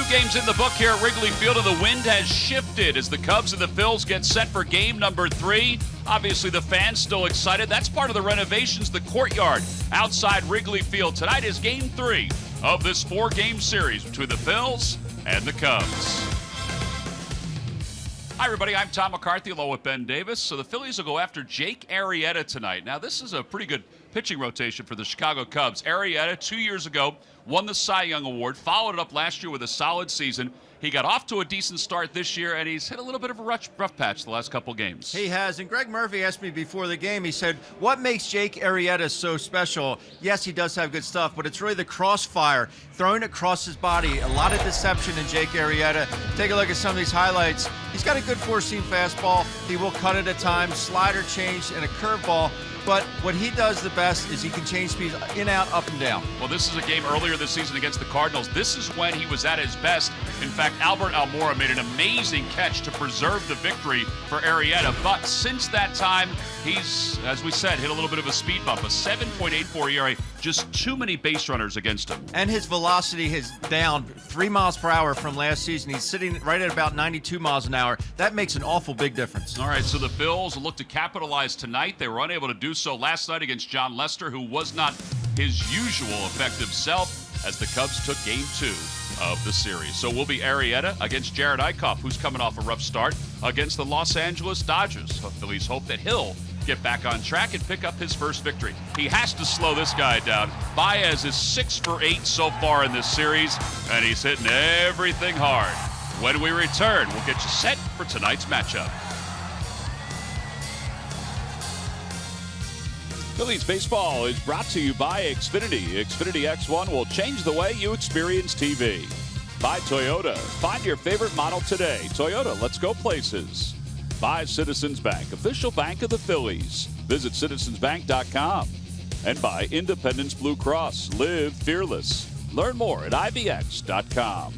games in the book here at Wrigley Field, and the wind has shifted as the Cubs and the Phils get set for game number 3. Obviously, the fans still excited. That's part of the renovations, the courtyard outside Wrigley Field. Tonight is game 3 of this 4-game series between the Phils and the Cubs. Hi, everybody. I'm Tom McCarthy along with Ben Davis. So the Phillies will go after Jake Arrieta tonight. Now, this is a pretty good pitching rotation for the Chicago Cubs. Arrieta, 2 years ago, won the Cy Young Award, followed it up last year with a solid season. He got off to a decent start this year, and he's hit a little bit of a rough patch the last couple games. He has, and Greg Murphy asked me before the game, he said, what makes Jake Arrieta so special? Yes, he does have good stuff, but it's really the crossfire, throwing across his body. A lot of deception in Jake Arrieta. Take a look at some of these highlights. He's got a good four-seam fastball. He will cut it at times, slider change, and a curveball. But what he does the best is he can change speeds in, out, up, and down. Well, this is a game earlier this season against the Cardinals. This is when he was at his best. In fact, Albert Almora made an amazing catch to preserve the victory for Arrieta. But since that time, he's, as we said, hit a little bit of a speed bump. A 7.84 ERA, just too many base runners against him. And his velocity is down 3 miles per hour from last season. He's sitting right at about 92 miles an hour. That makes an awful big difference. All right, so the Phils look to capitalize tonight. They were unable to do so last night against John Lester, who was not his usual effective self, as the Cubs took game 2 of the series. So will be Arrieta against Jared Eickhoff, who's coming off a rough start against the Los Angeles Dodgers. The Phillies hope that he'll get back on track and pick up his first victory. He has to slow this guy down. Baez is 6 for 8 so far in this series, and he's hitting everything hard. When we return, we'll get you set for tonight's matchup. Phillies baseball is brought to you by Xfinity. Xfinity X1 will change the way you experience TV. By Toyota. Find your favorite model today. Toyota, let's go places. By Citizens Bank, official bank of the Phillies. Visit citizensbank.com. And by Independence Blue Cross. Live fearless. Learn more at IBX.com.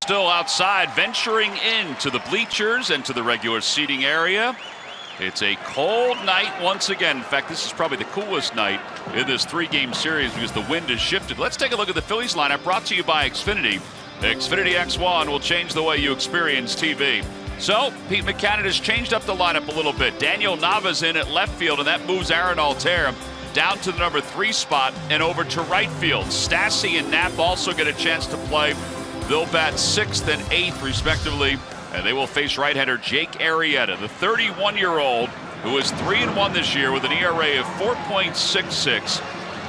Still outside, venturing into the bleachers and to the regular seating area. It's a cold night once again. In fact, this is probably the coolest night in this 3-game series because the wind has shifted. Let's take a look at the Phillies lineup, brought to you by Xfinity. Xfinity X1 will change the way you experience TV. So, Pete Mackanin has changed up the lineup a little bit. Daniel Nava's in at left field, and that moves Aaron Altair down to the number 3 spot and over to right field. Stassi and Knapp also get a chance to play. They'll bat 6th and 8th, respectively. And they will face right-hander Jake Arrieta, the 31-year-old who is 3-1 this year with an ERA of 4.66.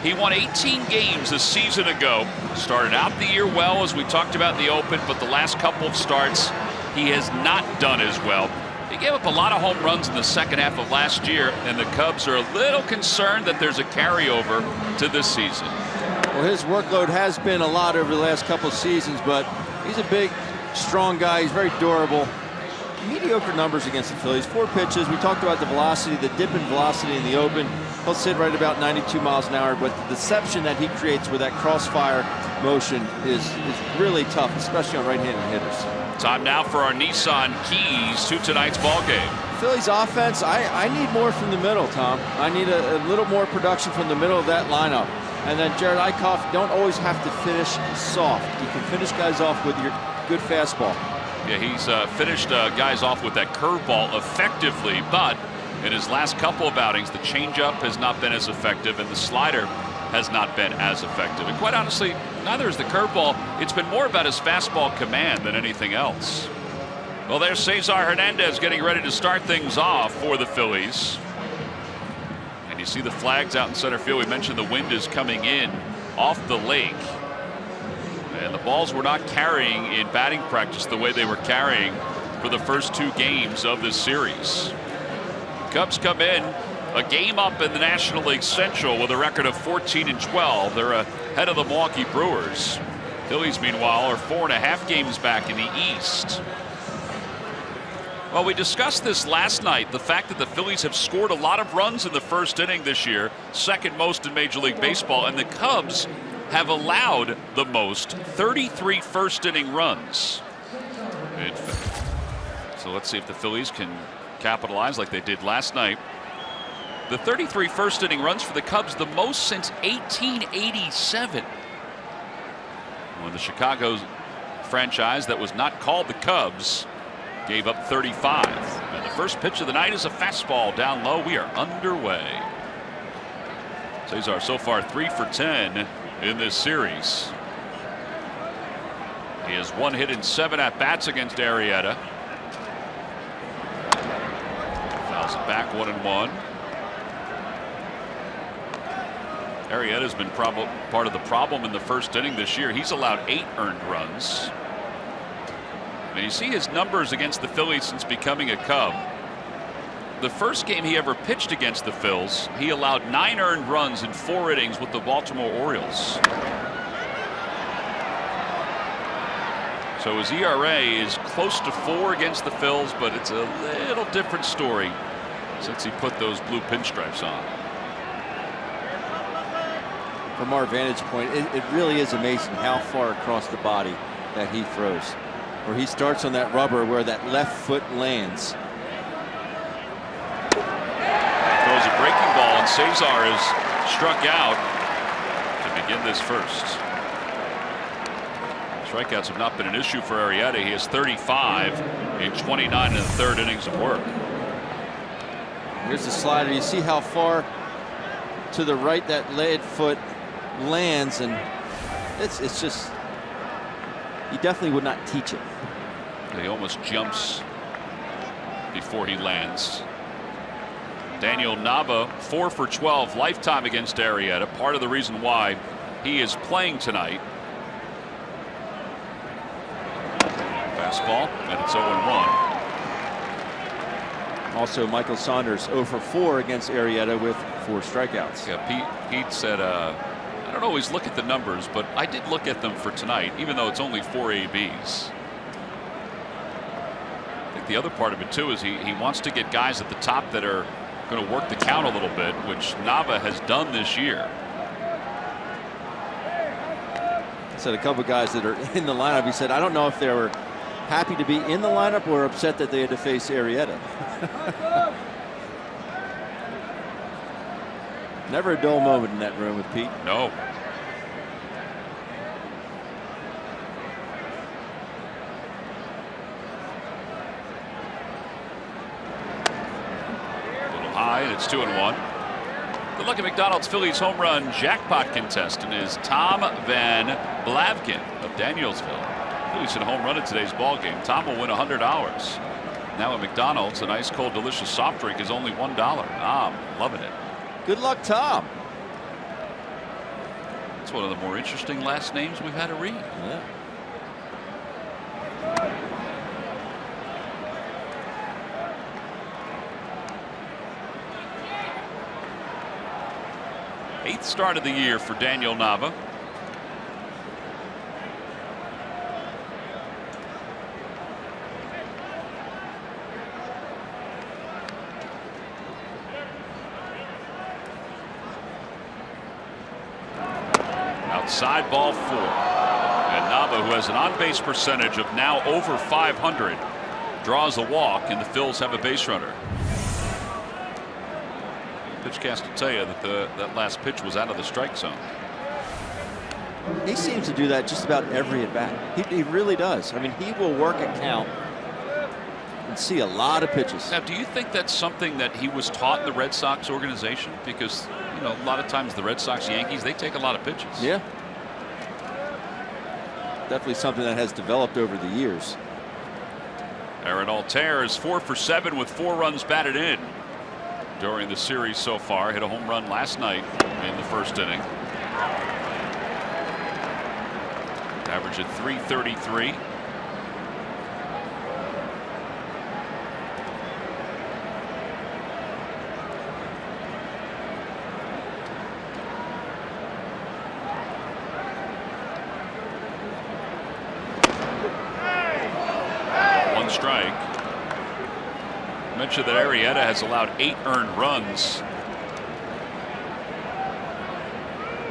He won 18 games a season ago. Started out the year well, as we talked about in the Open, but the last couple of starts he has not done as well. He gave up a lot of home runs in the second half of last year, and the Cubs are a little concerned that there's a carryover to this season. Well, his workload has been a lot over the last couple of seasons, but he's a big, strong guy. He's very durable. Mediocre numbers against the Phillies. 4 pitches. We talked about the velocity, the dip in velocity in the Open. He'll sit right about 92 miles an hour, but the deception that he creates with that crossfire motion is really tough, especially on right-handed hitters. Time now for our Nissan keys to tonight's ball game. Phillies offense, I need more from the middle, Tom. I need a little more production from the middle of that lineup. And then Jared Eichhoff, don't always have to finish soft. You can finish guys off with your good fastball. Yeah, he's finished guys off with that curveball effectively, but in his last couple of outings, the changeup has not been as effective, and the slider has not been as effective. And quite honestly, neither is the curveball. It's been more about his fastball command than anything else. Well, there's Cesar Hernandez getting ready to start things off for the Phillies. And you see the flags out in center field. We mentioned the wind is coming in off the lake. And the balls were not carrying in batting practice the way they were carrying for the first 2 games of this series. Cubs come in a game up in the National League Central with a record of 14-12. They're ahead of the Milwaukee Brewers. Phillies, meanwhile, are 4.5 games back in the East. Well, we discussed this last night, the fact that the Phillies have scored a lot of runs in the first inning this year, second most in Major League Baseball, and the Cubs have allowed the most, 33 first-inning runs. So let's see if the Phillies can capitalize like they did last night. The 33 first-inning runs for the Cubs, the most since 1887. When the Chicago franchise that was not called the Cubs gave up 35. And the first pitch of the night is a fastball down low. We are underway. Cesar so far 3 for 10 in this series. He has 1 hit in 7 at-bats against Arrieta. Fouls it back 1-1. Arrieta's been part of the problem in the first inning this year. He's allowed 8 earned runs. And you see his numbers against the Phillies since becoming a Cub. The first game he ever pitched against the Phils, he allowed 9 earned runs in 4 innings with the Baltimore Orioles. So his ERA is close to 4 against the Phils, but it's a little different story since he put those blue pinstripes on. From our vantage point, it really is amazing how far across the body that he throws. Where he starts on that rubber where that left foot lands. Throws a breaking ball, and Cesar is struck out to begin this first. Strikeouts have not been an issue for Arrieta. He has 35 in 29 in the 3rd innings of work. Here's the slider. You see how far to the right that lead foot lands, and it's just, you definitely would not teach it. He almost jumps before he lands. Daniel Nava 4 for 12 lifetime against Arrieta. Part of the reason why he is playing tonight. Fastball, and it's 0-1. Also, Michael Saunders 0 for 4 against Arrieta with 4 strikeouts. Yeah, Pete said, I don't always look at the numbers, but I did look at them for tonight, even though it's only 4 ABs. I think the other part of it, too, is he wants to get guys at the top that are going to work the count a little bit, which Nava has done this year. I said a couple of guys that are in the lineup. He said, I don't know if they were happy to be in the lineup or upset that they had to face Arrieta. Never a dull moment in that room with Pete. No. High, and it's 2-1. The Lucky McDonald's Phillies home run jackpot contestant is Tom Van Blavkin of Danielsville. Phillies hit a home run in today's ball game. Tom will win $100. Now at McDonald's, a nice cold delicious soft drink is only $1. I'm loving it. Good luck, Tom. It's one of the more interesting last names we've had to read. Yeah. Eighth start of the year for Daniel Nava. Outside ball 4. And Nava, who has an on-base percentage of now over 500, draws a walk, and the Phils have a base runner. Pitchcast will tell you that that last pitch was out of the strike zone. He seems to do that just about every at bat. He really does. I mean, he will work a count and see a lot of pitches. Now, do you think that's something that he was taught in the Red Sox organization? Because, you know, a lot of times the Red Sox, Yankees, they take a lot of pitches. Yeah. Definitely something that has developed over the years. Aaron Altair is 4 for 7 with 4 runs batted in during the series so far. Hit a home run last night in the first inning. Average at .333. One strike. Mentioned that Arrieta has allowed 8 earned runs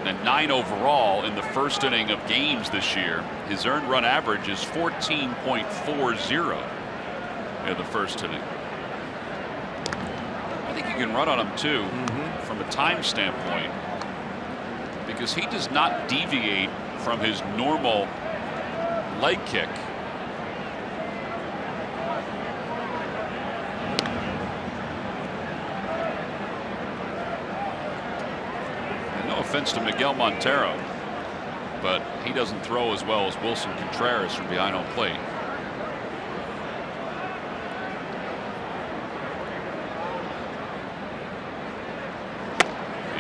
and 9 overall in the first inning of games this year. His earned run average is 14.40 in the first inning. I think you can run on him too from a time standpoint, because he does not deviate from his normal leg kick. Offense to Miguel Montero, but he doesn't throw as well as Wilson Contreras from behind home plate.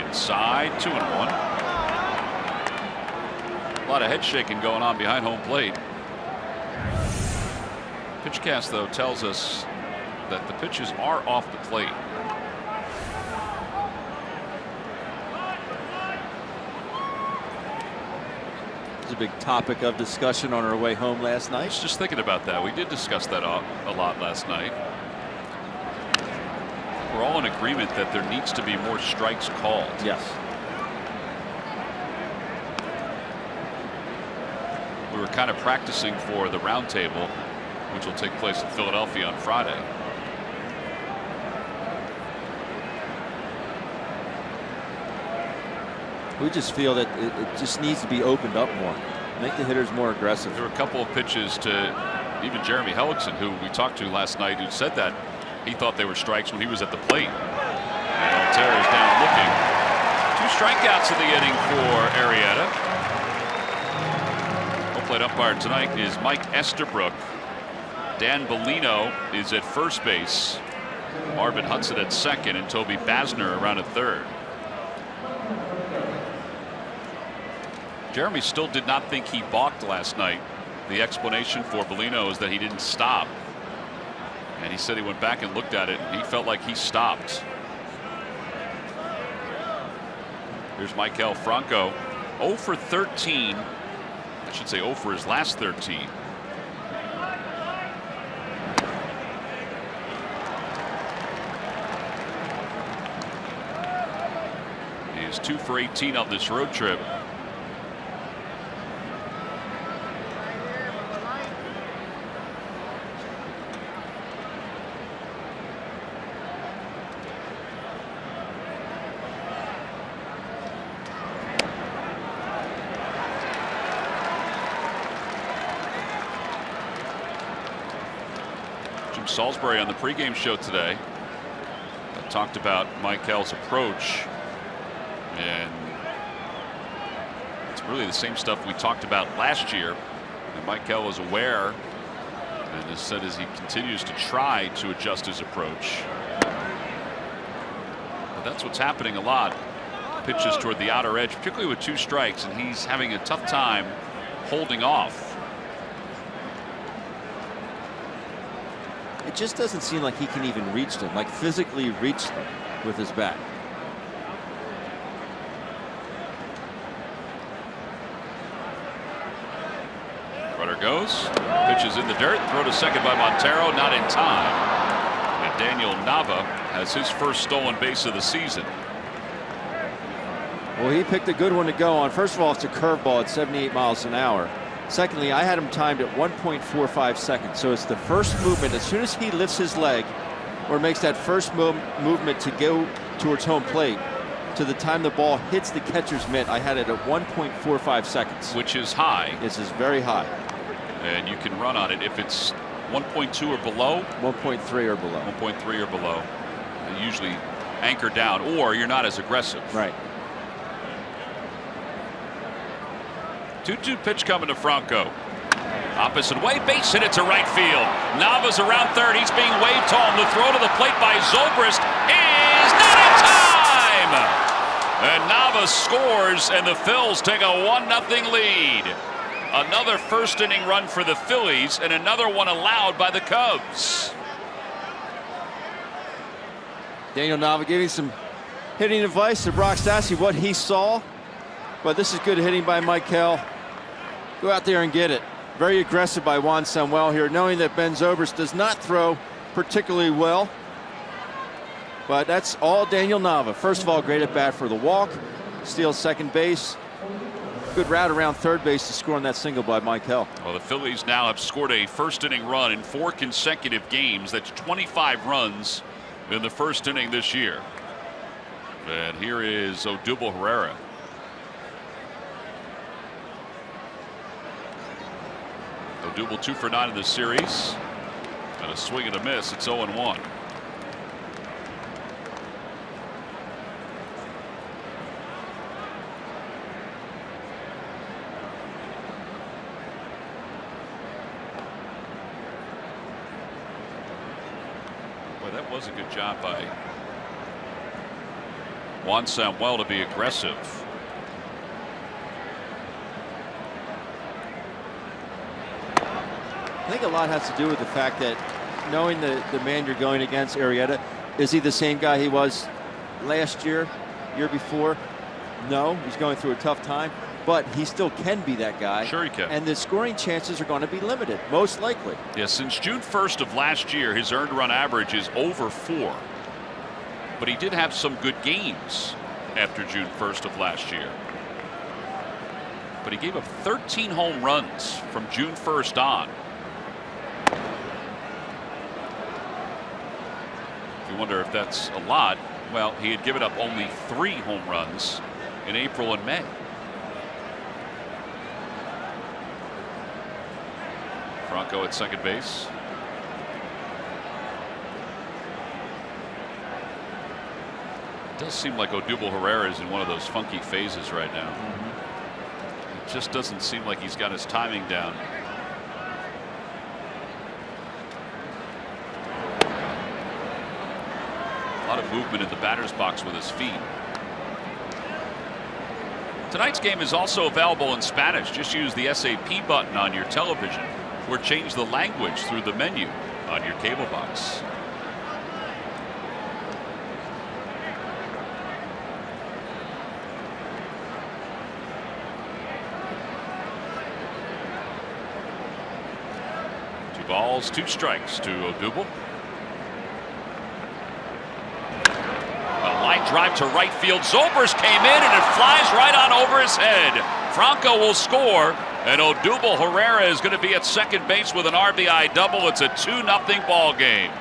Inside, 2-1. A lot of head shaking going on behind home plate. Pitchcast, though, tells us that the pitches are off the plate. A big topic of discussion on our way home last night. I was just thinking about that. We did discuss that a lot last night. We're all in agreement that there needs to be more strikes called. Yes. We were kind of practicing for the roundtable, which will take place in Philadelphia on Friday. We just feel that it just needs to be opened up more. Make the hitters more aggressive. There were a couple of pitches to even Jeremy Hellickson, who we talked to last night, who said that he thought they were strikes when he was at the plate. And Altair is down looking. 2 strikeouts in the inning for Arrieta. Home plate umpire tonight is Mike Estabrook. Dan Bellino is at first base. Marvin Hudson at second, and Toby Basner around at third. Jeremy still did not think he balked last night. The explanation for Bellino is that he didn't stop. And he said he went back and looked at it, and he felt like he stopped. Here's Maikel Franco. 0 for 13. I should say 0 for his last 13. He is 2 for 18 on this road trip. Jim Salisbury on the pregame show today that talked about Michael's approach, and it's really the same stuff we talked about last year. And Michael was aware and has said as he continues to try to adjust his approach. But that's what's happening a lot. Pitches toward the outer edge, particularly with 2 strikes, and he's having a tough time holding off. It just doesn't seem like he can even reach them, like physically reach them with his bat. Runner goes, pitches in the dirt, throw to second by Montero, not in time. And Daniel Nava has his first stolen base of the season. Well, he picked a good one to go on. First of all, it's a curveball at 78 miles an hour. Secondly, I had him timed at 1.45 seconds. So it's the first movement. As soon as he lifts his leg or makes that first movement to go towards home plate, to the time the ball hits the catcher's mitt, I had it at 1.45 seconds. Which is high. This is very high. And you can run on it if it's 1.2 or below. 1.3 or below. 1.3 or below. They usually anchor down, or you're not as aggressive. Right. 2-2 pitch coming to Franco. Opposite way, base hit it to right field. Nava's around third. He's being waved home. The throw to the plate by Zobrist is not in time. And Nava scores, and the Phils take a 1-0 lead. Another first inning run for the Phillies, and another one allowed by the Cubs. Daniel Nava giving some hitting advice to Brock Stassi, what he saw. But this is good hitting by Michael. Go out there and get it. Very aggressive by Juan Samuel here, knowing that Ben Zobrist does not throw particularly well. But that's all Daniel Nava. First of all, great at bat for the walk. Steals second base. Good route around third base to score on that single by Michael. Well, the Phillies now have scored a first inning run in 4 consecutive games. That's 25 runs in the first inning this year. And here is Odubel Herrera. Odubel 2 for 9 in this series. And a swing and a miss. It's 0-1. Boy, that was a good job by Juan Samuel to be aggressive. I think a lot has to do with the fact that knowing the man you're going against, Arrieta, is he the same guy he was last year before? No, he's going through a tough time, but he still can be that guy. Sure he can. And the scoring chances are going to be limited, most likely. Yeah, since June 1st of last year, his earned run average is over 4. But he did have some good games after June 1st of last year. But he gave up 13 home runs from June 1st on. You wonder if that's a lot. Well, he had given up only 3 home runs in April and May. Franco at second base. It does seem like Odubel Herrera is in one of those funky phases right now. It just doesn't seem like he's got his timing down. A lot of movement in the batter's box with his feet. Tonight's game is also available in Spanish. Just use the SAP button on your television or change the language through the menu on your cable box. Two balls, 2 strikes to Odubel. Line drive to right field. Zobrist came in and it flies right on over his head. Franco will score, and Odubel Herrera is going to be at second base with an RBI double. It's a 2-0 ball game.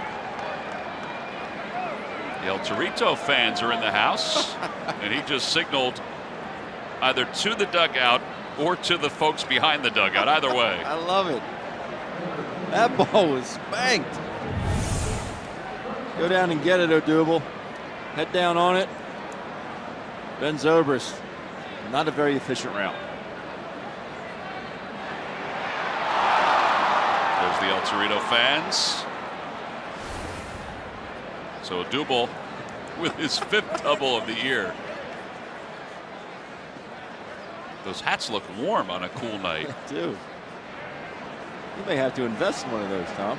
The El Torito fans are in the house, and he just signaled either to the dugout or to the folks behind the dugout. Either way. I love it. That ball was spanked. Go down and get it, Odubel. Head down on it. Ben Zobrist. Not a very efficient route. There's the El Torito fans. So Odubel with his 5th double of the year. Those hats look warm on a cool night. They do. You may have to invest in one of those, Tom.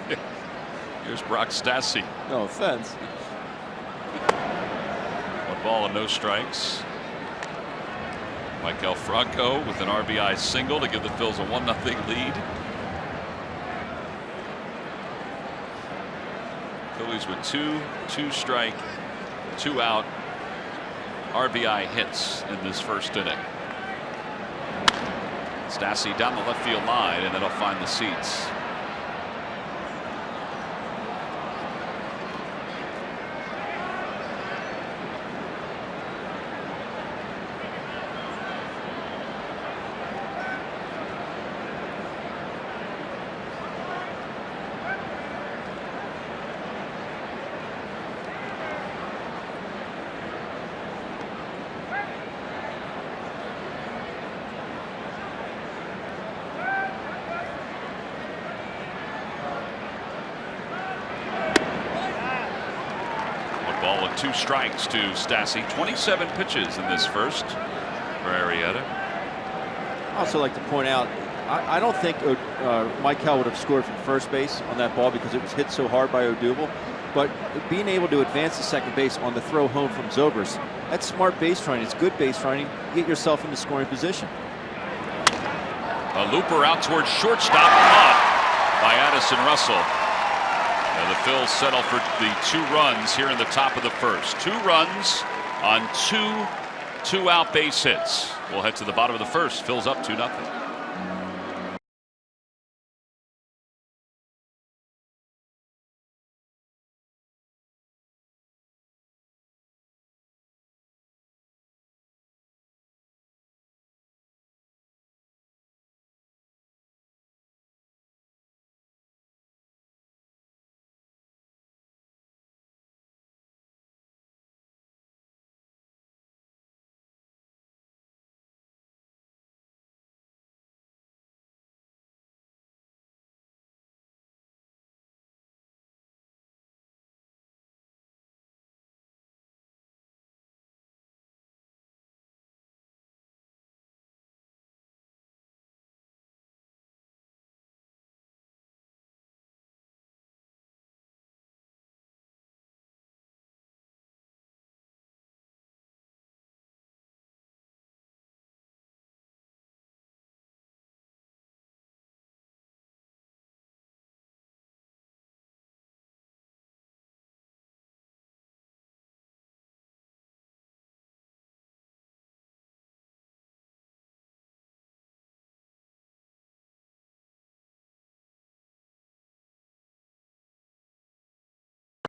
Here's Brock Stassi. No offense. 1 ball and no strikes. Maikel Franco with an RBI single to give the Phils a 1-0 lead. Phillies with 2 strike, 2 out RBI hits in this first inning. Stassi down the left field line, and then he'll find the seats. Ball with 2 strikes to Stassi. 27 pitches in this first for Arrieta. I also like to point out, I don't think Maikel would have scored from first base on that ball because it was hit so hard by Odubel. But being able to advance to second base on the throw home from Zobrist, that's smart base running. It's good base running. You get yourself into scoring position. A looper out towards shortstop, caught by Addison Russell. And the Phils settle for the 2 runs here in the top of the first. 2 runs on 2 out base hits. We'll head to the bottom of the first. Phils up 2-0.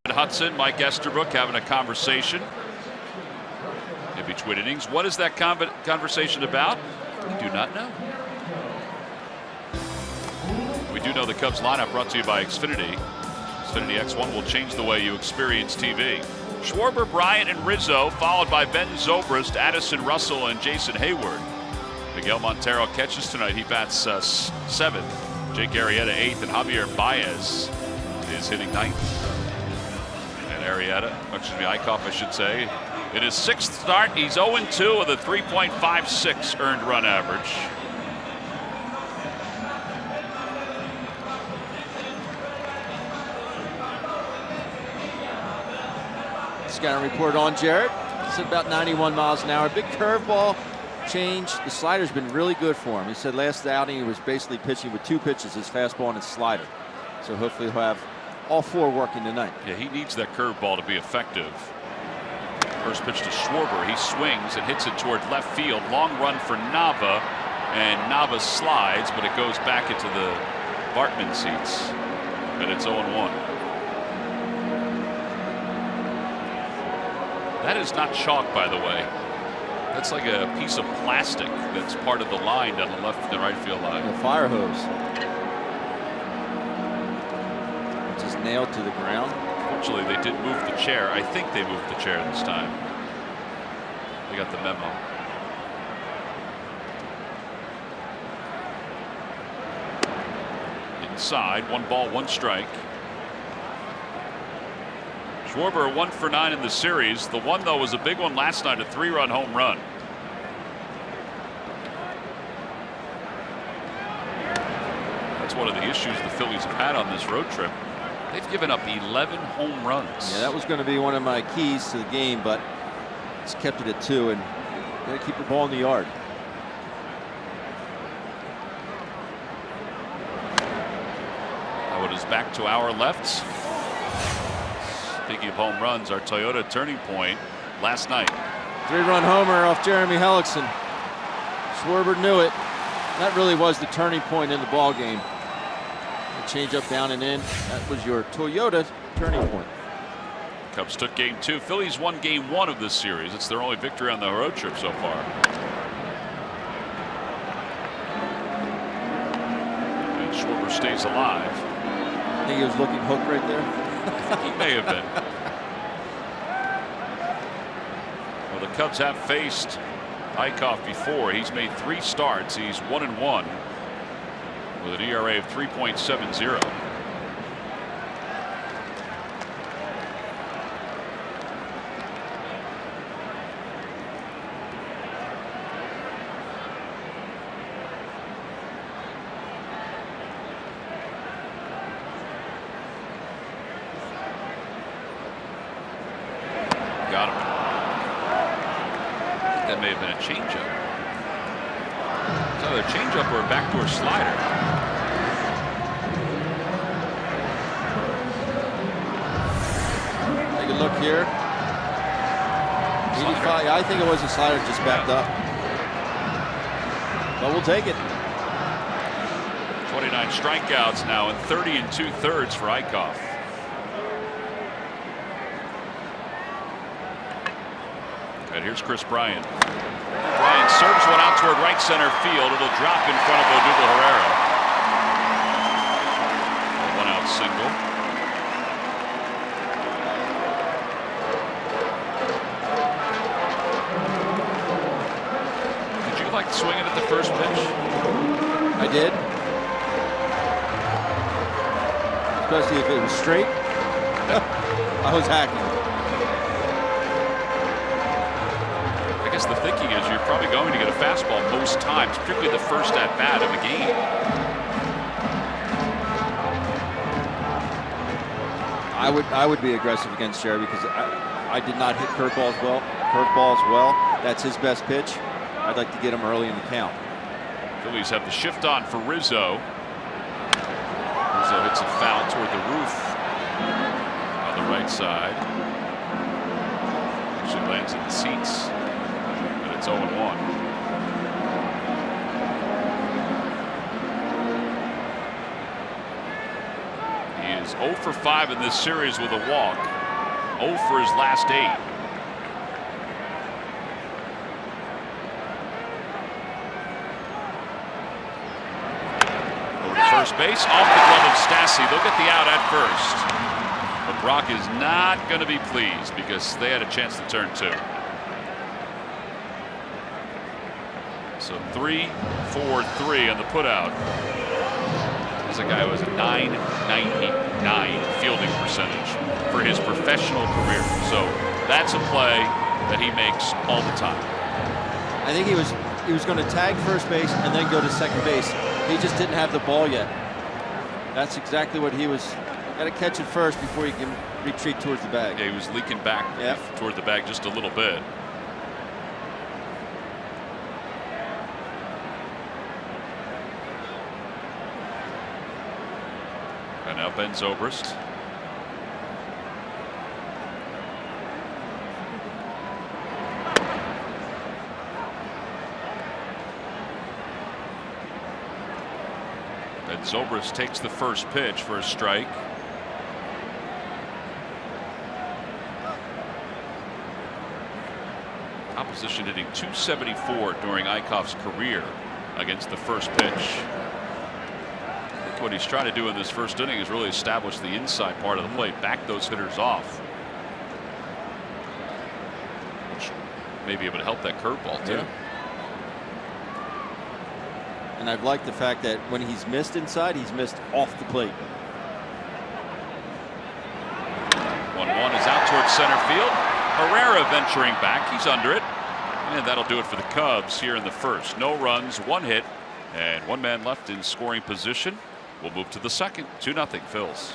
Hudson, Mike Esterbrook having a conversation in between innings. What is that conversation about? We do not know. We do know the Cubs lineup brought to you by Xfinity. Xfinity X1 will change the way you experience TV. Schwarber, Bryant, and Rizzo, followed by Ben Zobrist, Addison Russell, and Jason Hayward. Miguel Montero catches tonight. He bats 7th. Jake Arrieta 8th, and Javier Baez is hitting 9th. Arrieta, Eickhoff, I should say. In his 6th start, he's 0-2 with a 3.56 earned run average. Scouting report on Jarrett. It's about 91 miles an hour. Big curveball change. The slider's been really good for him. He said last outing he was basically pitching with 2 pitches, his fastball and his slider. So hopefully he'll have all 4 working tonight. Yeah, he needs that curveball to be effective. First pitch to Schwarber. He swings and hits it toward left field. Long run for Nava, and Nava slides, but it goes back into the Bartman seats, and it's 0-1. That is not chalk, by the way. That's like a piece of plastic that's part of the line down the left and the right field line. A fire hose. Nailed to the ground. Actually, they did move the chair. I think they moved the chair this time. They got the memo. Inside, 1 ball, 1 strike. Schwarber 1 for 9 in the series. The one, though, was a big one last night, a 3-run home run. That's one of the issues the Phillies have had on this road trip. They've given up 11 home runs. Yeah, that was going to be one of my keys to the game, but it's kept it at 2, and got to keep the ball in the yard. Now it is back to our left. Speaking of home runs, our Toyota turning point last night. 3-run homer off Jeremy Hellickson. Schwarber knew it. That really was the turning point in the ball game. The change up, down, and in. That was your Toyota turning point. Cubs took game 2. Phillies won game 1 of this series. It's their only victory on the road trip so far. And Schwarber stays alive. I think he was looking hooked right there. He may have been. Well, the Cubs have faced Eichhoff before. He's made 3 starts. He's 1-1 with an ERA of 3.70. Got him. That may have been a changeup. It's either a changeup or a backdoor slider. Take a look here. 85. I think it was a slider, just backed up. But we'll take it. 29 strikeouts now and 30 2/3 for Eichhoff. And here's Chris Bryant. Bryant serves one out toward right center field. It'll drop in front of Odubel Herrera. A 1-out single. Did you like swinging at the first pitch? I did. Especially if it was straight. I was hacking. I guess the thinking is you're probably going to get a fastball most times, particularly the first at bat of a game. I would be aggressive against Jerry because I did not hit curveballs well. That's his best pitch. I'd like to get him early in the count. Phillies have the shift on for Rizzo. Rizzo hits a foul toward the roof on the right side. Actually lands in the seats. It's 0-1. He is 0 for 5 in this series with a walk. 0 for his last 8. Over to first base, off the glove of Stassi. They'll get the out at first. But Brock is not going to be pleased because they had a chance to turn 2. So 3-4-3 on the putout. There's a guy who has a .999 fielding percentage for his professional career. So that's a play that he makes all the time. I think he was going to tag first base and then go to second base. He just didn't have the ball yet. That's exactly what he was. Got to catch it first before he can retreat towards the bag. Yeah, he was leaking back toward the bag just a little bit. And now Ben Zobrist. And Zobrist takes the first pitch for a strike. Opposition hitting .274 during Eichhoff's career against the first pitch. what he's trying to do in this first inning is really establish the inside part of the plate, back those hitters off. Which may be able to help that curveball too. Yeah. And I've liked the fact that when he's missed inside, he's missed off the plate. 1-1 is out towards center field. Herrera venturing back. He's under it. And that'll do it for the Cubs here in the first. No runs, 1 hit, and 1 man left in scoring position. We'll move to the second. 2-0 Phils.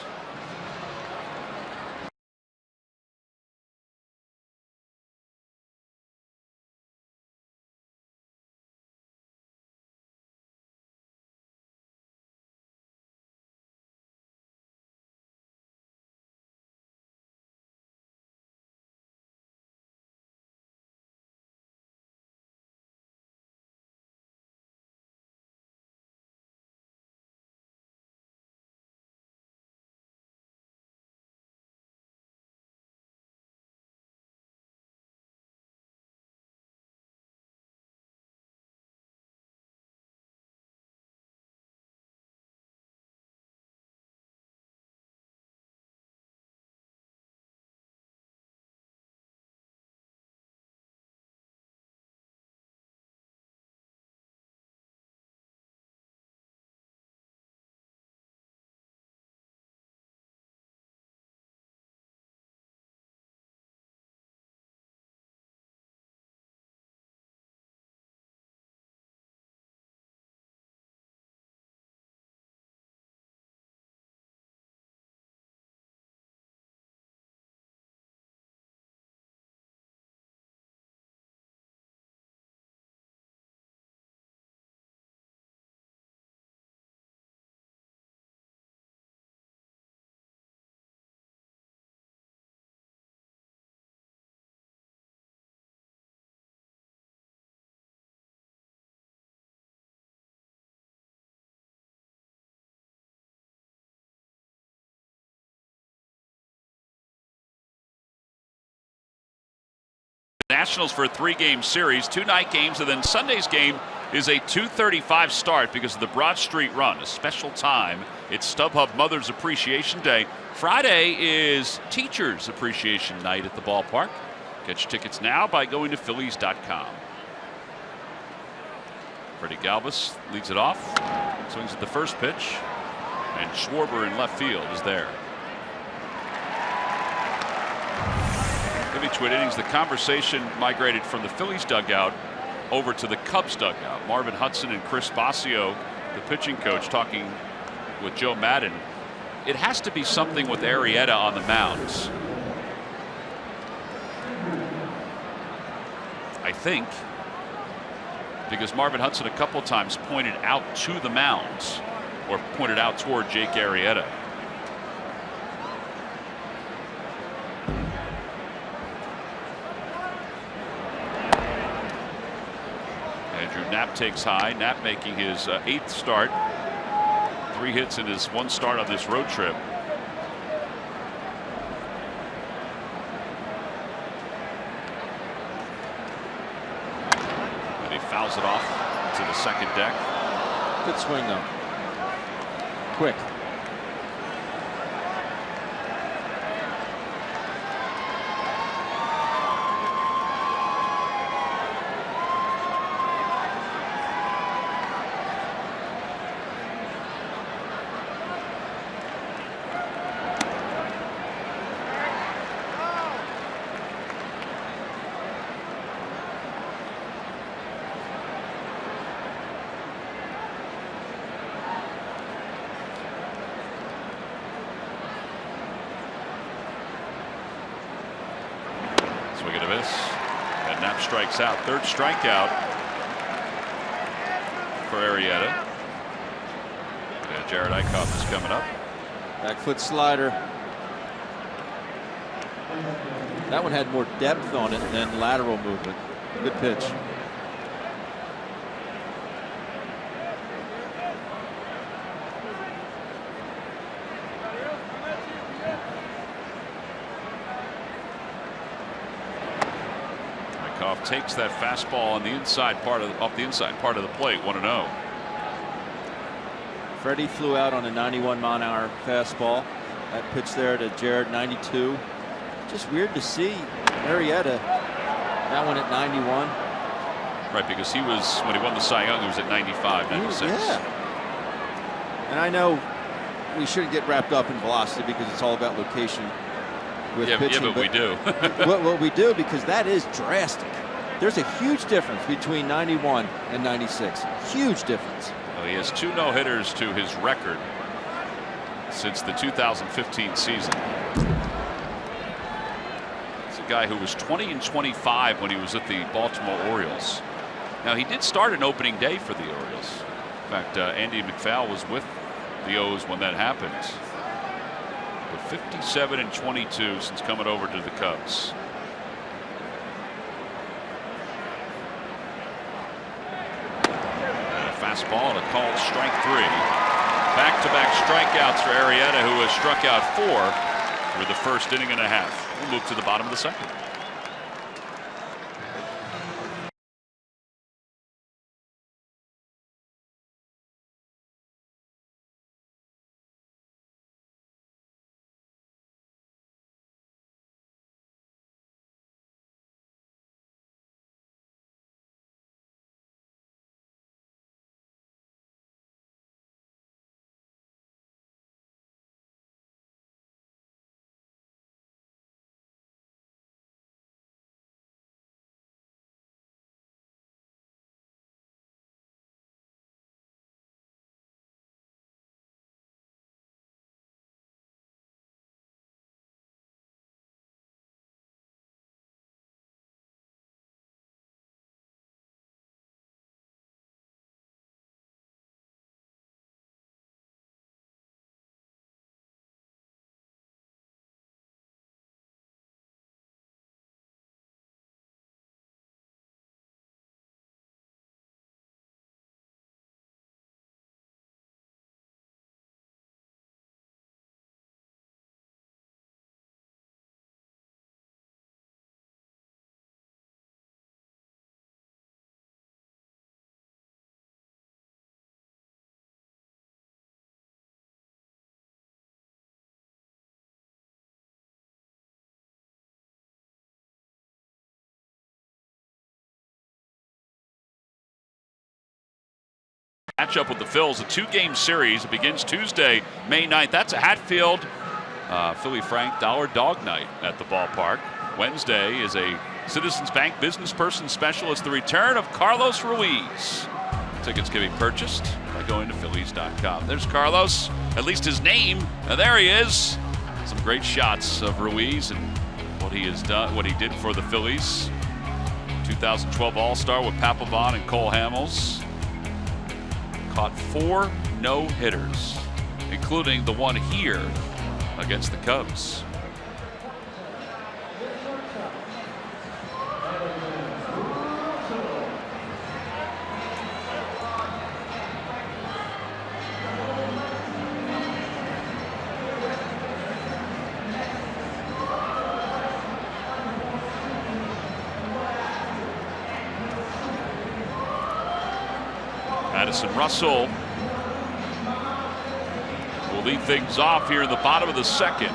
Nationals for a 3-game series, 2 night games, and then Sunday's game is a 2:35 start because of the Broad Street Run, a special time. It's StubHub Mother's Appreciation Day. Friday is Teachers Appreciation Night at the ballpark. Get your tickets now by going to Phillies.com. Freddie Galvis leads it off, swings at the first pitch, and Schwarber in left field is there. In between innings, the conversation migrated from the Phillies dugout over to the Cubs dugout. Marvin Hudson and Chris Bosio, the pitching coach, talking with Joe Madden. It has to be something with Arrieta on the mounds. I think, because Marvin Hudson a couple times pointed out to the mounds or pointed out toward Jake Arrieta. Andrew Knapp takes high. Knapp making his 8th start. 3 hits in his 1 start on this road trip. And he fouls it off to the second deck. Good swing though. Quick. Swing and a miss. And Knapp strikes out. 3rd strikeout for Arrieta. And Jared Eichhoff is coming up. Back foot slider. That one had more depth on it than lateral movement. Good pitch. Takes that fastball on the inside part of off the inside part of the plate. 1-0. Freddie flew out on a 91-mile-an-hour fastball. That pitch there to Jared, 92. Just weird to see Arrieta, that one at 91. Right, because he was, when he won the Cy Young, he was at 95, 96. Yeah. And I know we shouldn't get wrapped up in velocity because it's all about location with pitching. Yeah, but we do. what we do, because that is drastic. There's a huge difference between 91 and 96. Huge difference. Well, he has 2 no-hitters to his record since the 2015 season. It's a guy who was 20-25 when he was at the Baltimore Orioles. Now, he did start an opening day for the Orioles. In fact, Andy McPhail was with the O's when that happened. But 57-22 since coming over to the Cubs. And a fastball and a called strike 3. Back-to-back strikeouts for Arrieta, who has struck out 4 through the first inning and a half. We'll move to the bottom of the second. Matchup with the Phils, a 2-game series. It begins Tuesday, May 9th. That's a Hatfield Philly Frank Dollar Dog Night at the ballpark. Wednesday is a Citizens Bank Business Person Special. It's the return of Carlos Ruiz. Tickets can be purchased by going to Phillies.com. There's Carlos, at least his name. And there he is. Some great shots of Ruiz and what he has done, what he did for the Phillies. 2012 All-Star with Papelbon and Cole Hamels. Caught 4 no-hitters, including the one here against the Cubs. Addison Russell will lead things off here in the bottom of the second.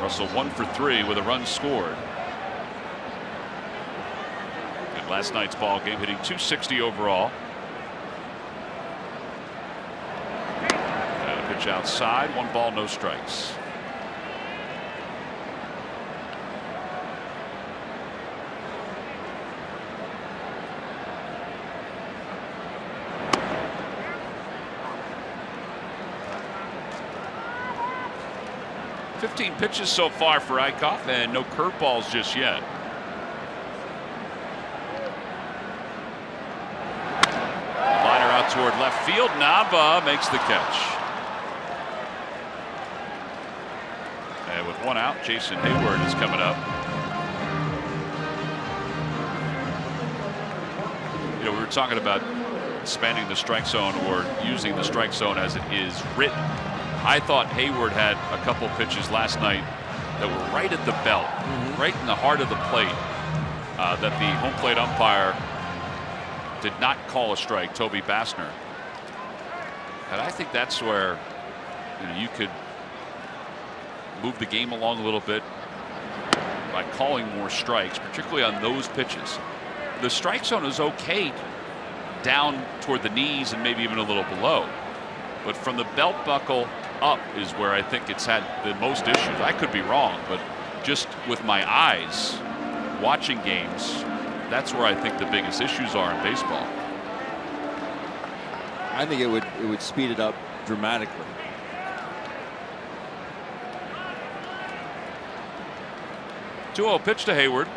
Russell 1 for 3 with a run scored. In last night's ball game, hitting .260 overall. And a pitch outside, 1 ball, no strikes. Pitches so far for Eichhoff, and no curveballs just yet. Liner out toward left field. Nava makes the catch. And with 1 out, Jason Hayward is coming up. You know, we were talking about expanding the strike zone or using the strike zone as it is written. I thought Hayward had a couple pitches last night that were right at the belt, right in the heart of the plate, that the home plate umpire did not call a strike, Toby Bassner. And I think that's where you could move the game along a little bit by calling more strikes, particularly on those pitches. The strike zone is okay down toward the knees and maybe even a little below, but from the belt buckle up is where I think it's had the most issues. I could be wrong, but just with my eyes watching games, that's where I think the biggest issues are in baseball. I think it would speed it up dramatically. Two-0 pitch to Hayward.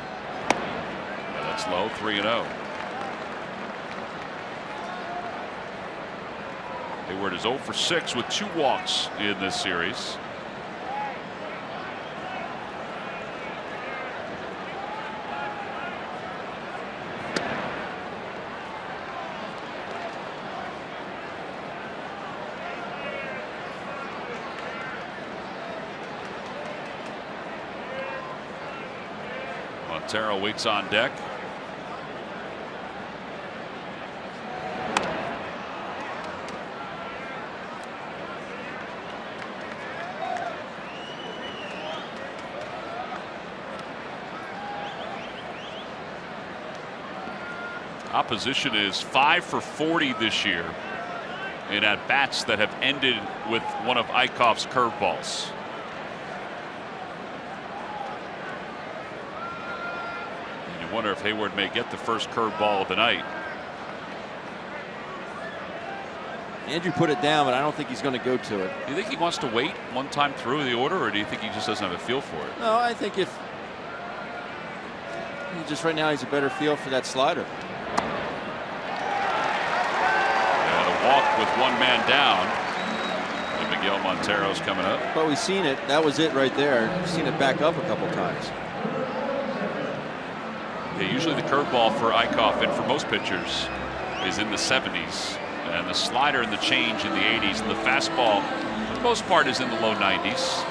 That's low. 3-0. Hayward is 0 for 6 with 2 walks in this series. Montero waits on deck. Opposition is 5 for 40 this year in at-bats that have ended with one of Eichhoff's curveballs. And you wonder if Hayward may get the first curveball of the night. Andrew put it down, but I don't think he's going to go to it. Do you think he wants to wait one time through the order, or do you think he just doesn't have a feel for it? No, I think if he just right now he's a better feel for that slider. Walk with one man down. And Miguel Montero's coming up. But we've seen it. That was it right there. We've seen it back up a couple times. Yeah, usually the curveball for Eichhoff and for most pitchers is in the 70s, and the slider and the change in the 80s, and the fastball for the most part is in the low 90s.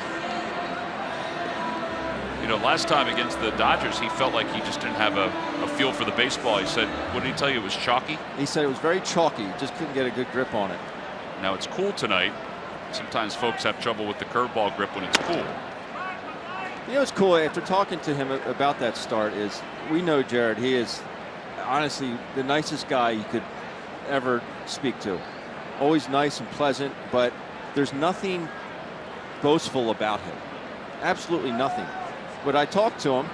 Last time against the Dodgers, he felt like he just didn't have a feel for the baseball. He said, what did he tell you? It was chalky? He said it was very chalky. Just couldn't get a good grip on it. Now it's cool tonight. Sometimes folks have trouble with the curveball grip when it's cool. It's cool after talking to him about that start is we know Jared. He is honestly the nicest guy you could ever speak to. Always nice and pleasant, but there's nothing boastful about him. Absolutely nothing. But I talked to him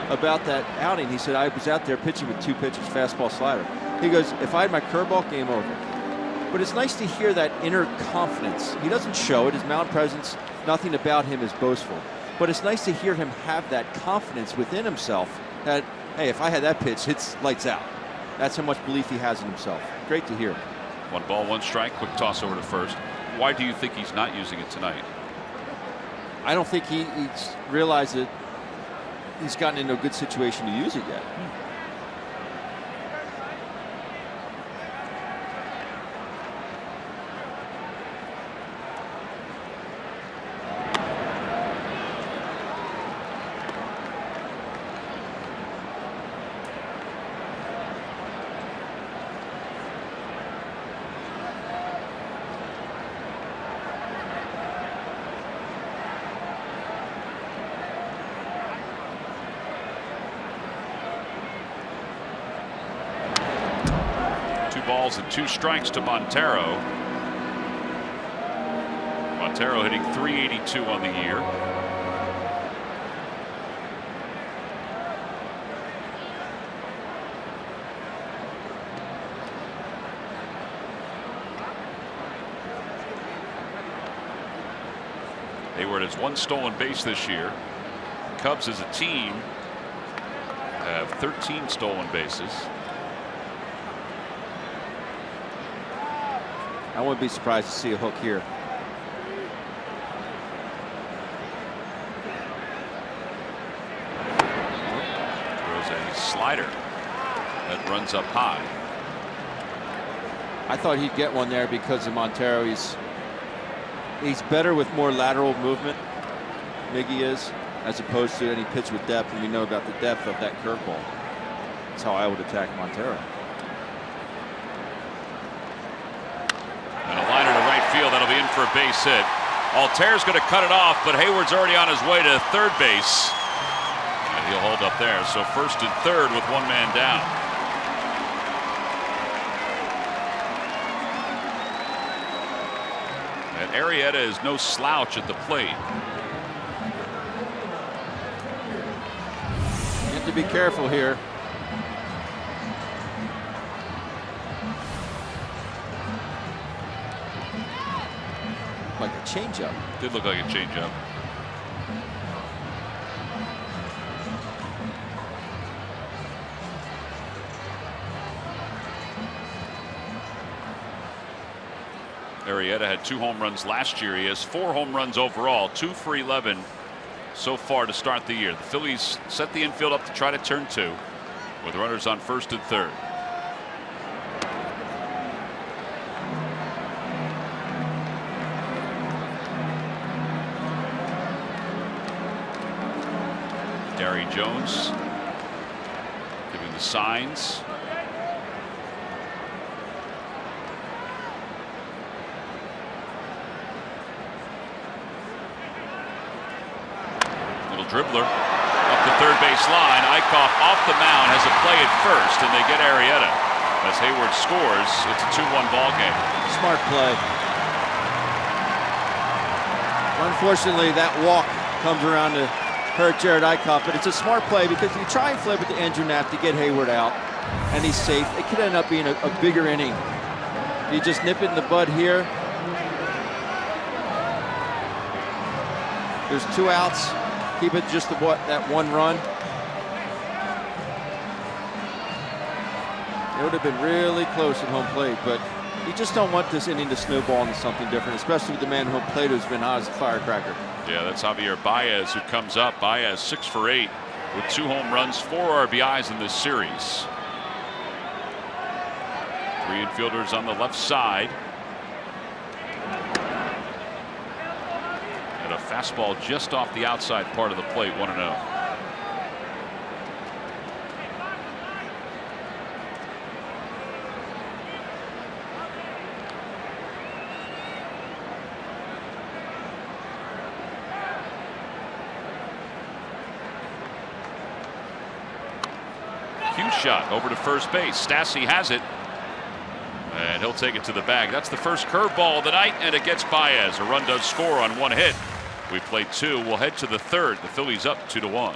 about that outing. He said, I was out there pitching with 2 pitches, fastball, slider. He goes, if I had my curveball, game over. But it's nice to hear that inner confidence. He doesn't show it. His mound presence, nothing about him is boastful. But it's nice to hear him have that confidence within himself that, hey, if I had that pitch, it's lights out. That's how much belief he has in himself. Great to hear. 1 ball, 1 strike. Quick toss over to first. Why do you think he's not using it tonight? I don't think he's realized that he's gotten into a good situation to use it yet. Balls and 2 strikes to Montero. Montero hitting .382 on the year. Hayward has 1 stolen base this year. Cubs as a team have 13 stolen bases. I wouldn't be surprised to see a hook here. Throws a slider that runs up high. I thought he'd get one there because of Montero. He's better with more lateral movement. Miggy is, as opposed to any pitch with depth, and we know about the depth of that curveball. That's how I would attack Montero. And a liner to for a base hit. Alter's going to cut it off, but Hayward's already on his way to third base. And he'll hold up there. So first and third with one man down. And Arrieta is no slouch at the plate. You have to be careful here. Like a changeup. Did look like a changeup. Arrieta had 2 home runs last year. He has 4 home runs overall, 2 for 11 so far to start the year. The Phillies set the infield up to try to turn 2 with runners on first and third. Gary Jones giving the signs. Little dribbler up the third base line. Eichhoff off the mound has a play at first, and they get Arrieta. As Hayward scores, it's a 2-1 ball game. Smart play. Unfortunately, that walk comes around to hurt Jared Eichhoff, but it's a smart play because you try and flip it to Andrew Knapp to get Hayward out, and he's safe. It could end up being a bigger inning. You just nip it in the bud here. There's 2 outs. Keep it just that 1 run. It would have been really close at home plate, but you just don't want this inning to snowball into something different, especially with the man home plate who's been hot as a firecracker. Yeah, that's Javier Baez who comes up. Baez 6 for 8 with 2 home runs, 4 RBIs in this series. 3 infielders on the left side. And a fastball just off the outside part of the plate, 1-0. Shot over to first base. Stassi has it, and he'll take it to the bag. That's the first curveball of the night, and it gets Baez. A run does score on 1 hit. We played 2. We'll head to the third. The Phillies up 2-1.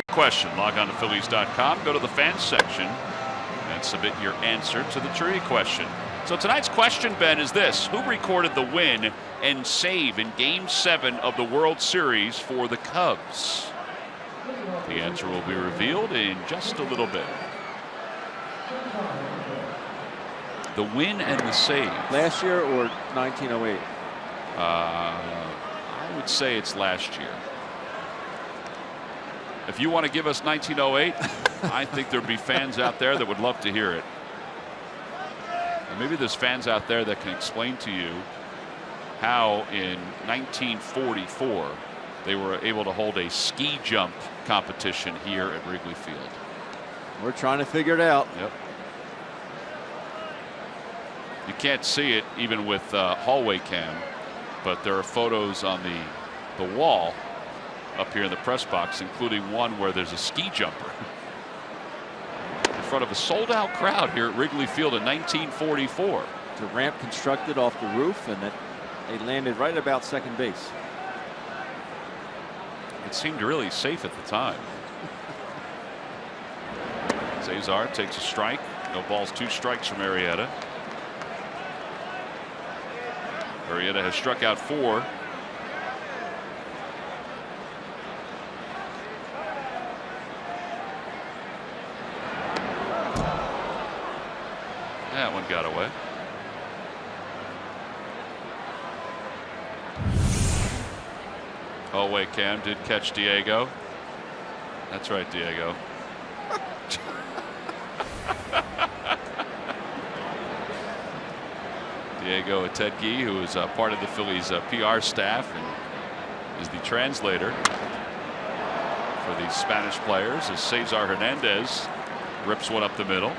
Question. Log on to Phillies.com. Go to the fans section and submit your answer to the trivia question. So tonight's question, Ben, is this: who recorded the win and save in Game 7 of the World Series for the Cubs? The answer will be revealed in just a little bit. The win and the save. Last year or 1908? I would say it's last year. If you want to give us 1908, I think there'd be fans out there that would love to hear it. And maybe there's fans out there that can explain to you how in 1944 they were able to hold a ski jump competition here at Wrigley Field. We're trying to figure it out. Yep. You can't see it even with hallway cam, but there are photos on the wall up here in the press box, including one where there's a ski jumper in front of a sold-out crowd here at Wrigley Field in 1944. It's a ramp constructed off the roof, and they landed right about second base. It seemed really safe at the time. Cesar takes a strike. No balls, 2 strikes from Arrieta. Arrieta has struck out 4. That one got away. Oh wait, Cam did catch Diego. That's right, Diego. Diego Atedgi, who is part of the Phillies PR staff and is the translator for the Spanish players, as Cesar Hernandez rips one up the middle.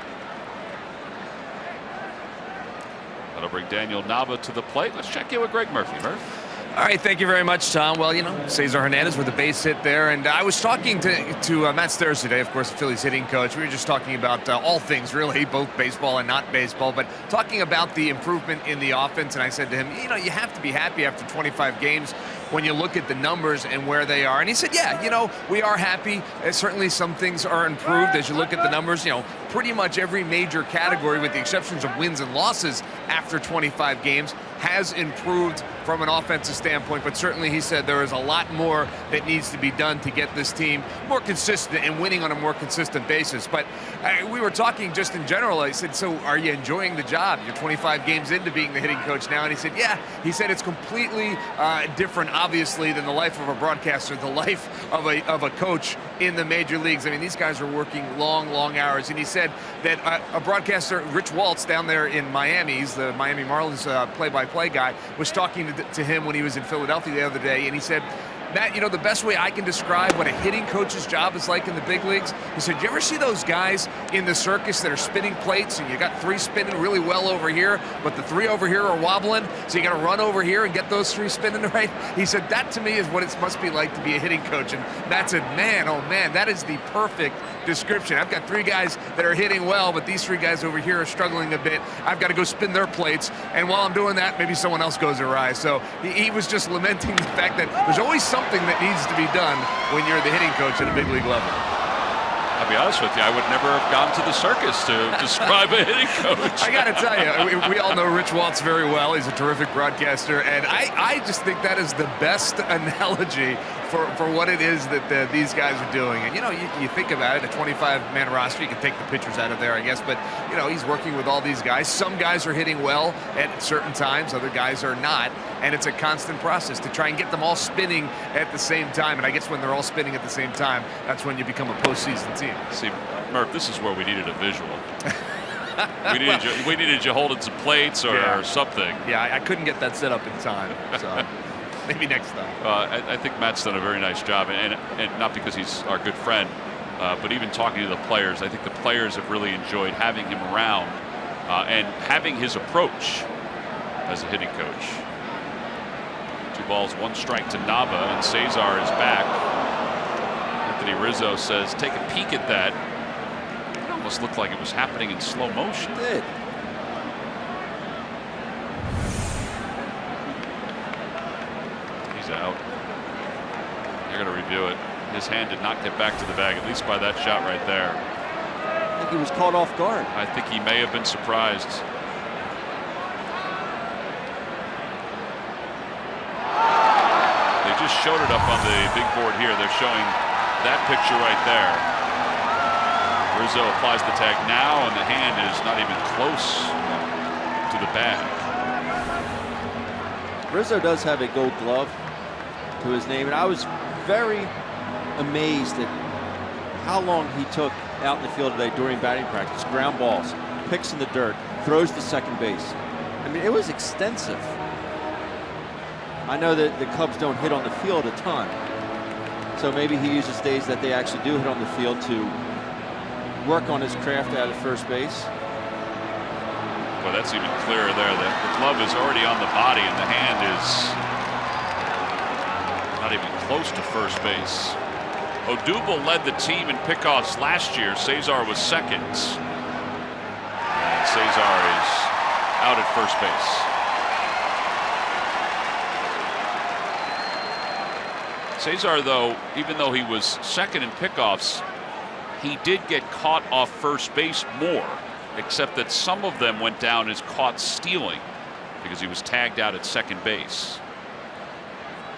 That'll bring Daniel Nava to the plate. Let's check in with Greg Murphy. Murph. All right, thank you very much, Tom. Well, you know, Cesar Hernandez with a base hit there, and I was talking to Matt Stairs today, of course, the Phillies hitting coach. We were just talking about all things, really, both baseball and not baseball, but talking about the improvement in the offense, and I said to him, you know, you have to be happy after 25 games when you look at the numbers and where they are. And he said, yeah, you know, we are happy. Certainly some things are improved as you look at the numbers. You know, pretty much every major category, with the exceptions of wins and losses after 25 games, has improved from an offensive standpoint. But certainly, he said, there is a lot more that needs to be done to get this team more consistent and winning on a more consistent basis. But we were talking just in general. I said, so are you enjoying the job? You're 25 games into being the hitting coach now. And he said, yeah. He said it's completely different, obviously, than the life of a broadcaster, the life of a coach in the major leagues. I mean, these guys are working long hours. And he said that a broadcaster, Rich Waltz, down there in Miami, he's the Miami Marlins play-by-play guy, was talking to him when he was in Philadelphia the other day, and he said, Matt, you know, the best way I can describe what a hitting coach's job is like in the big leagues, he said, you ever see those guys in the circus that are spinning plates, and you got 3 spinning really well over here, but the 3 over here are wobbling, so you got to run over here and get those 3 spinning right? He said, that to me is what it must be like to be a hitting coach. And Matt said, man, oh man, that is the perfect description. I've got 3 guys that are hitting well, but these 3 guys over here are struggling a bit. I've got to go spin their plates, and while I'm doing that, maybe someone else goes awry. So he was just lamenting the fact that there's always something that needs to be done when you're the hitting coach at a big league level. I'll be honest with you, I would never have gone to the circus to describe a hitting coach. I got to tell you, we all know Rich Waltz very well. He's a terrific broadcaster, and I just think that is the best analogy for what it is that these guys are doing. And, you know, you think about it, a 25-man roster, you can take the pitchers out of there, I guess, but, you know, he's working with all these guys. Some guys are hitting well at certain times, other guys are not, and it's a constant process to try and get them all spinning at the same time. And I guess when they're all spinning at the same time, that's when you become a postseason team. See, Murph, this is where we needed a visual. we needed you holding some plates or something. Yeah, I couldn't get that set up in time, so maybe next time. I think Matt's done a very nice job, and not because he's our good friend, but even talking to the players, I think the players have really enjoyed having him around and having his approach as a hitting coach. 2 balls, 1 strike to Nava, and Cesar is back. Anthony Rizzo says, take a peek at that. It almost looked like it was happening in slow motion. It did. He's out. They're going to review it. His hand did not get back to the bag, at least by that shot right there. I think he was caught off guard. I think he may have been surprised. They just showed it up on the big board here. They're showing that picture right there. Rizzo applies the tag now, and the hand is not even close to the bag. Rizzo does have a gold glove to his name, and I was very amazed at how long he took out in the field today during batting practice. Ground balls, picks in the dirt, throws to second base. I mean, it was extensive. I know that the Cubs don't hit on the field a ton, so maybe he uses days that they actually do hit on the field to work on his craft out at first base. Well, that's even clearer there. The glove is already on the body, and the hand is not even close to first base. Odubel led the team in pickoffs last year. Cesar was second. And Cesar is out at first base. Cesar, though, even though he was second in pickoffs, he did get caught off first base more, except that some of them went down as caught stealing because he was tagged out at second base.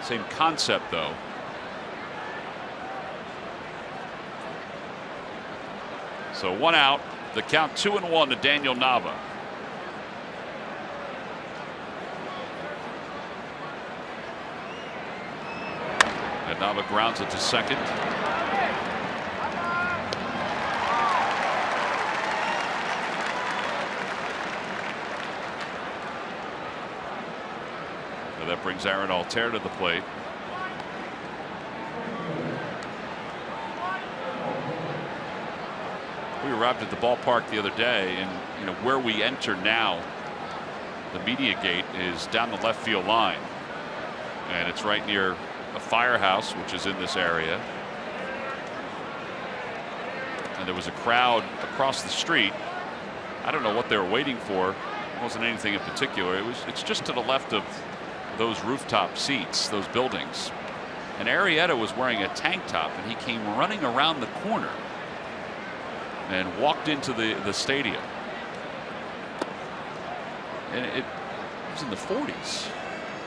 Same concept, though. So 1 out, the count 2-1 to Daniel Nava. And Nava grounds it to second. So that brings Aaron Altair to the plate. We arrived at the ballpark the other day, and where we enter now, the media gate is down the left field line, and it's right near a firehouse which is in this area. And there was a crowd across the street. I don't know what they were waiting for. It wasn't anything in particular. It's just to the left of those rooftop seats, those buildings. And Arrieta was wearing a tank top, and he came running around the corner and walked into the stadium. And it was in the 40s.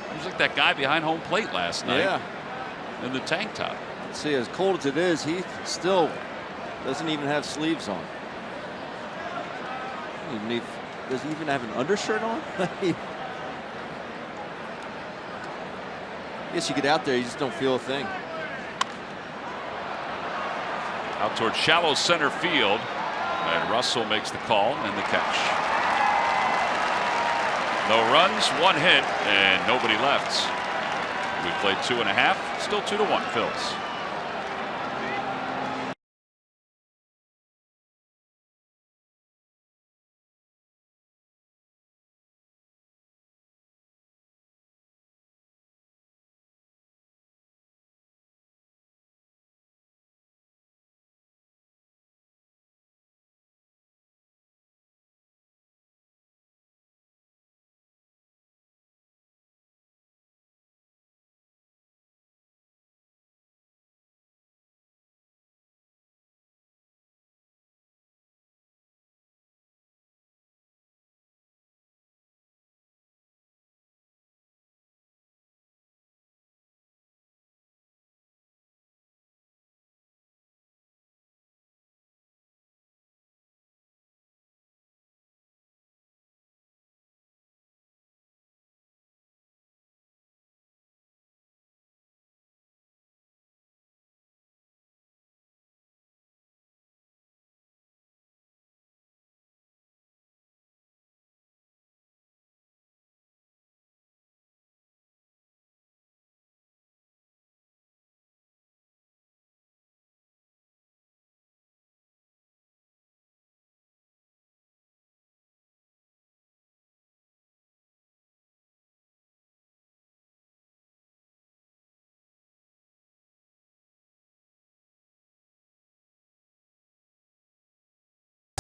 It was like that guy behind home plate last night. Yeah. In the tank top. See, as cold as it is, he still doesn't even have sleeves on. Does he even have an undershirt on? I guess you get out there, you just don't feel a thing. Out towards shallow center field, and Russell makes the call and the catch. No runs, 1 hit, and nobody left. We played 2.5, still 2-1 Phils.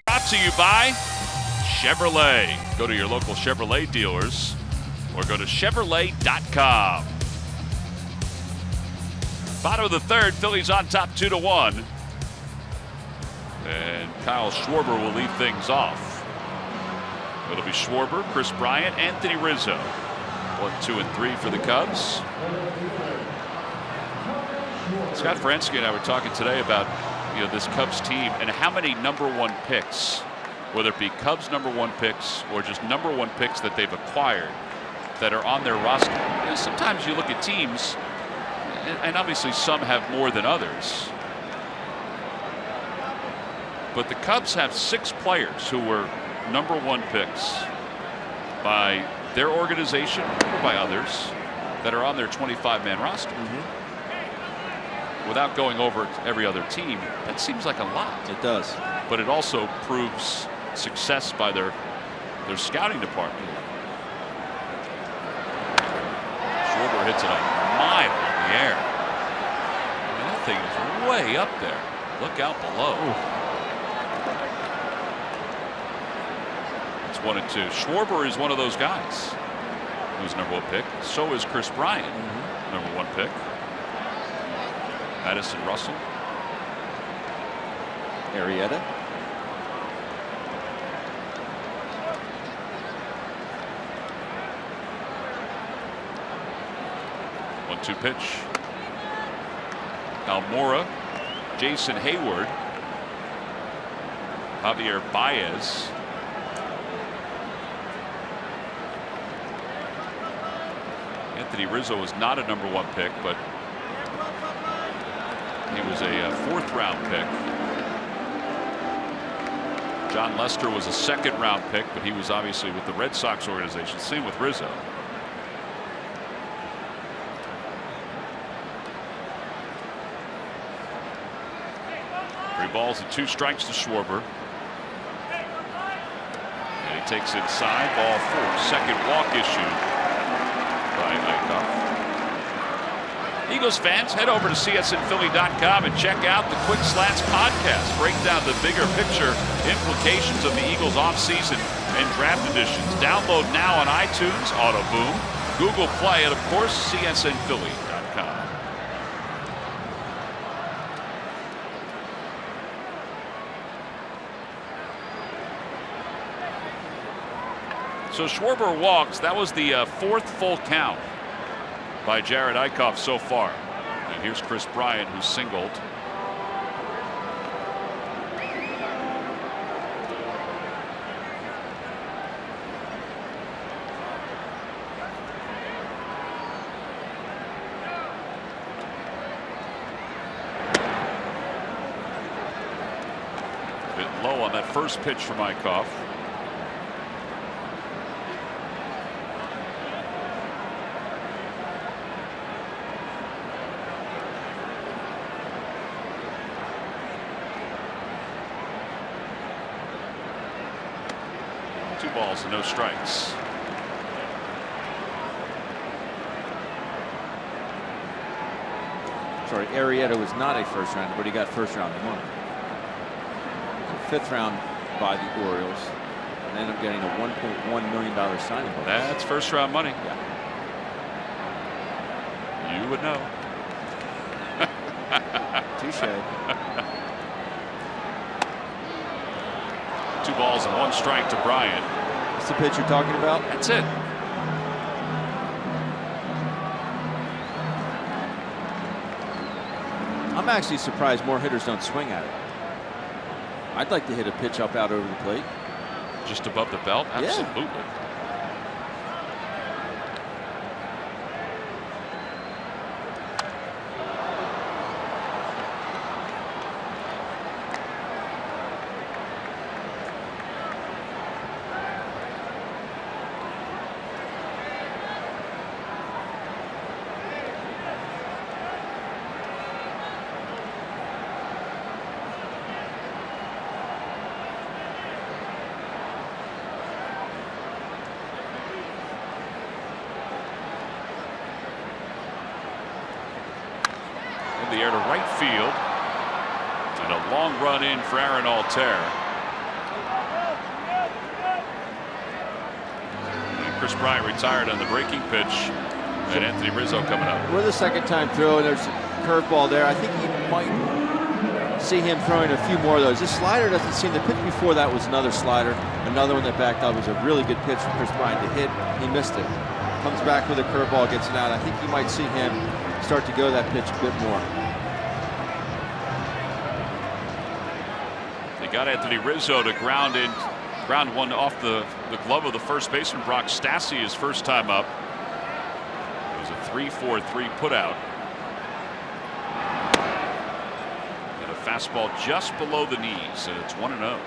Brought to you by Chevrolet. Go to your local Chevrolet dealers or go to Chevrolet.com. Bottom of the third, Phillies on top 2-1. And Kyle Schwarber will lead things off. It'll be Schwarber, Chris Bryant, Anthony Rizzo. 1, 2, and 3 for the Cubs. Scott Ferensky and I were talking today about this Cubs team and how many #1 picks, whether it be Cubs #1 picks or just #1 picks that they've acquired, that are on their roster. Sometimes you look at teams, and obviously some have more than others. But the Cubs have 6 players who were #1 picks by their organization or by others that are on their 25-man roster. Without going over every other team, that seems like a lot. It does. But it also proves success by their scouting department. Schwarber hits it a mile in the air. I mean, that thing is way up there. Look out below. It's 1-2. Schwarber is one of those guys who's #1 pick. So is Chris Bryant, #1 pick. Madison Russell. Arrieta. One-two pitch. Almora, Jason Hayward, Javier Baez. Anthony Rizzo was not a #1 pick, but he was a 4th-round pick. John Lester was a 2nd-round pick, but he was obviously with the Red Sox organization. Same with Rizzo. Three balls and 2 strikes to Schwarber. And he takes inside, ball 4. Second walk issued by Eichhoff. Eagles fans, head over to csnphilly.com and check out the Quick Slants podcast. Break down the bigger picture implications of the Eagles offseason and draft editions. Download now on iTunes, Autoboom, Google Play, and of course, csnphilly.com. So Schwarber walks. That was the 4th full count by Jared Eichhoff so far. And here's Chris Bryant, who singled. A bit low on that first pitch from Eichhoff. Balls and no strikes. Sorry, Arrieta was not a 1st rounder, but he got 1st round money. 5th round by the Orioles, and ended up getting a $1.1 million signing bonus. That's 1st round money. Yeah. You would know. Touche. 2 balls and 1 strike to Bryant. That's the pitch you're talking about? That's it. I'm actually surprised more hitters don't swing at it. I'd like to hit a pitch up out over the plate. Just above the belt? Absolutely. Yeah. The air to right field, and a long run in for Aaron Altair. And Chris Bryant retired on the breaking pitch, and Anthony Rizzo coming up. We're the 2nd time throw, and there's a curveball there. I think you might see him throwing a few more of those. This slider doesn't seem. The pitch before that was another slider. Another one that backed up was a really good pitch for Chris Bryant to hit. He missed it. Comes back with a curveball, gets it out. I think you might see him start to go that pitch a bit more. They got Anthony Rizzo to ground one off the glove of the first baseman Brock Stassi his first time up. It was a 3-4-3 put out. And a fastball just below the knees, and it's 1-0.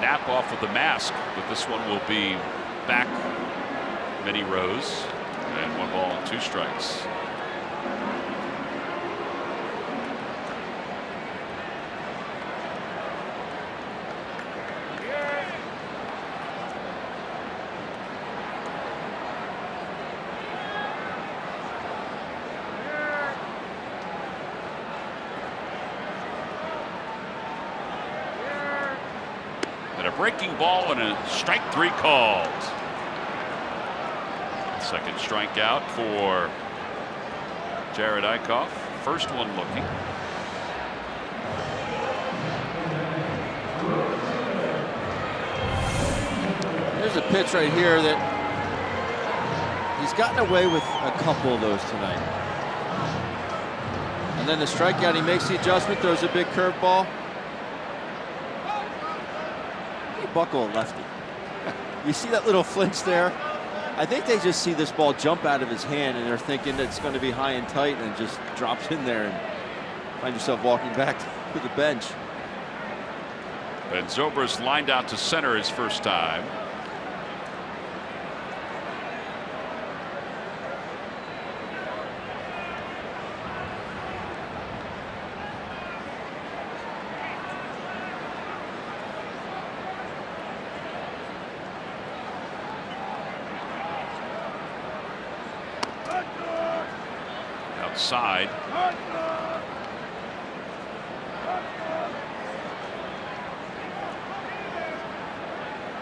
Nap off of the mask, but this one will be back many rows, and 1 ball and 2 strikes. A breaking ball and a strike 3 called. Second strikeout for Jared Eichhoff. First one looking. There's a pitch right here that he's gotten away with a couple of those tonight. And then the strikeout, he makes the adjustment, throws a big curveball. Buckle a lefty. You see that little flinch there? I think they just see this ball jump out of his hand and they're thinking that it's going to be high and tight, and just drops in there, and find yourself walking back to the bench. And Zobrist lined out to center his first time. Outside.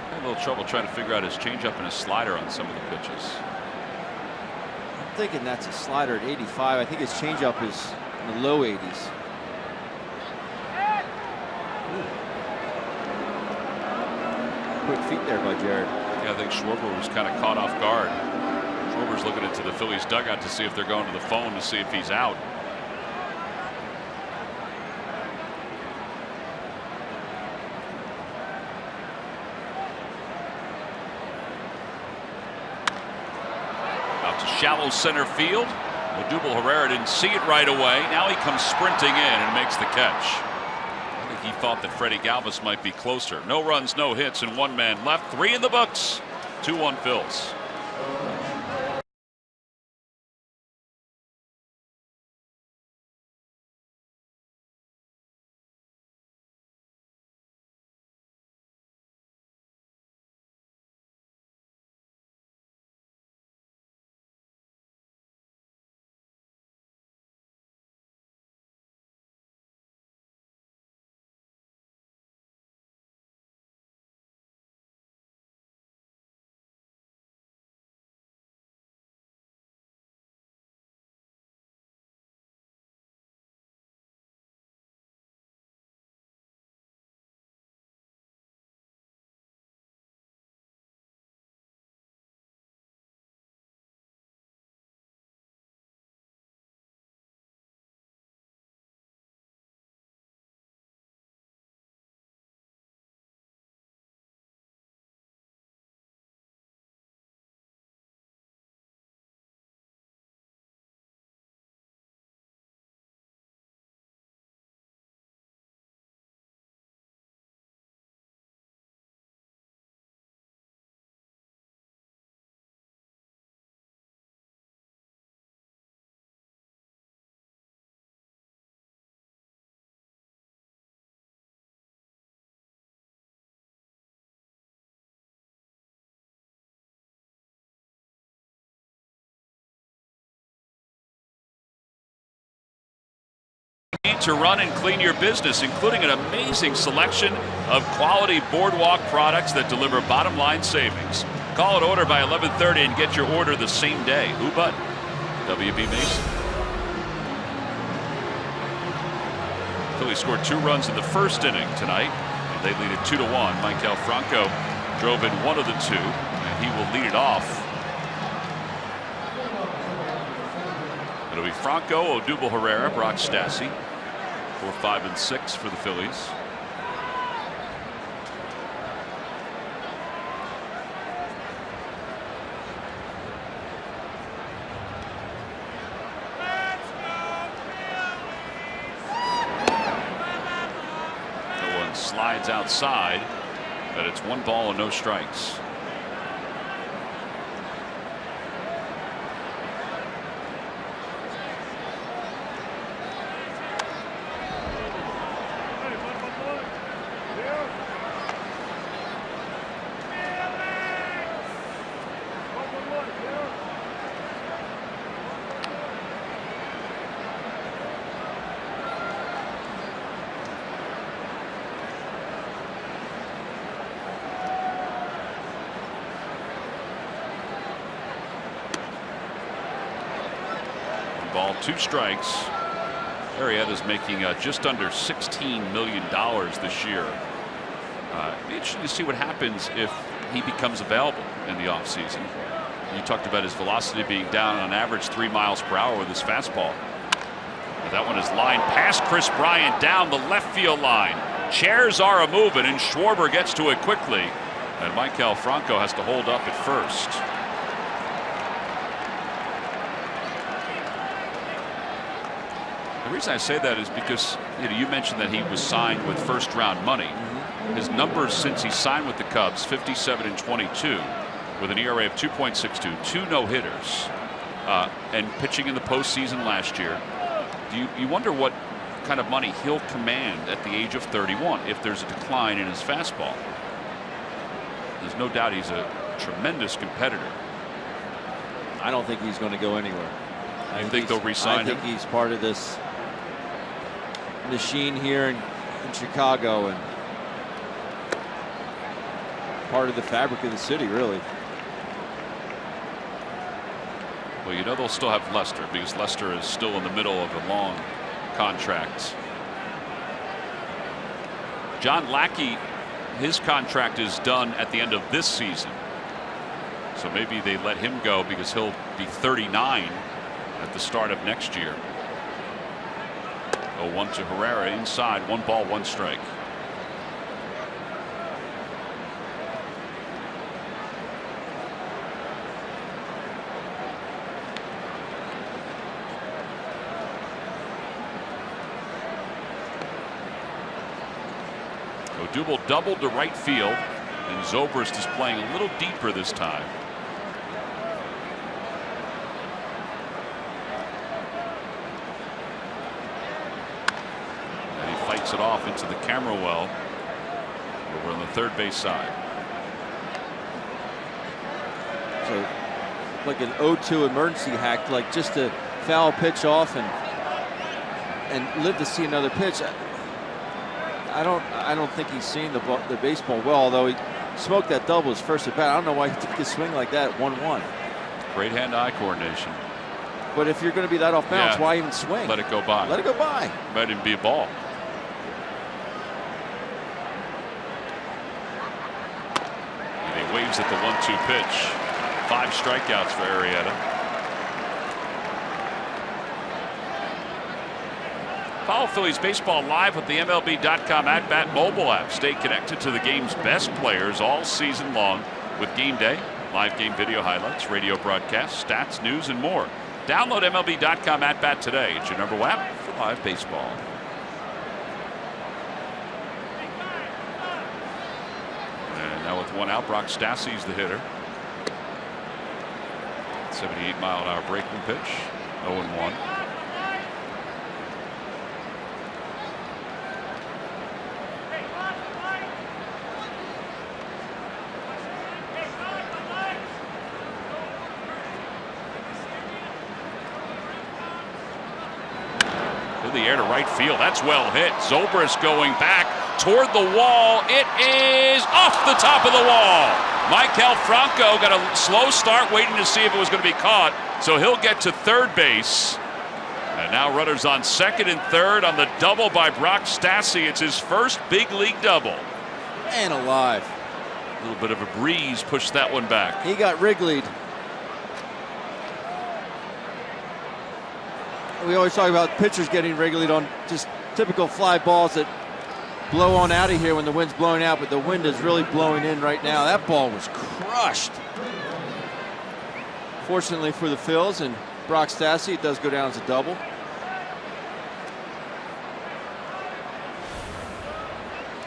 Had a little trouble trying to figure out his changeup and his slider on some of the pitches. I'm thinking that's a slider at 85. I think his changeup is in the low 80s. Quick feet there by Jared. Yeah, I think Schwarber was kind of caught off guard. Schwarber's looking into the Phillies dugout to see if they're going to the phone to see if he's out. Out to shallow center field. Odubel Herrera didn't see it right away. Now he comes sprinting in and makes the catch. I think he thought that Freddie Galvis might be closer. No runs, no hits, and 1 man left. 3 in the books. 2-1 Phils. To run and clean your business, including an amazing selection of quality Boardwalk products that deliver bottom line savings. Call an order by 11:30 and get your order the same day. Who but W.B. Mason? Phillies scored 2 runs in the first inning tonight. And they lead it 2-1. Maikel Franco drove in 1 of the 2, and he will lead it off. It'll be Franco, Odubel Herrera, Brock Stassi. 4, 5, and 6 for the Phillies. Slides outside, but it's 1 ball and no strikes. Ball, 2 strikes. Arrieta's making just under $16 million this year. It'd be interesting to see what happens if he becomes available in the offseason. You talked about his velocity being down on average 3 miles per hour with his fastball. That one is lined past Chris Bryant down the left field line. Chairs are a-moving, and Schwarber gets to it quickly. And Maikel Franco has to hold up at first. The reason I say that is because you mentioned that he was signed with first-round money. His numbers since he signed with the Cubs, 57 and 22, with an ERA of 2.62, 2 no-hitters, and pitching in the postseason last year. You wonder what kind of money he'll command at the age of 31 if there's a decline in his fastball. There's no doubt he's a tremendous competitor. I don't think he's going to go anywhere. I think they'll re-sign him. I think he's part of this machine here in Chicago and part of the fabric of the city, really. Well, they'll still have Lester because Lester is still in the middle of a long contract. John Lackey, his contract is done at the end of this season. So maybe they let him go because he'll be 39 at the start of next year. 0-1 to Herrera inside, 1 ball, 1 strike. Odubel doubled to right field, and Zobrist is playing a little deeper this time. It off into the camera well over on the third base side. So like an 0-2 emergency hack, like just to foul pitch off and live to see another pitch. I don't think he's seen the baseball well, although he smoked that double his first at bat. I don't know why he took a swing like that at 1-1. Great hand-eye coordination. But if you're going to be that off balance, why even swing? Let it go by. Let it go by. Might even be a ball. Waves at the 1-2 pitch. 5 strikeouts for Arrieta. Follow Phillies baseball live with the MLB.com at-bat mobile app. Stay connected to the game's best players all season long with Game Day, live game video highlights, radio broadcasts, stats, news, and more. Download MLB.com at-bat today. It's your number one app for live baseball. Now with 1 out, Brock Stassi's the hitter. 78-mile-an-hour breaking pitch. 0-1. In the air to right field. That's well hit. Zobrist going back toward the wall. It is off the top of the wall. Maikel Franco got a slow start, waiting to see if it was going to be caught, so he'll get to third base. And now runners on second and third on the double by Brock Stassi. It's his first big league double. And alive. A little bit of a breeze pushed that one back. He got Wrigley'd. We always talk about pitchers getting Wrigley'd on just typical fly balls that blow on out of here when the wind's blowing out, but the wind is really blowing in right now. That ball was crushed. Fortunately for the Phils and Brock Stassi, it does go down as a double.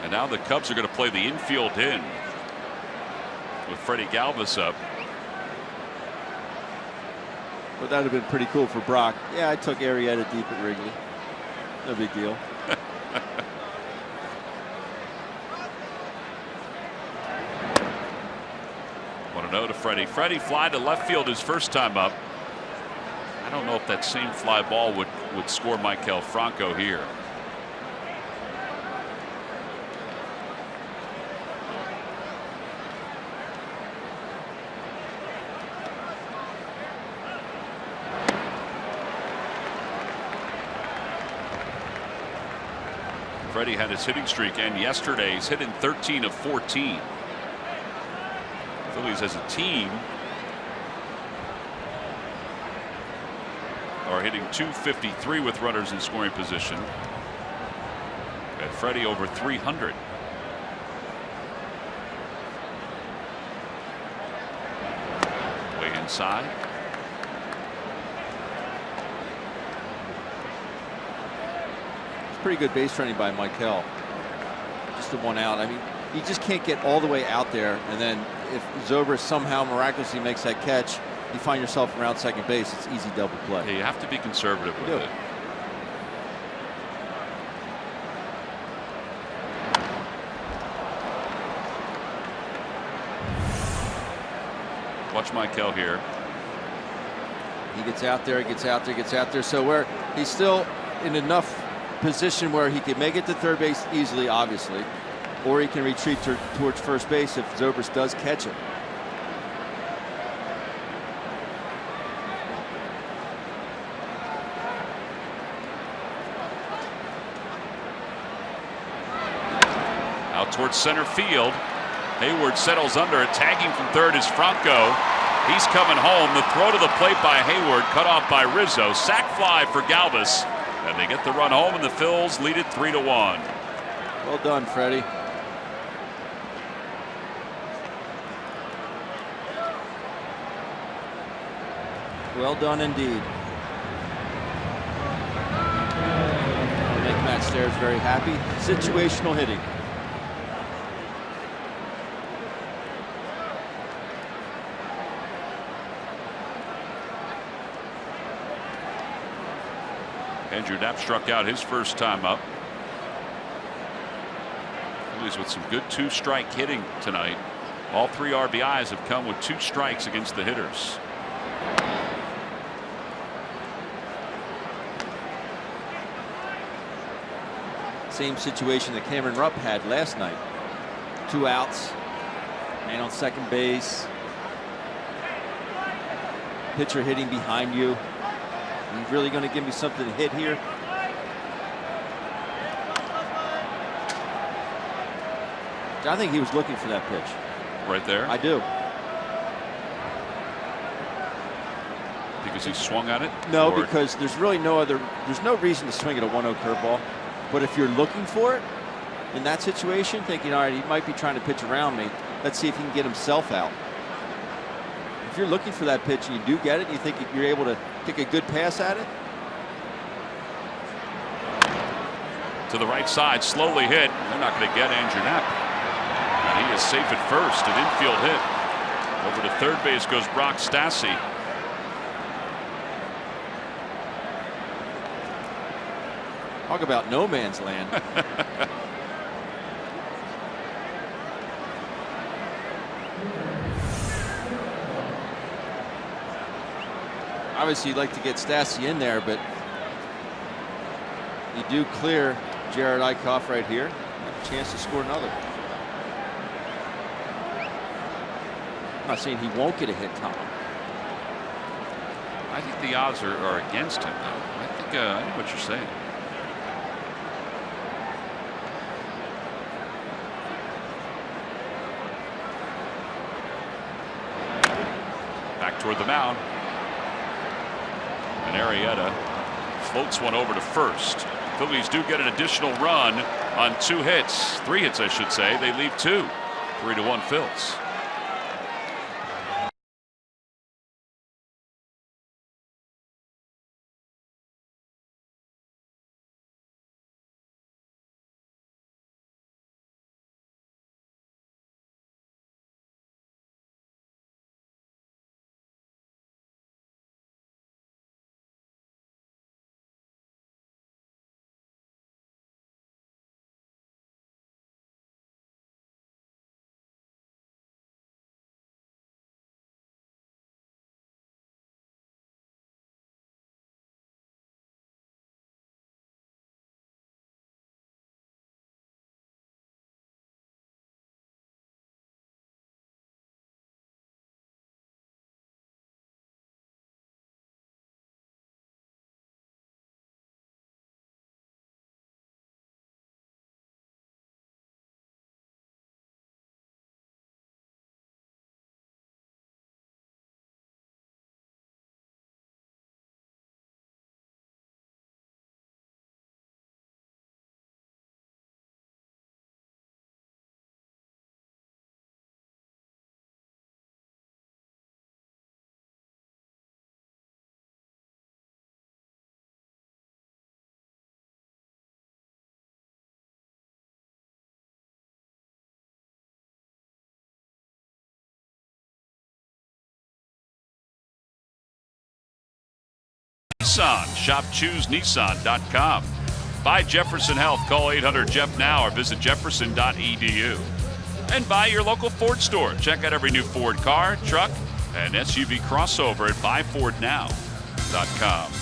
And now the Cubs are going to play the infield in with Freddie Galvis up. But that would have been pretty cool for Brock. Yeah, I took Arrieta deep at Wrigley. No big deal. 1-0 to Freddie. Freddie fly to left field his first time up. I don't know if that same fly ball would score Maikel Franco here. Freddie had his hitting streak, and yesterday he's hitting 13 of 14. Phillies as a team are hitting .253 with runners in scoring position. And Freddie over 300. Way inside. Pretty good base running by Maikel. Just the one out. I mean, you just can't get all the way out there, and then if Zobrist somehow miraculously makes that catch, you find yourself around second base. It's easy double play. Yeah, you have to be conservative with it. Watch Maikel here. He gets out there, gets out there, gets out there. So where he's still in enough position where he can make it to third base easily, obviously, or he can retreat towards first base if Zobrist does catch it. Out towards center field. Hayward settles under it. Tagging from third is Franco. He's coming home. The throw to the plate by Hayward, cut off by Rizzo. Sac fly for Galvis. And they get the run home, and the Phils lead it 3-1. Well done, Freddie. Well done indeed. I'll make Matt Stairs very happy. Situational hitting. Andrew Knapp struck out his first time up. Phillies with some good two-strike hitting tonight. All three RBIs have come with 2 strikes against the hitters. Same situation that Cameron Rupp had last night. 2 outs, man on second base, pitcher hitting behind you. Are you really going to give me something to hit here? I think he was looking for that pitch. Right there? I do. Because he swung at it? No, or? Because there's really there's no reason to swing at a 1-0 curveball. But if you're looking for it in that situation, thinking, all right, he might be trying to pitch around me, let's see if he can get himself out. If you're looking for that pitch and you do get it, and you think you're able to take a good pass at it. To the right side, slowly hit. They're not going to get Andrew Knapp. And he is safe at first. An infield hit. Over to third base goes Brock Stassi. Talk about no man's land. Obviously, you'd like to get Stassi in there, but you do clear Jared Eichhoff right here. Have a chance to score another. I'm not saying he won't get a hit, Tom. I think the odds are against him, though. I think I know what you're saying. Back toward the mound. And Arrieta floats one over to first. Phillies do get an additional run on 2 hits. 3 hits, I should say. They leave 2. 3-1 Phils. Nissan. Shop ChooseNissan.com. Buy Jefferson Health. Call 800-JEF-NOW or visit jefferson.edu. And buy your local Ford store. Check out every new Ford car, truck, and SUV crossover at buyfordnow.com.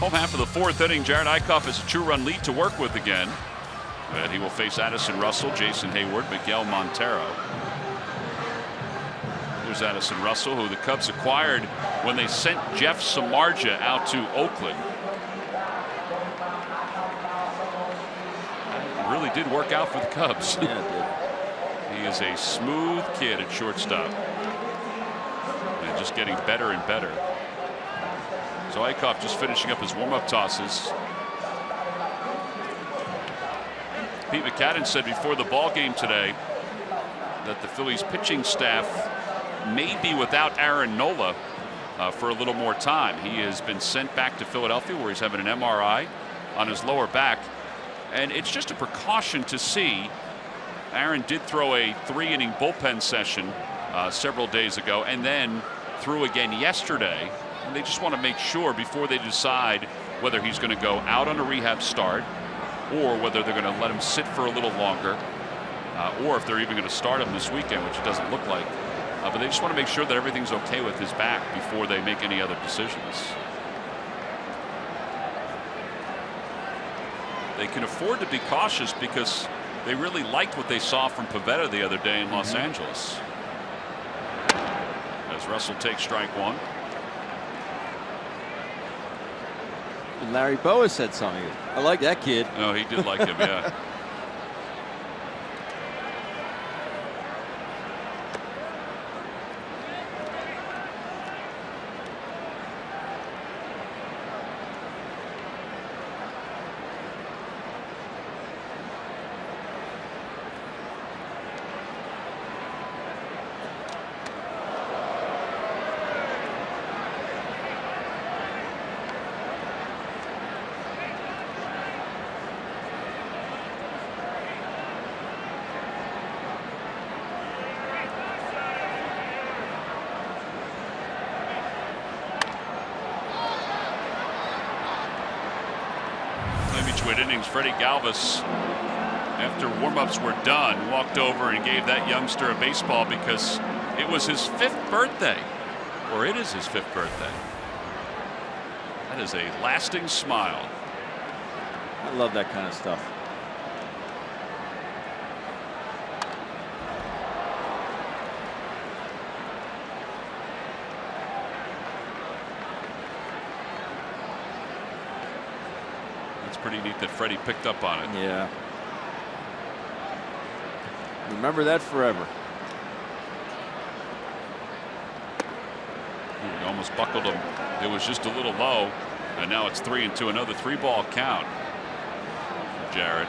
Home half of the 4th inning. Jared Eichhoff has a 2-run lead to work with again. And he will face Addison Russell, Jason Hayward, Miguel Montero. Here's Addison Russell, who the Cubs acquired when they sent Jeff Samardzija out to Oakland. It really did work out for the Cubs. Yeah, it did. He is a smooth kid at shortstop. And just getting better and better. So Eichhoff just finishing up his warm-up tosses. Pete McCadden said before the ball game today that the Phillies pitching staff may be without Aaron Nola for a little more time. He has been sent back to Philadelphia where he's having an MRI on his lower back. And it's just a precaution to see. Aaron did throw a 3-inning bullpen session several days ago and then threw again yesterday. And they just want to make sure before they decide whether he's going to go out on a rehab start or whether they're going to let him sit for a little longer or if they're even going to start him this weekend, which it doesn't look like. But they just want to make sure that everything's okay with his back before they make any other decisions. They can afford to be cautious because they really liked what they saw from Pivetta the other day in Los Angeles. As Russell takes strike 1. And Larry Boa said something. I like that kid. No, he did like him, yeah. Innings, Freddie Galvis, after warm-ups were done, walked over and gave that youngster a baseball because it was his 5th birthday, or it is his 5th birthday. That is a lasting smile. I love that kind of stuff. It's pretty neat that Freddie picked up on it. Yeah. Remember that forever. He almost buckled him. It was just a little low, and now it's 3-2. Another 3-ball count for Jared.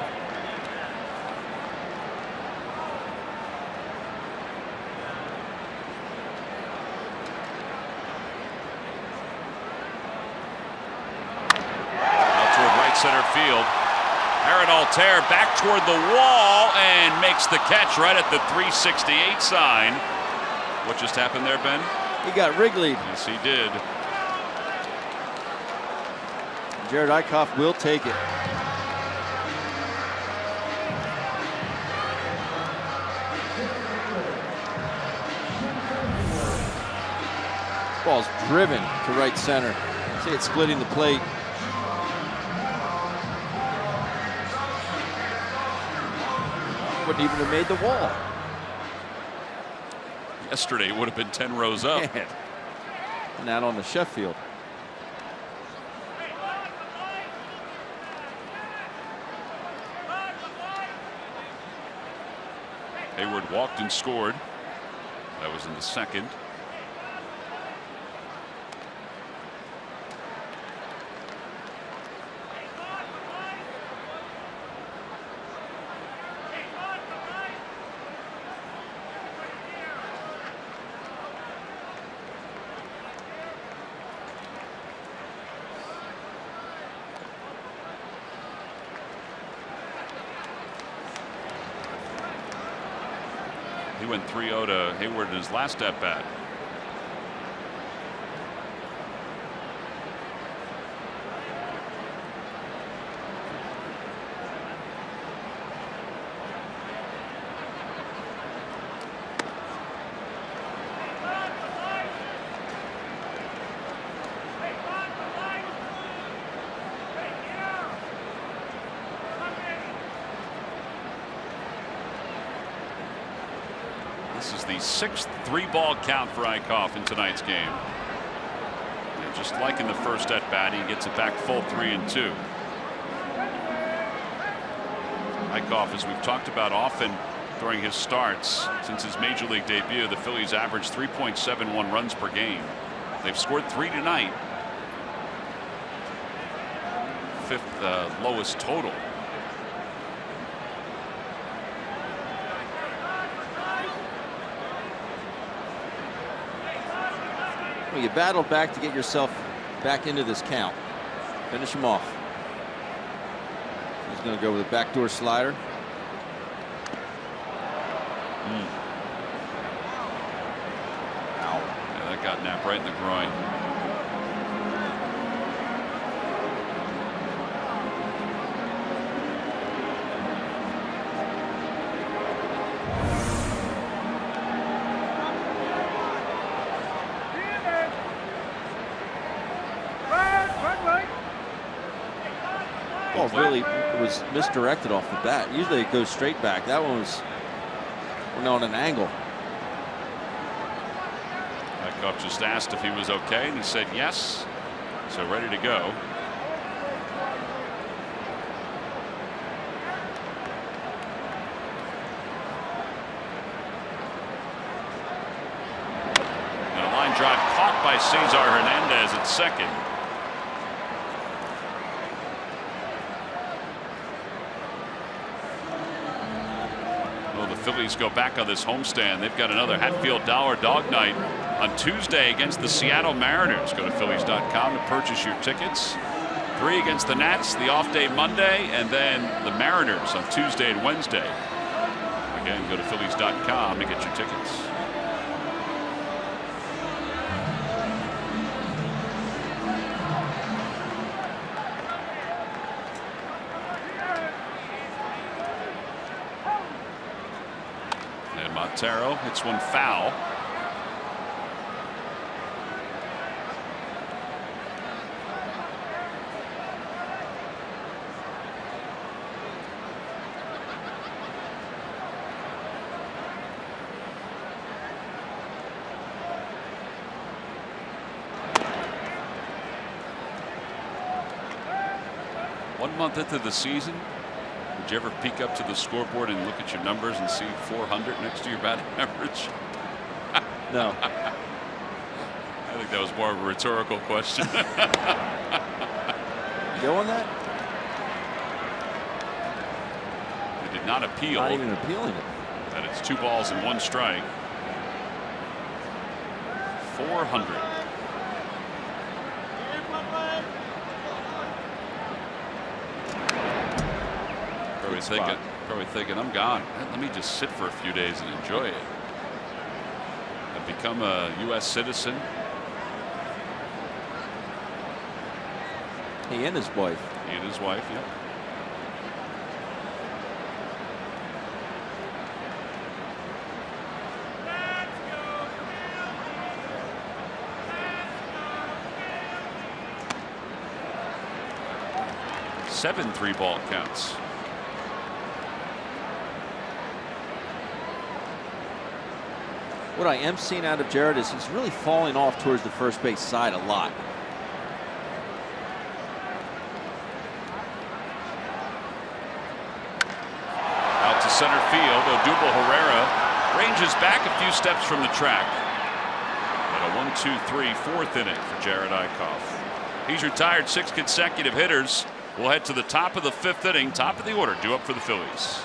Out toward right center field. Aaron Altair back toward the wall and makes the catch right at the 368 sign. What just happened there, Ben? He got Wrigleyed. Yes, he did. Jared Eichhoff will take it. Ball's driven to right center. See it splitting the plate. Wouldn't even have made the wall. Yesterday it would have been 10 rows up. And out on the Sheffield. Hayward walked and scored. That was in the second. He went 3-0 to Hayward in his last at bat. This is the 6th 3-ball count for Eichhoff in tonight's game. And just like in the first at bat, he gets it back full 3-2. Eichhoff, as we've talked about often during his starts since his major league debut, the Phillies averaged 3.71 runs per game. They've scored 3 tonight. 5th lowest total. Well, you battled back to get yourself back into this count. Finish him off. He's going to go with a backdoor slider. Ow. Yeah, that got napped right in the groin. Really was misdirected off the bat. Usually it goes straight back. That one was on an angle. Eichhoff just asked if he was okay, and he said yes. So ready to go. And a line drive caught by Cesar Hernandez at second. Phillies go back on this homestand. They've got another Hatfield Dollar Dog Night on Tuesday against the Seattle Mariners. Go to Phillies.com to purchase your tickets. 3 against the Nats, the off day Monday, and then the Mariners on Tuesday and Wednesday. Again, go to Phillies.com to get your tickets. Montero hits one foul. 1 month into the season, would you ever peek up to the scoreboard and look at your numbers and see 400 next to your batting average? No. I think that was more of a rhetorical question. Go on that? They did not appeal. Not even appealing it. And it's 2 balls and 1 strike. 400. Probably thinking, I'm gone. Let me just sit for a few days and enjoy it. I've become a U.S. citizen. He and his wife. He and his wife, yep. Seven 3-ball counts. What I am seeing out of Jared is he's really falling off towards the first base side a lot. Out to center field, Odubel Herrera ranges back a few steps from the track. And a 1-2-3 4th inning for Jared Eickhoff. He's retired 6 consecutive hitters. We'll head to the top of the 5th inning, top of the order, due up for the Phillies.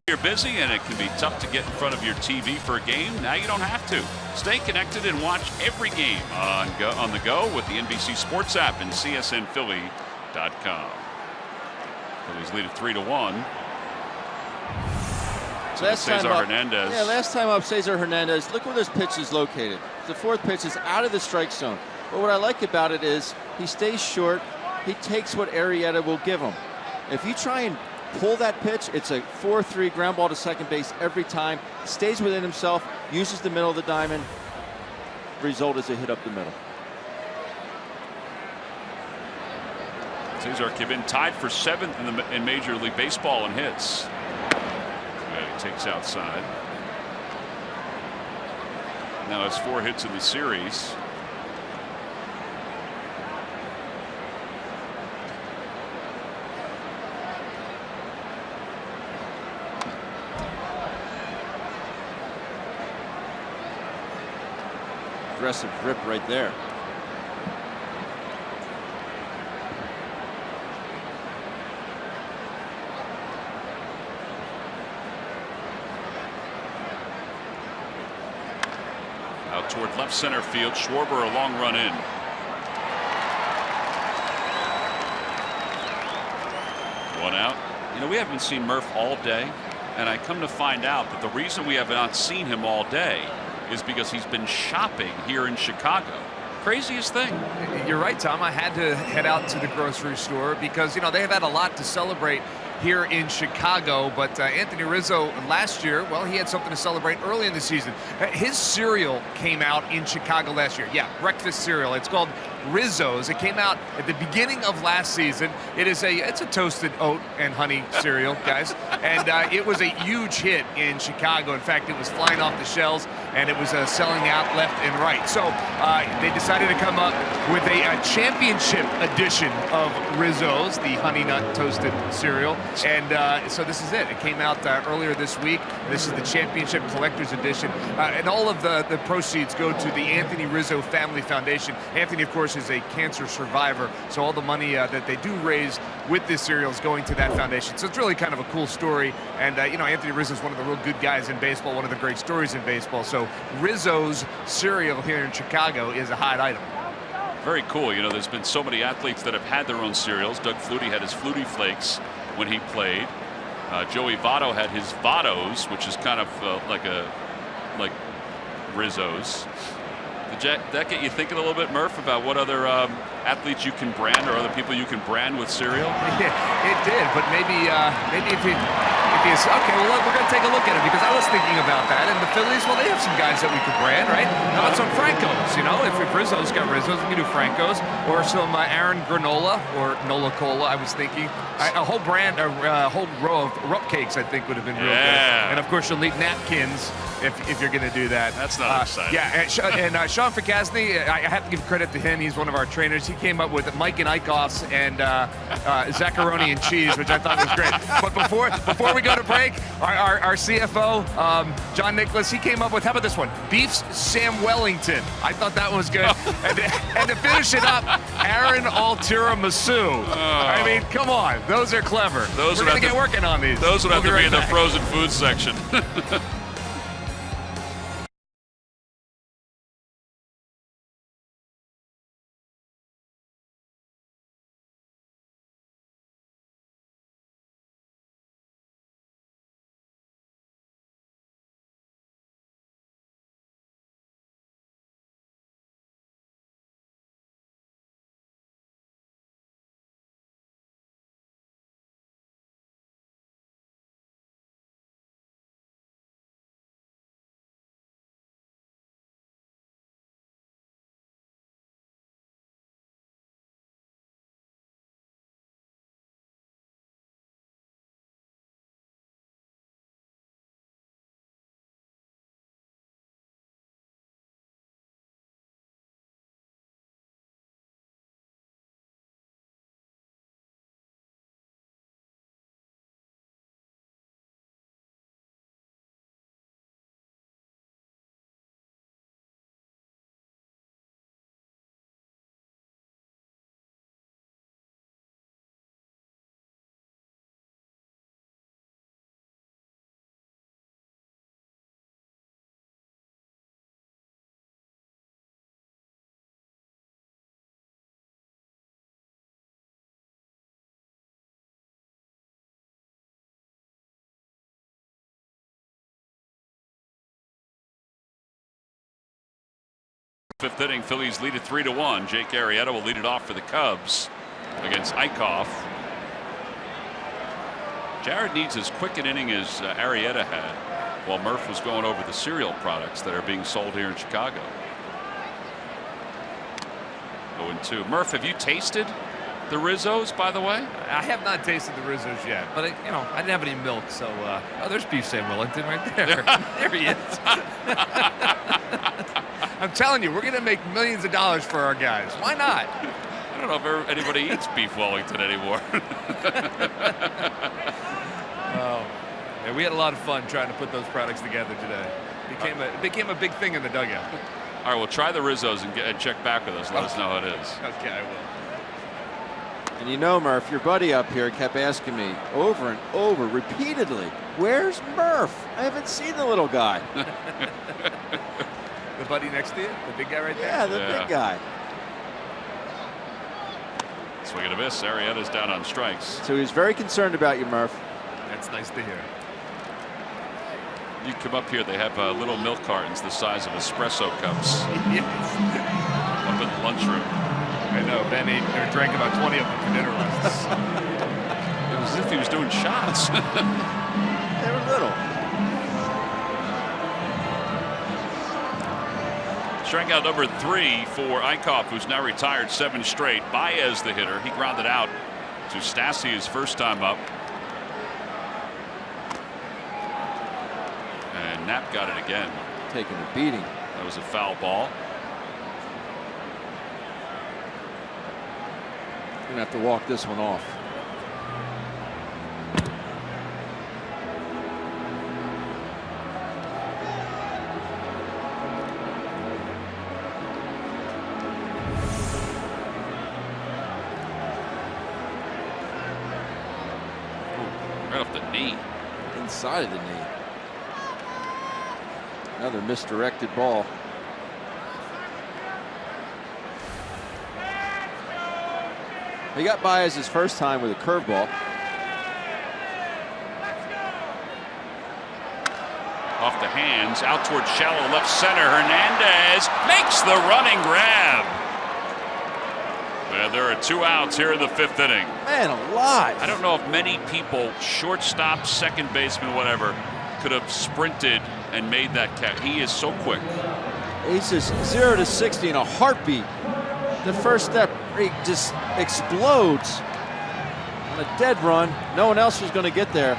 You're busy and it can be tough to get in front of your TV for a game. Now you don't have to. Stay connected and watch every game on the go with the NBC Sports app and csnphilly.com. Phillies lead at 3-1. Cesar Hernandez. Yeah, last time up, Cesar Hernandez. Look where this pitch is located. The 4th pitch is out of the strike zone. But what I like about it is he stays short. He takes what Arrieta will give him. If you try and pull that pitch, it's a 4-3 ground ball to second base every time. Stays within himself, uses the middle of the diamond. Result is a hit up the middle. Cesar Kibin tied for 7th in Major League Baseball in hits. And he takes outside. Now has 4 hits in the series. Aggressive grip right there. Out toward left center field. Schwarber a long run in. One out. You know, we haven't seen Murph all day, and I come to find out that the reason we have not seen him all day is because he's been shopping here in Chicago. Craziest thing. You're right, Tom. I had to head out to the grocery store because, you know, they've had a lot to celebrate here in Chicago, but Anthony Rizzo last year, well, he had something to celebrate early in the season. His cereal came out in Chicago last year. Yeah, breakfast cereal. It's called Rizzo's. It came out at the beginning of last season. It's a toasted oat and honey cereal, guys, and it was a huge hit in Chicago. In fact, it was flying off the shelves, and it was selling out left and right. So they decided to come up with a championship edition of Rizzo's, the honey nut toasted cereal, and so this is it. It came out earlier this week. This is the championship collector's edition, and all of the proceeds go to the Anthony Rizzo Family Foundation. Anthony, of course, is a cancer survivor, so all the money that they do raise with this cereal is going to that foundation. So it's really kind of a cool story, and you know, Anthony Rizzo is one of the real good guys in baseball, one of the great stories in baseball. So Rizzo's cereal here in Chicago is a hot item. Very cool. You know, there's been so many athletes that have had their own cereals. Doug Flutie had his Flutie Flakes when he played. Joey Votto had his Vottos, which is kind of like Rizzo's. Did that get you thinking a little bit, Murph, about what other athletes you can brand or other people you can brand with cereal? Yeah, it did, but maybe if you okay, well, we're going to take a look at it because I was thinking about that. And the Phillies, well, they have some guys that we could brand, right? How about some Francos? You know, if Rizzo's got Rizzo's, we can do Francos, or some Aaron Granola or Nola Cola. I was thinking a whole brand, a whole row of Rupp cakes, I think, would have been real good. And of course, you'll need napkins if you're going to do that. That's not exciting. Yeah, and Sean Fakasny, I have to give credit to him. He's one of our trainers. He came up with Mike and Eichhoff's and Zaccaroni and cheese, which I thought was great. But before we go to break, our CFO, John Nicholas, he came up with, how about this one? Beef's Sam Wellington. I thought that was good. and to finish it up, Aaron Altira Masu. I mean, come on. Those are clever. We're going to get working on these. Those would have to be in the frozen food section. Fifth inning, Phillies lead it 3-1. Jake Arrieta will lead it off for the Cubs against Eichhoff. Jared needs as quick an inning as Arrieta had while Murph was going over the cereal products that are being sold here in Chicago. 0-2. Murph, have you tasted the Rizzo's, by the way? I have not tasted the Rizzo's yet, but you know, I didn't have any milk, so oh, there's Beef Sam Wellington right there. There he is. I'm telling you, we're going to make millions of dollars for our guys. Why not? I don't know if anybody eats Beef Wellington anymore. Oh, yeah, we had a lot of fun trying to put those products together today. It became a big thing in the dugout. All right, well, try the Rizzo's and check back with us. Let us know how it is. Okay, I will. And you know, Murph, your buddy up here kept asking me over and over, repeatedly, where's Murph? I haven't seen the little guy. The buddy next to you? The big guy right there? Yeah, the big guy. Swing and a miss. Arrieta's down on strikes. So he's very concerned about you, Murph. That's nice to hear. You come up here, they have little milk cartons the size of espresso cups. Up in the lunchroom. I know, Ben ate or drank about 20 of them for dinner once. It was as if he was doing shots. They were little. Strikeout number 3 for Eichhoff, who's now retired 7 straight. Baez, the hitter, he grounded out to Stassi his first time up. And Knapp got it again. Taking a beating. That was a foul ball. Gonna have to walk this one off. Right off the knee. Inside of the knee. Another misdirected ball. He got Baez his first time with a curveball. Off the hands, out toward shallow left center. Hernandez makes the running grab. And there are 2 outs here in the 5th inning. Man alive. I don't know if many people, shortstop, second baseman, whatever, could have sprinted and made that catch. He is so quick. He's just 0 to 60 in a heartbeat. The first step, he just explodes on a dead run. No one else was going to get there.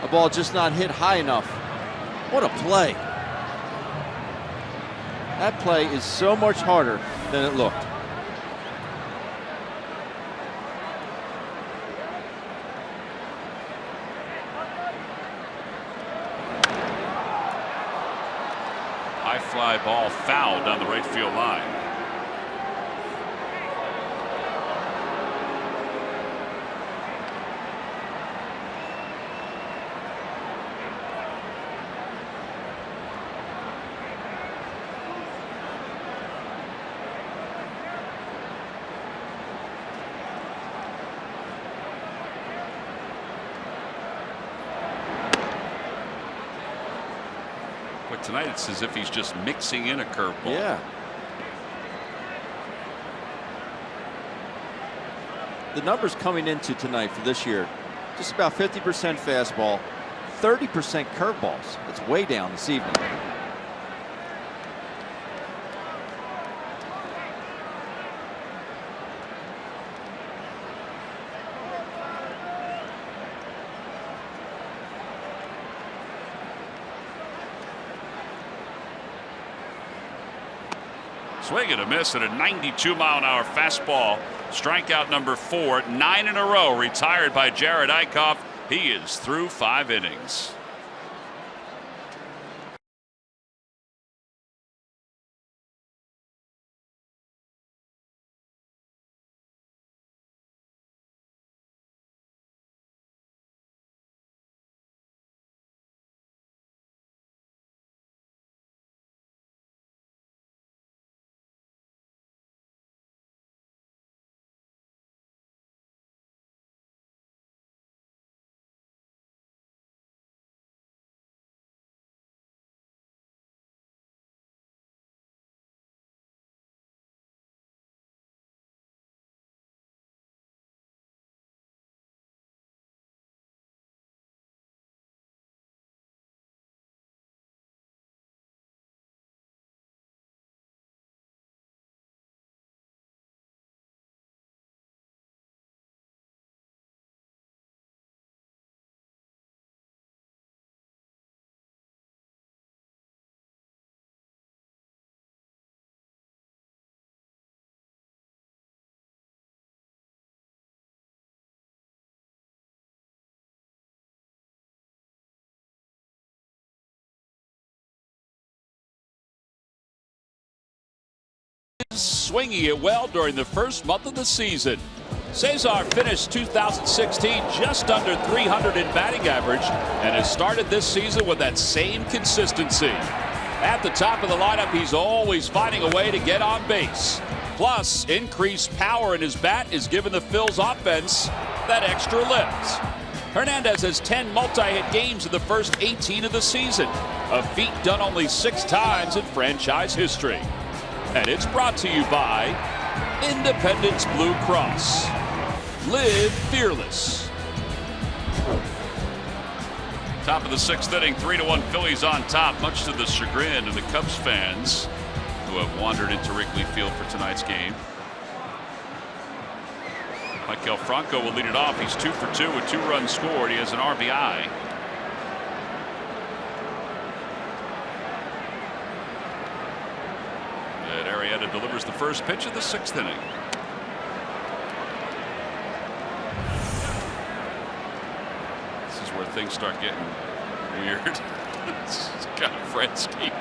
A ball just not hit high enough. What a play. That play is so much harder than it looked. High fly ball foul down the right field line. But tonight it's as if he's just mixing in a curveball. Yeah. The numbers coming into tonight for this year, just about 50% fastball, 30% curveballs. It's way down this evening. Swing and a miss at a 92-mile-an-hour fastball. Strikeout number 4, 9 in a row, retired by Jared Eichhoff. He is through 5 innings. Swinging it well during the first month of the season. Cesar finished 2016 just under 300 in batting average and has started this season with that same consistency. At the top of the lineup, he's always finding a way to get on base. Plus, increased power in his bat is giving the Phillies offense that extra lift. Hernandez has 10 multi-hit games in the first 18 of the season, a feat done only 6 times in franchise history. And it's brought to you by Independence Blue Cross. Live fearless. Top of the 6th inning, 3-1 Phillies on top, much to the chagrin of the Cubs fans who have wandered into Wrigley Field for tonight's game. Maikel Franco will lead it off. He's 2 for 2 with 2 runs scored. He has an RBI. And Arrieta delivers the first pitch of the 6th inning. This is where things start getting weird. It's kind of Fredsky.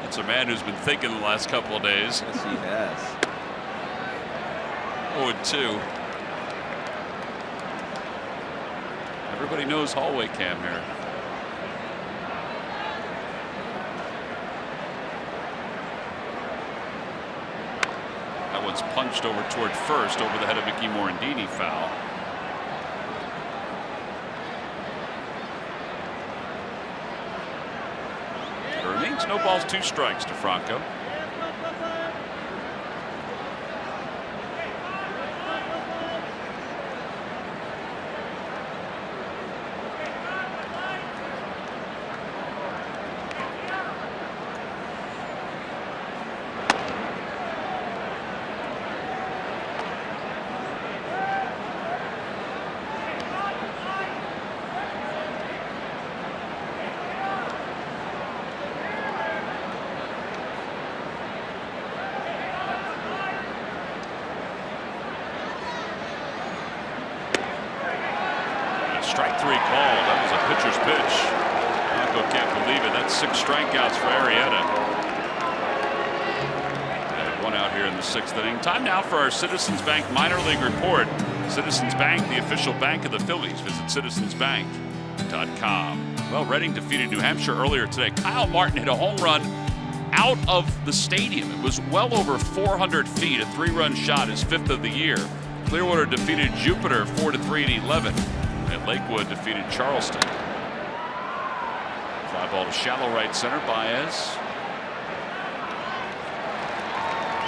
It's a man who's been thinking the last couple of days. Yes, he has. 0-2. Everybody knows hallway cam here. That one's punched over toward first, over the head of Mickey Morandini. Foul. It remains no balls, 2 strikes to Franco. Strike 3 called. That was a pitcher's pitch. Franco can't believe it. That's 6 strikeouts for Arrieta. And 1 out here in the 6th inning. Time now for our Citizens Bank minor league report. Citizens Bank, the official bank of the Phillies. Visit citizensbank.com. Well, Reading defeated New Hampshire earlier today. Kyle Martin hit a home run out of the stadium. It was well over 400 feet. A 3-run shot, his 5th of the year. Clearwater defeated Jupiter 4-3 in 11. And Lakewood defeated Charleston. Fly ball to shallow right center. Baez.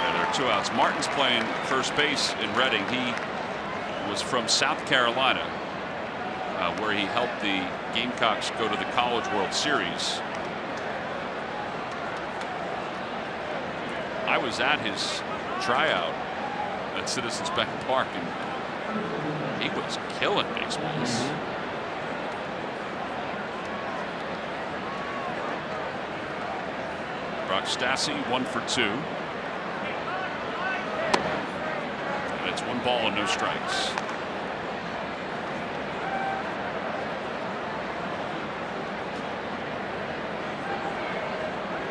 And there are 2 outs. Martin's playing first base in Reading. He was from South Carolina, where he helped the Gamecocks go to the College World Series. I was at his tryout at Citizens Bank Park, and he was killing baseballs. Brock Stassi 1 for 2. And it's 1 ball and no strikes.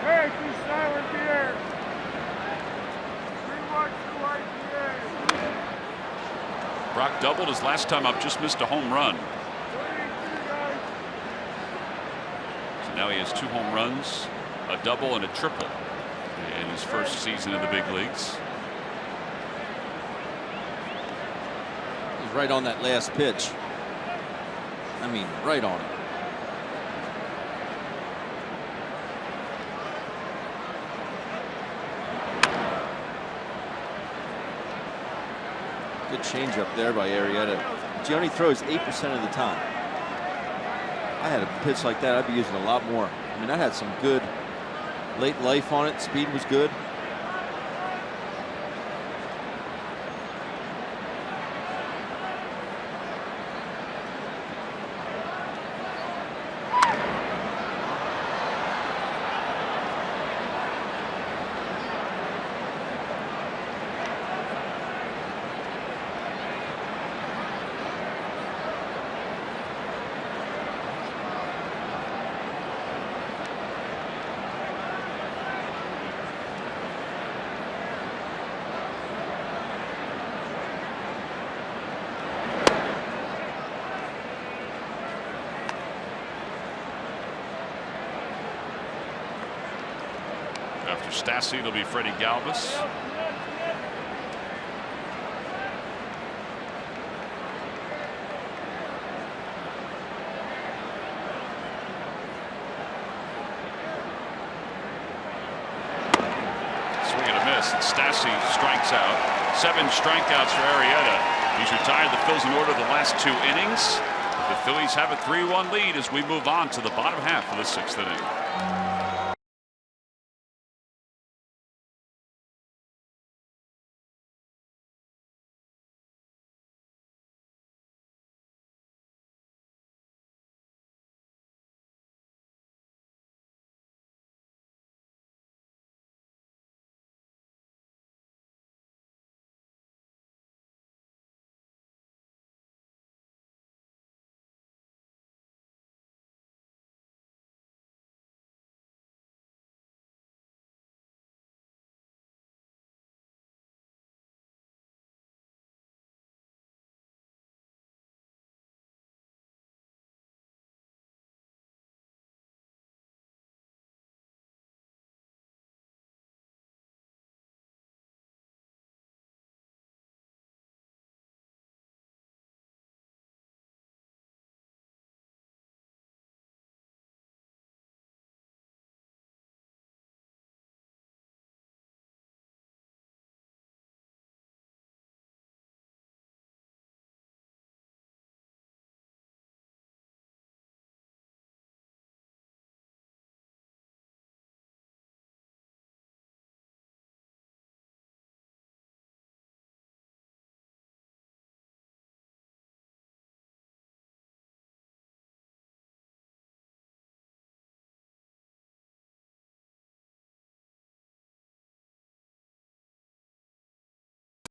Hey, too silent here. Too much to Brock doubled his last time up, just missed a home run. So now he has 2 home runs, a double and a triple in his first season in the big leagues. He's right on that last pitch. I mean, right on it. Good change up there by Arrieta. He only throws 8% of the time. I had a pitch like that, I'd be using a lot more. I mean, that had some good late life on it. Speed was good. After Stassi, it'll be Freddie Galvis. contest, and Stassi strikes out. 7 strikeouts for Arrieta. He's retired the Phils in order the last 2 innings. The Phillies have a 3-1 lead as we move on to the bottom half of the 6th inning.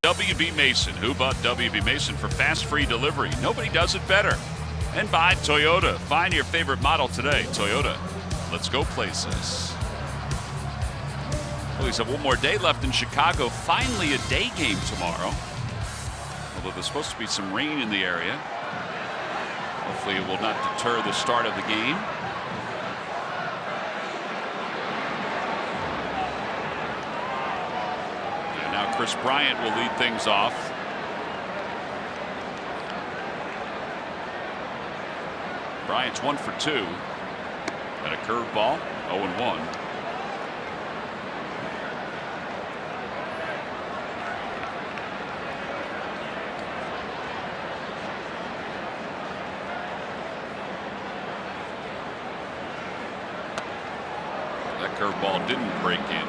W.B. Mason. Who bought W.B. Mason for fast, free delivery? Nobody does it better. And by Toyota. Find your favorite model today. Toyota. Let's go places. Phillies have one more day left in Chicago. Finally a day game tomorrow. Although there's supposed to be some rain in the area. Hopefully it will not deter the start of the game. Now Chris Bryant will lead things off. Bryant's 1 for 2. And a curveball, 0-1. That curveball didn't break in.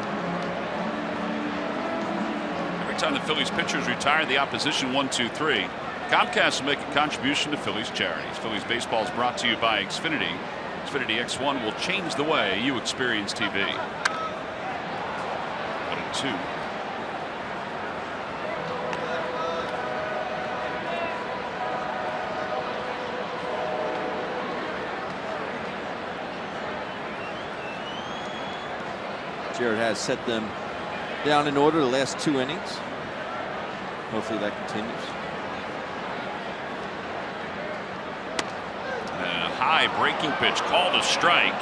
Time the Phillies pitchers retire, the opposition 1-2-3. Comcast will make a contribution to Phillies charities. Phillies baseball is brought to you by Xfinity. Xfinity X1 will change the way you experience TV. 1-2. Jared has set them down in order the last 2 innings. Hopefully that continues. And a high breaking pitch called a strike.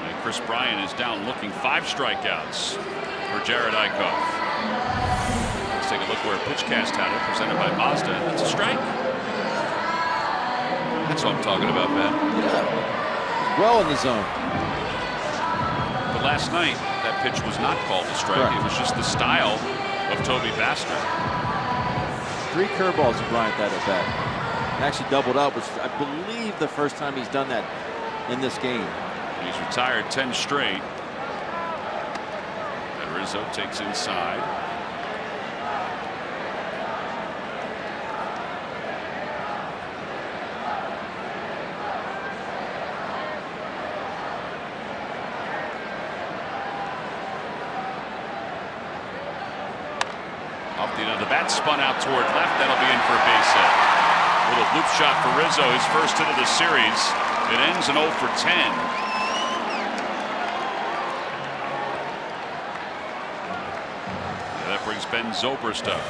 And Chris Bryant is down looking. 5 strikeouts for Jared Eichhoff. Let's take a look where Pitchcast had it, presented by Mazda. That's a strike. That's what I'm talking about, Ben. Yeah. Well in the zone. But last night, that pitch was not called a strike. Correct. It was just the style of Toby Baster. 3 curveballs to Bryant that at bat. Actually doubled up, which I believe the first time he's done that in this game. He's retired 10 straight. And Rizzo takes inside. The bat spun out toward left. That'll be in for a base hit. Little loop shot for Rizzo, his first hit of the series. It ends an 0 for 10. Yeah, that brings Ben Zobrist up.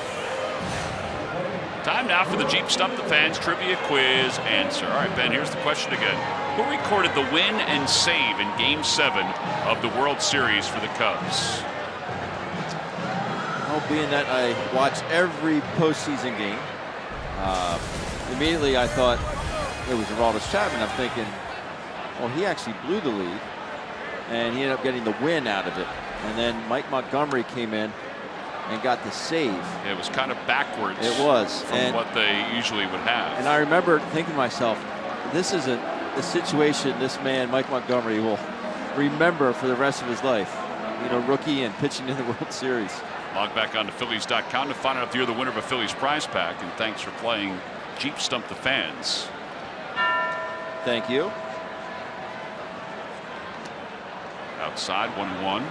Time now for the Jeep Stump the Fans trivia quiz answer. All right, Ben, here's the question again. Who recorded the win and save in Game 7 of the World Series for the Cubs? Being that I watch every postseason game, immediately I thought it was Aroldis Chapman. I'm thinking, well, he actually blew the lead, and he ended up getting the win out of it And then Mike Montgomery came in and got the save. It was kind of backwards. It was. From what they usually would have. And I remember thinking to myself, this is a situation this man, Mike Montgomery, will remember for the rest of his life. You know, rookie and pitching in the World Series. Log back on to Phillies.com to find out if you're the winner of a Phillies prize pack. And thanks for playing Jeep Stump the Fans. Thank you. Outside, 1-1.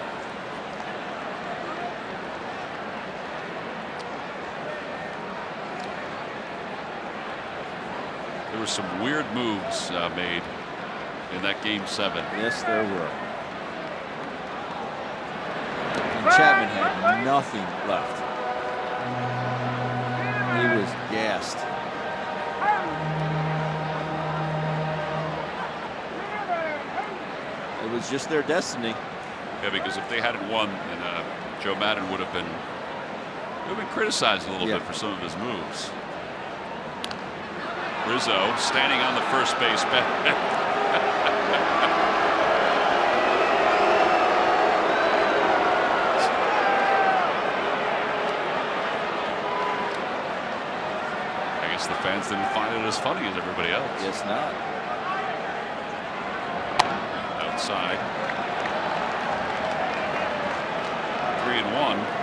There were some weird moves made in that Game 7. Yes, there were. And Chapman had nothing left. He was gassed. It was just their destiny. Yeah, because if they hadn't won, then Joe Madden would have been criticized a little bit for some of his moves. Rizzo standing on the first base bench. I guess the fans didn't find it as funny as everybody else. Guess not. Outside. 3-1.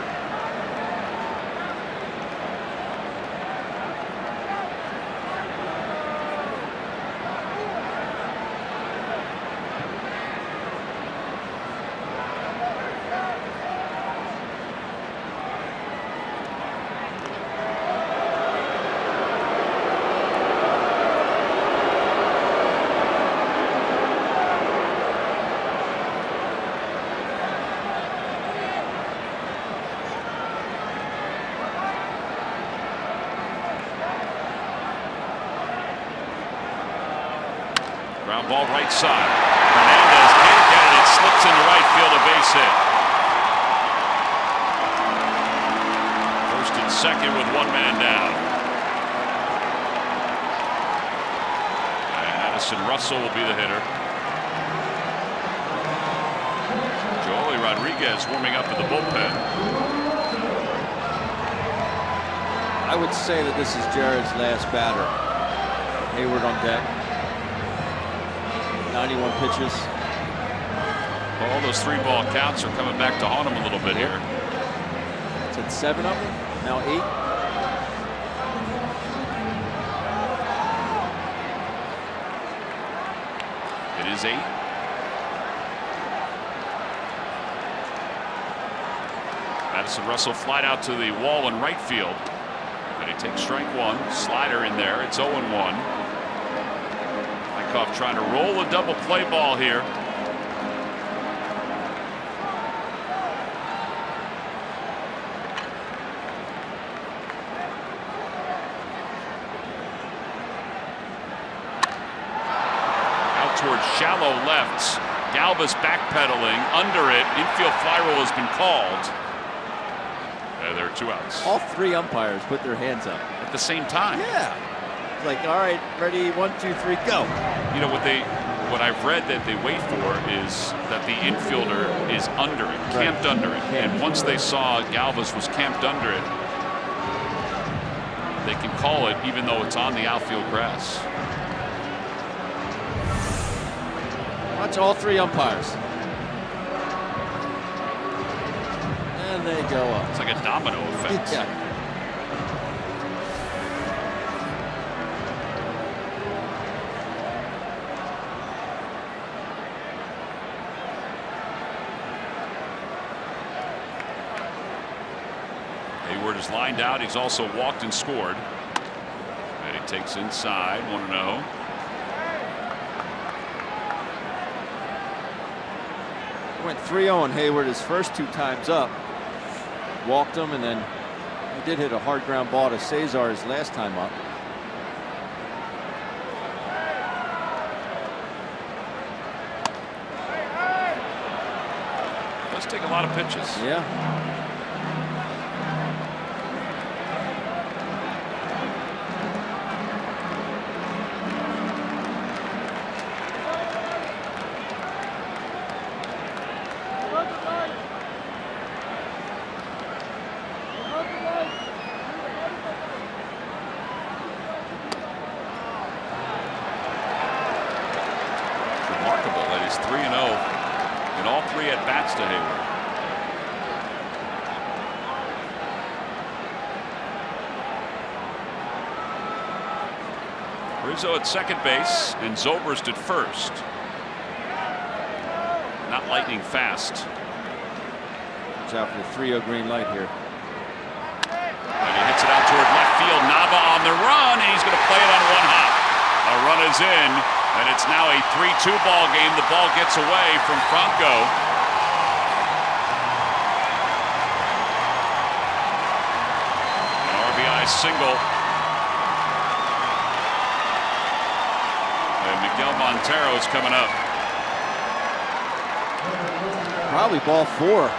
Ground ball right side. Hernandez can't get it. It slips into right field, a base hit. First and second with one man down. And Addison Russell will be the hitter. Joely Rodriguez warming up in the bullpen. I would say that this is Jared's last batter. Hayward on deck. 91 pitches. All those 3-ball counts are coming back to haunt him a little bit here. It's at 7 of them, now 8. It is 8. Addison Russell flied out to the wall in right field. And he takes strike one. Slider in there. It's 0-1. Trying to roll a double play ball here. Out towards shallow left. Galvis backpedaling under it. Infield fly roll has been called. There are 2 outs. All 3 umpires put their hands up At the same time. Yeah. Like, all right, ready, 1, 2, 3, go. You know what I've read that they wait for is that the infielder is under it, camped under it. And once they saw Galvis was camped under it, they can call it even though it's on the outfield grass. Watch all 3 umpires. And they go up. It's like a domino effect. Yeah. Hayward is lined out. He's also walked and scored. And he takes inside, 1-0. Went 3-0 on Hayward his first 2 times up. Walked him, and then he did hit a hard ground ball to Cesar his last time up. Does take a lot of pitches. Yeah. remarkable that he's 3-0 in all 3 at-bats to Hayward. Rizzo at second base and Zobrist at first. Not lightning fast. Watch out for the 3-0 green light here. And he hits it out toward left field. Nava on the run, and he's going to play it on 1 hop. A run is in, and it's now a 3-2 ball game. The ball gets away from Franco. An RBI single. And Miguel Montero is coming up. Probably ball 4.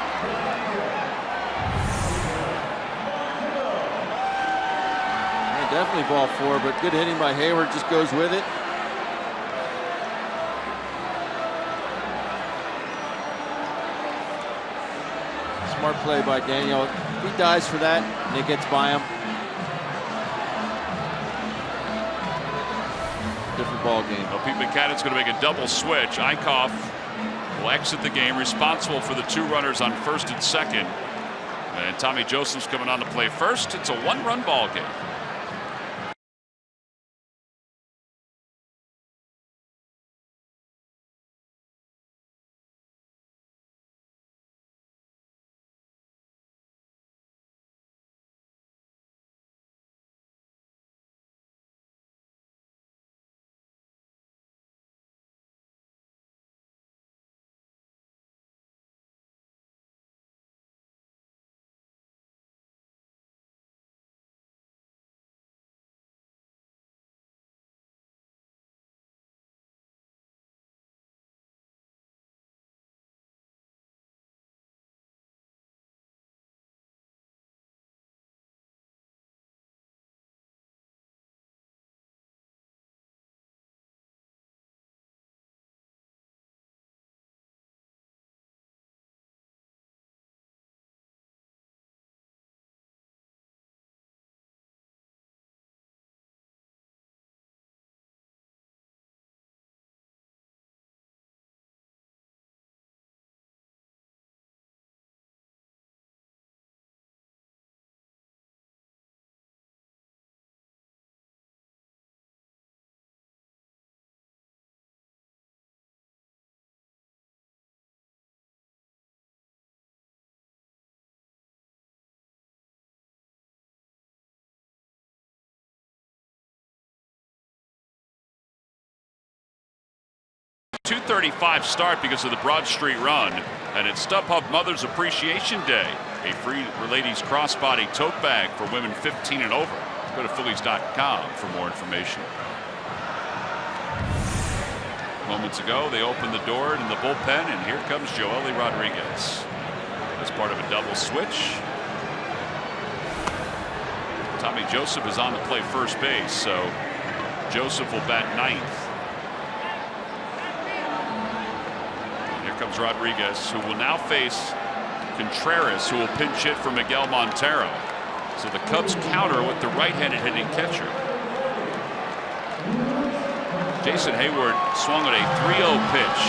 Definitely ball 4, but good hitting by Hayward, just goes with it. Smart play by Daniel. He dives for that, and it gets by him. Different ball game. Well, Pete Buchanan's going to make a double switch. Eichhoff will exit the game, responsible for the 2 runners on first and second. And Tommy Joseph's coming on to play first. It's a 1-run ball game. .235 start because of the Broad Street run, and it's StubHub Mother's Appreciation Day. A free ladies crossbody tote bag for women 15 and over. Go to Phillies.com for more information. Moments ago, they opened the door in the bullpen, and here comes Joely Rodriguez as part of a double switch. Tommy Joseph is on to play first base, so Joseph will bat 9th. Comes Rodriguez, who will now face Contreras, who will pinch hit for Miguel Montero. So the Cubs counter with the right-handed hitting catcher. Jason Hayward swung at a 3-0 pitch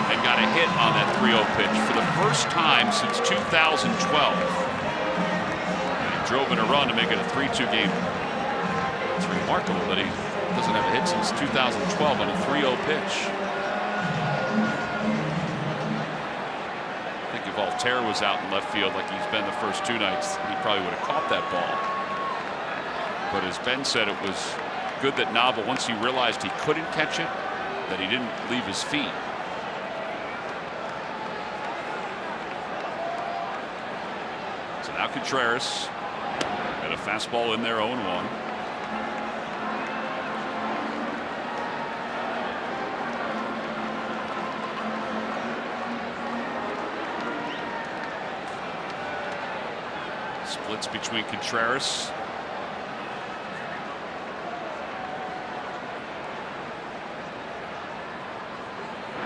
and got a hit on that 3-0 pitch for the first time since 2012. And he drove in a run to make it a 3-2 game. It's remarkable that he doesn't have a hit since 2012 on a 3-0 pitch. Voltaire was out in left field like he's been the first 2 nights, he probably would have caught that ball. But as Ben said, it was good that Nava, once he realized he couldn't catch it, that he didn't leave his feet. So now Contreras got a fastball in there, 0-1. Splits between Contreras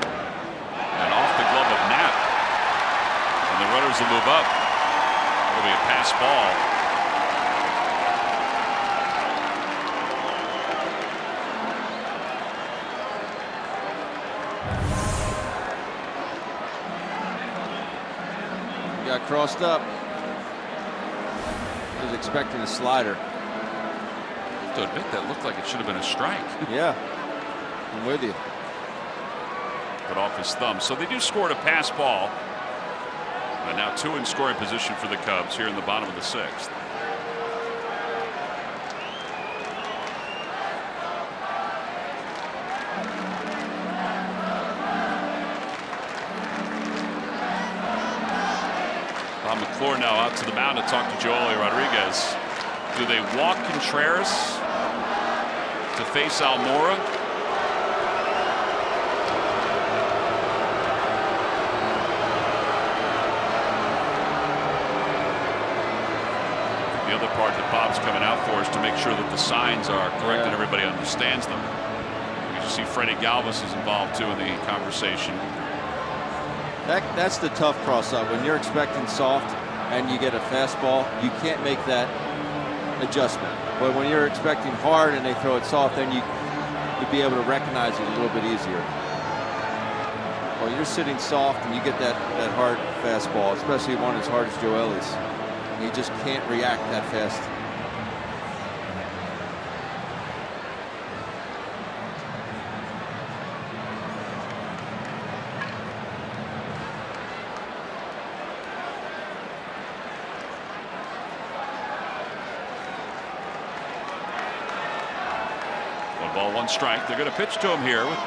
and off the glove of Knapp, and the runners will move up. It'll be a pass ball. Got crossed up. He was expecting a slider. I have to admit that looked like it should have been a strike. Yeah, I'm with you. But off his thumb. So they do score a pass ball. And now 2 in scoring position for the Cubs here in the bottom of the 6th. Bob McClure now out to the mound to talk to Joely Rodriguez. Do they walk Contreras to face Almora? The other part that Bob's coming out for is to make sure that the signs are correct and everybody understands them. You see Freddie Galvis is involved too in the conversation. That's the tough cross-up. When you're expecting soft and you get a fastball, you can't make that adjustment. But when you're expecting hard and they throw it soft, then you'd be able to recognize it a little bit easier. Well, you're sitting soft and you get that hard fastball, especially one as hard as Joely's. You just can't react that fast. Strike. They're going to pitch to him here with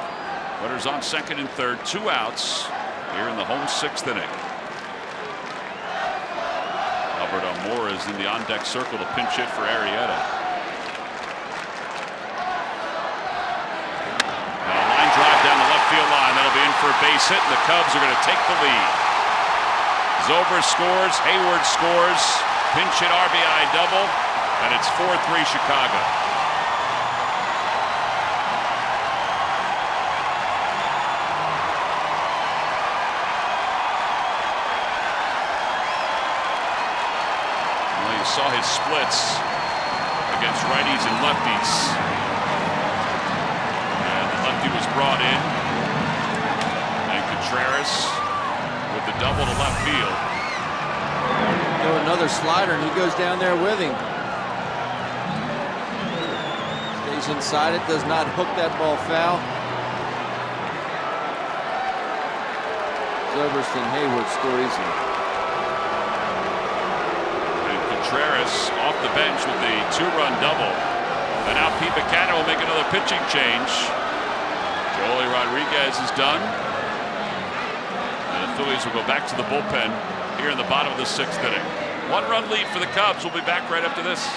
runners on second and third, 2 outs here in the home 6th inning. Albert Almora is in the on-deck circle to pinch hit for Arrieta. And a line drive down the left field line. That'll be in for a base hit, and the Cubs are going to take the lead. Zobrist scores, Hayward scores, pinch hit RBI double, and it's 4-3 Chicago. Saw his splits against righties and lefties. And the lefty was brought in. And Contreras with the double to left field. Throw another slider and he goes down there with him. Stays inside it, does not hook that ball foul. Zobrist and Hayward score easily. Contreras off the bench with the 2-run double. And now Pete Buchanan will make another pitching change. Joely Rodriguez is done. And the Phillies will go back to the bullpen here in the bottom of the 6th inning. 1-run lead for the Cubs. We'll be back right after this.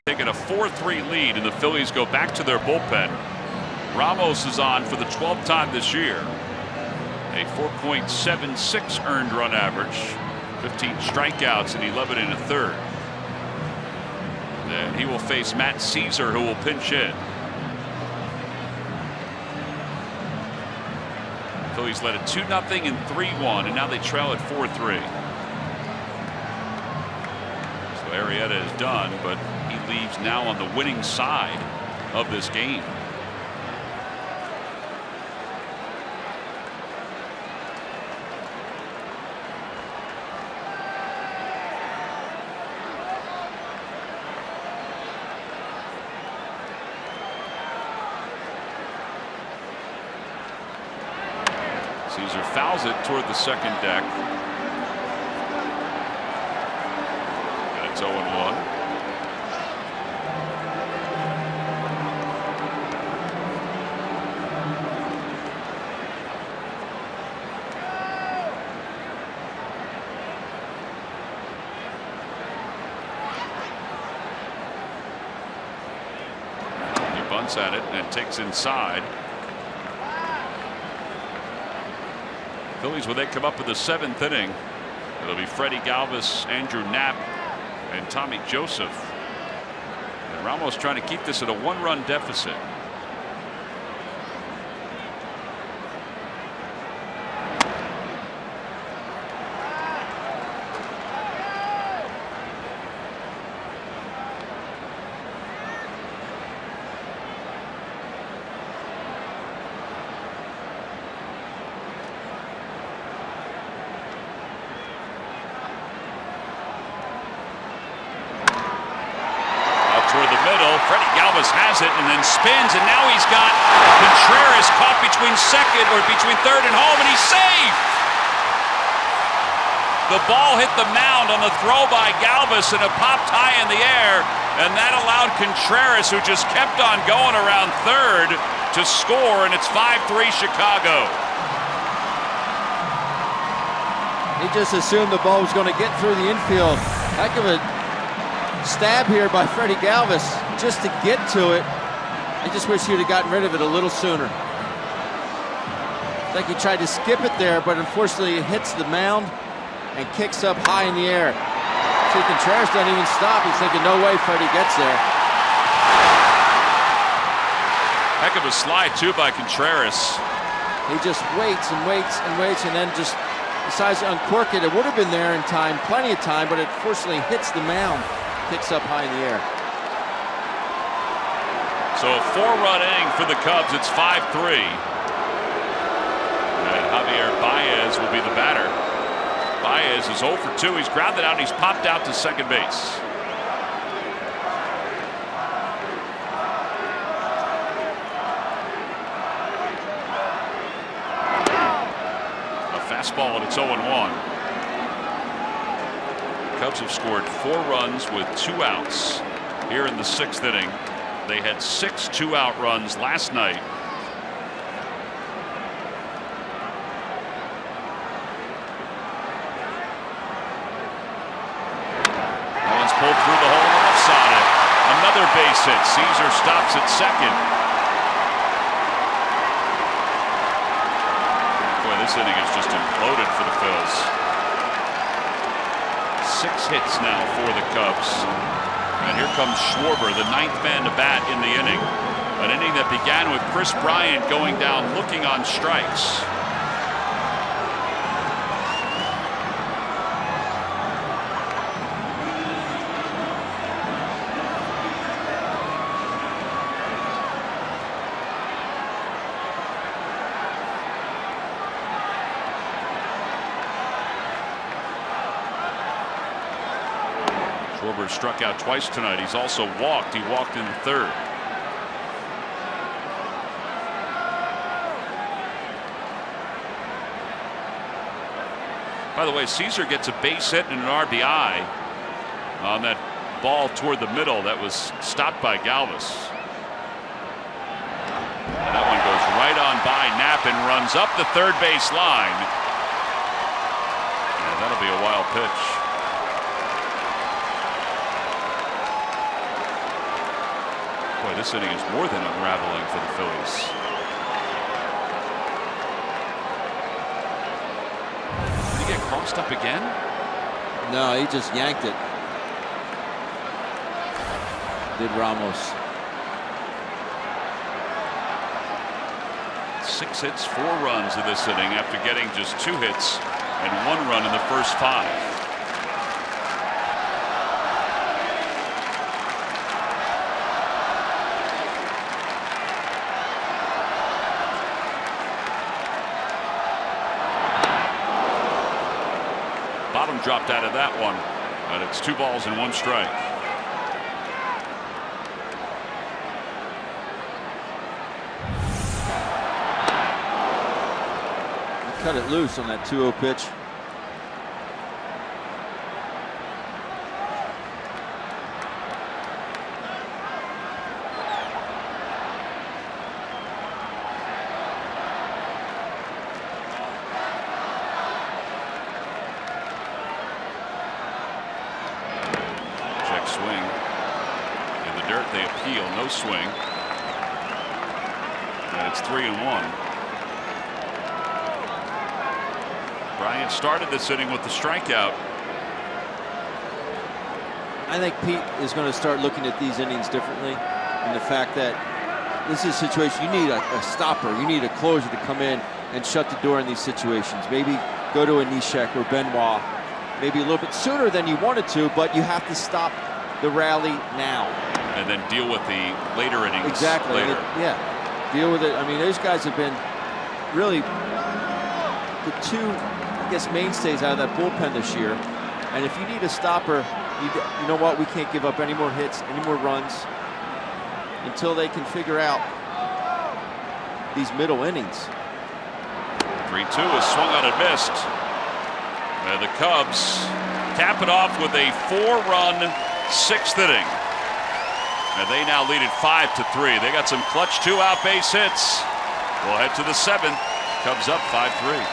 Taking a 4-3 lead, and the Phillies go back to their bullpen. Ramos is on for the 12th time this year. A 4.76 earned run average, 15 strikeouts and 11 1/3. Then he will face Matt Caesar, who will pinch hit. Phillies led it 2-0 and 3-1, and now they trail at 4-3. So Arrieta is done, but he leaves now on the winning side of this game. Caesar fouls it toward the second deck. And it's 0-1. He bunts at it and takes inside. Phillies, when they come up in the 7th inning, it'll be Freddie Galvis, Andrew Knapp, and Tommy Joseph. And Ramos trying to keep this at a 1-run deficit. Has it and then spins, and now he's got Contreras caught between second or between third and home, and he's safe. The ball hit the mound on the throw by Galvis, and it popped high in the air, and that allowed Contreras, who just kept on going around third, to score, and it's 5-3 Chicago. He just assumed the ball was going to get through the infield. Heck of a stab here by Freddie Galvis just to get to it. I just wish he would have gotten rid of it a little sooner. I think he tried to skip it there, but unfortunately it hits the mound and kicks up high in the air. See, Contreras doesn't even stop. He's thinking, no way Freddie gets there. Heck of a slide, too, by Contreras. He just waits and waits and waits, and then just decides to uncork it. It would have been there in time, plenty of time, but it fortunately hits the mound. Kicks up high in the air. So a 4-run inning for the Cubs. It's 5-3. And Javier Baez will be the batter. Baez is 0 for 2. He's grounded out and he's popped out to second base. A fastball and it's 0-1. Cubs have scored 4 runs with 2 outs here in the 6th inning. They had 6 2-out runs last night. That one's pulled through the hole on the left side. Another base hit. Caesar stops at second. Boy, this inning is just imploded for the Phils. 6 hits now for the Cubs. And here comes Schwarber, the 9th man to bat in the inning. An inning that began with Chris Bryant going down looking on strikes. Schwarber struck out twice tonight. He's also walked. He walked in the 3rd. By the way, Caesar gets a base hit and an RBI on that ball toward the middle that was stopped by Galvis. And that one goes right on by Knapp and runs up the third base line. And that'll be a wild pitch. Boy, this inning is more than unraveling for the Phillies. Did he get crossed up again? No, he just yanked it. Did Ramos. 6 hits, 4 runs in this inning after getting just 2 hits and 1 run in the first 5. Bottom dropped out of that one, but it's 2 balls and 1 strike. Cut it loose on that 2-0 pitch. Check swing. In the dirt, they appeal. No swing. And it's 3-1. Bryant started this inning with the strikeout. I think Pete is going to start looking at these innings differently, and the fact that this is a situation you need a stopper, you need a closer to come in and shut the door in these situations. Maybe go to a Nishek or Benoit, maybe a little bit sooner than you wanted to, but you have to stop the rally now. And then deal with the later innings. Exactly. Later. Yeah. Deal with it. I mean, those guys have been really the 2, I guess, mainstays out of that bullpen this year. And if you need a stopper, you know what? We can't give up any more hits, any more runs until they can figure out these middle innings. 3-2 is swung on and missed. And the Cubs cap it off with a 4-run 6th inning. And they now lead it 5-3. They got some clutch 2-out base hits. We'll head to the 7th. Cubs up 5-3.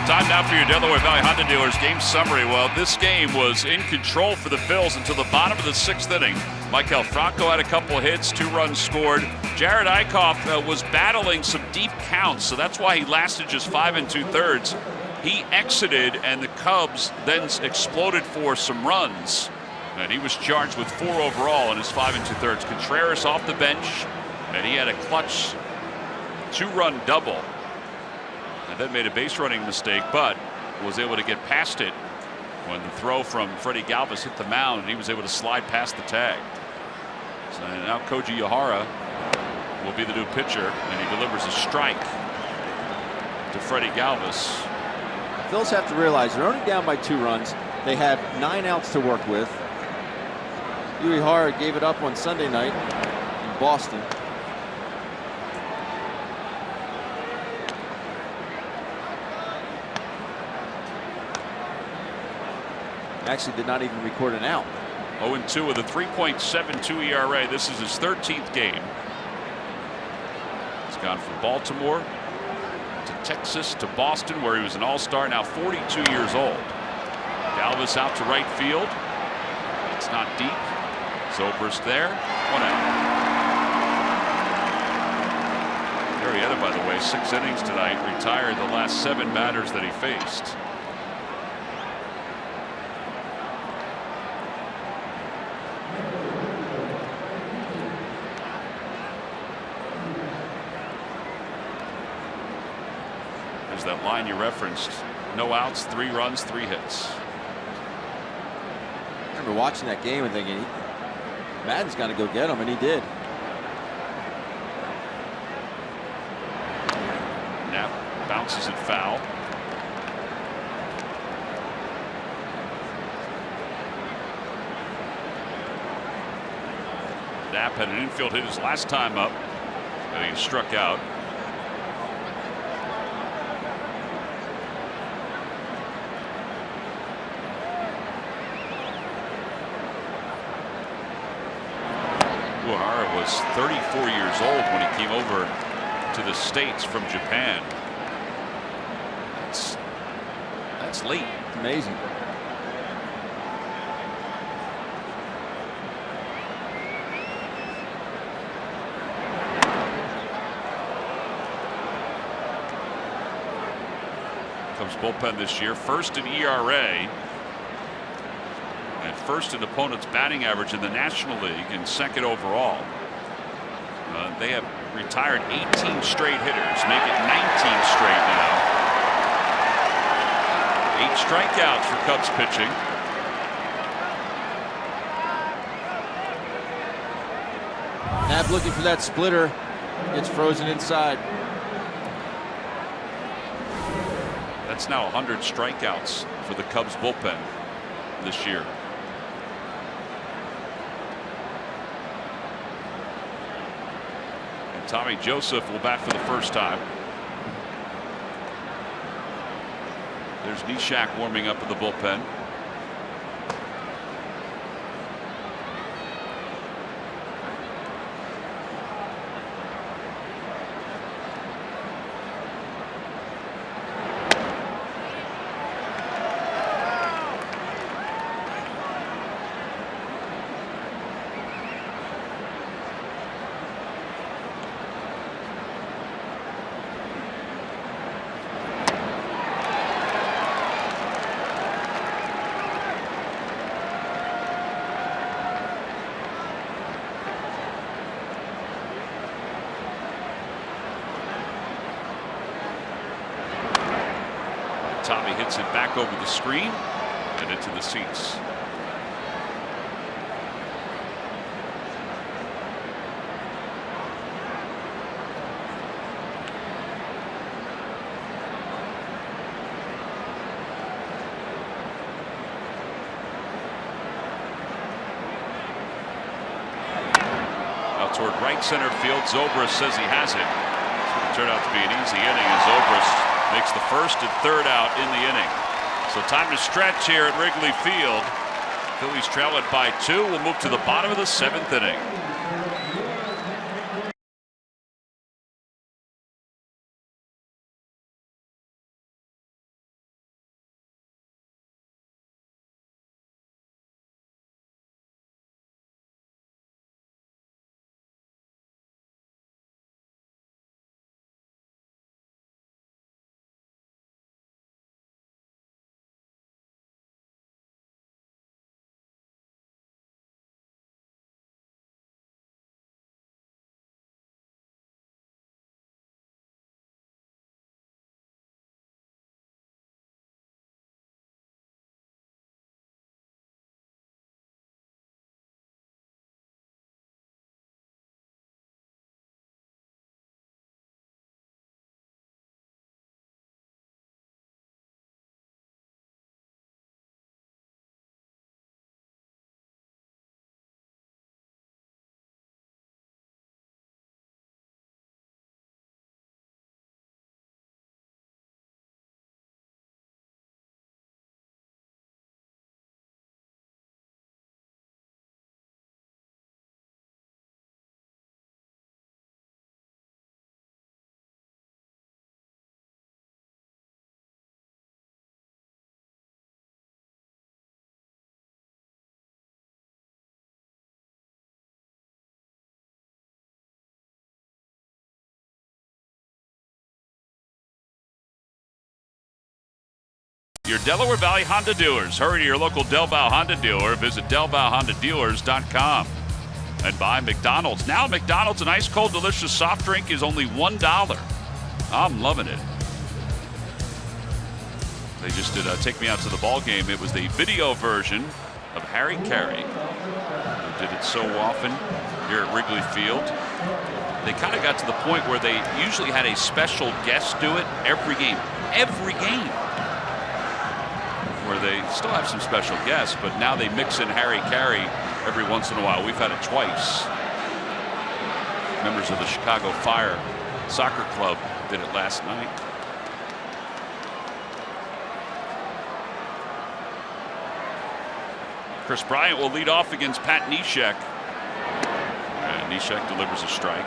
Time now for your Delaware Valley Honda dealers game summary. Well, this game was in control for the Phils until the bottom of the 6th inning. Michael Franco had a couple hits, 2 runs scored. Jared Eichhoff was battling some deep counts, so that's why he lasted just 5 2/3. He exited, and the Cubs then exploded for some runs. And he was charged with 4 overall in his 5 2/3. Contreras off the bench, and he had a clutch 2-run double. And then made a base running mistake, but was able to get past it when the throw from Freddie Galvis hit the mound, and he was able to slide past the tag. So now Koji Yahara will be the new pitcher, and he delivers a strike to Freddie Galvis. Phils have to realize they're only down by 2 runs. They have 9 outs to work with. Uehara gave it up on Sunday night in Boston. Actually did not even record an out. 0-2 with a 3.72 ERA. This is his 13th game. He's gone from Baltimore to Texas to Boston, where he was an all-star, now 42 years old. Galvis out to right field. It's not deep. Zobrist there. 1 out. Arrieta, by the way, 6 innings tonight, retired the last 7 batters that he faced. There's that line you referenced. No outs, 3 runs, 3 hits. I remember watching that game and thinking, Madden's got to go get him, and he did. Knapp bounces it foul. Knapp had an infield hit his last time up, and he struck out. Uehara was 34 years old when he came over to the States from Japan. That's late. Amazing. Cubs bullpen this year, first in ERA and first in opponent's batting average in the National League and second overall. They have retired 18 straight hitters, make it 19 straight now. 8 strikeouts for Cubs pitching. Knapp looking for that splitter. Gets frozen inside. That's now 100 strikeouts for the Cubs bullpen this year. And Tommy Joseph will bat for the first time. There's Neshek warming up in the bullpen. Tommy hits it back over the screen and into the seats. Out toward right center field. Zobrist says he has it. It's going to turn out to be an easy inning as Zobrist makes the first and third out in the inning. So time to stretch here at Wrigley Field. Phillies trail it by 2. We'll move to the bottom of the 7th inning. Your Delaware Valley Honda dealers. Hurry to your local Del Val Honda dealer. Visit DelValHondaDealers.com. And by McDonald's. Now McDonald's, an ice cold delicious soft drink is only $1. I'm loving it. They just did Take Me Out to the Ball Game. It was the video version of Harry Carey, who did it so often here at Wrigley Field. They kind of got to the point where they usually had a special guest do it every game. Every game. Where they still have some special guests, but now they mix in Harry Carey every once in a while. We've had it twice. Members of the Chicago Fire Soccer Club did it last night. Chris Bryant will lead off against Pat Neshek. And Neshek delivers a strike.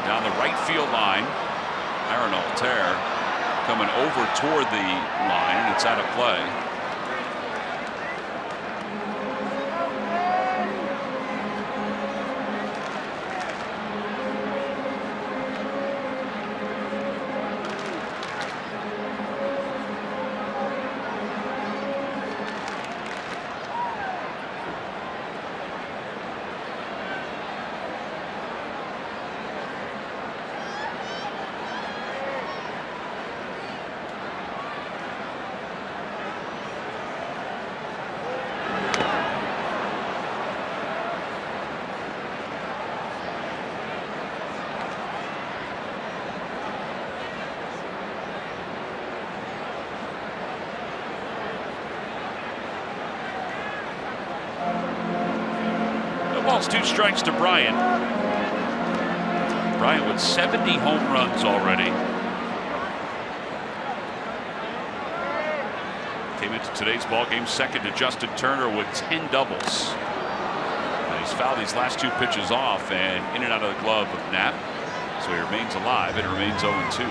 Down the right field line, Aaron Altair coming over toward the line, and it's out of play. Two strikes to Bryant. Bryant with 70 home runs already. Came into today's ball game second to Justin Turner with 10 doubles. And he's fouled these last two pitches off and in and out of the glove of Knapp. So he remains alive and remains 0-2.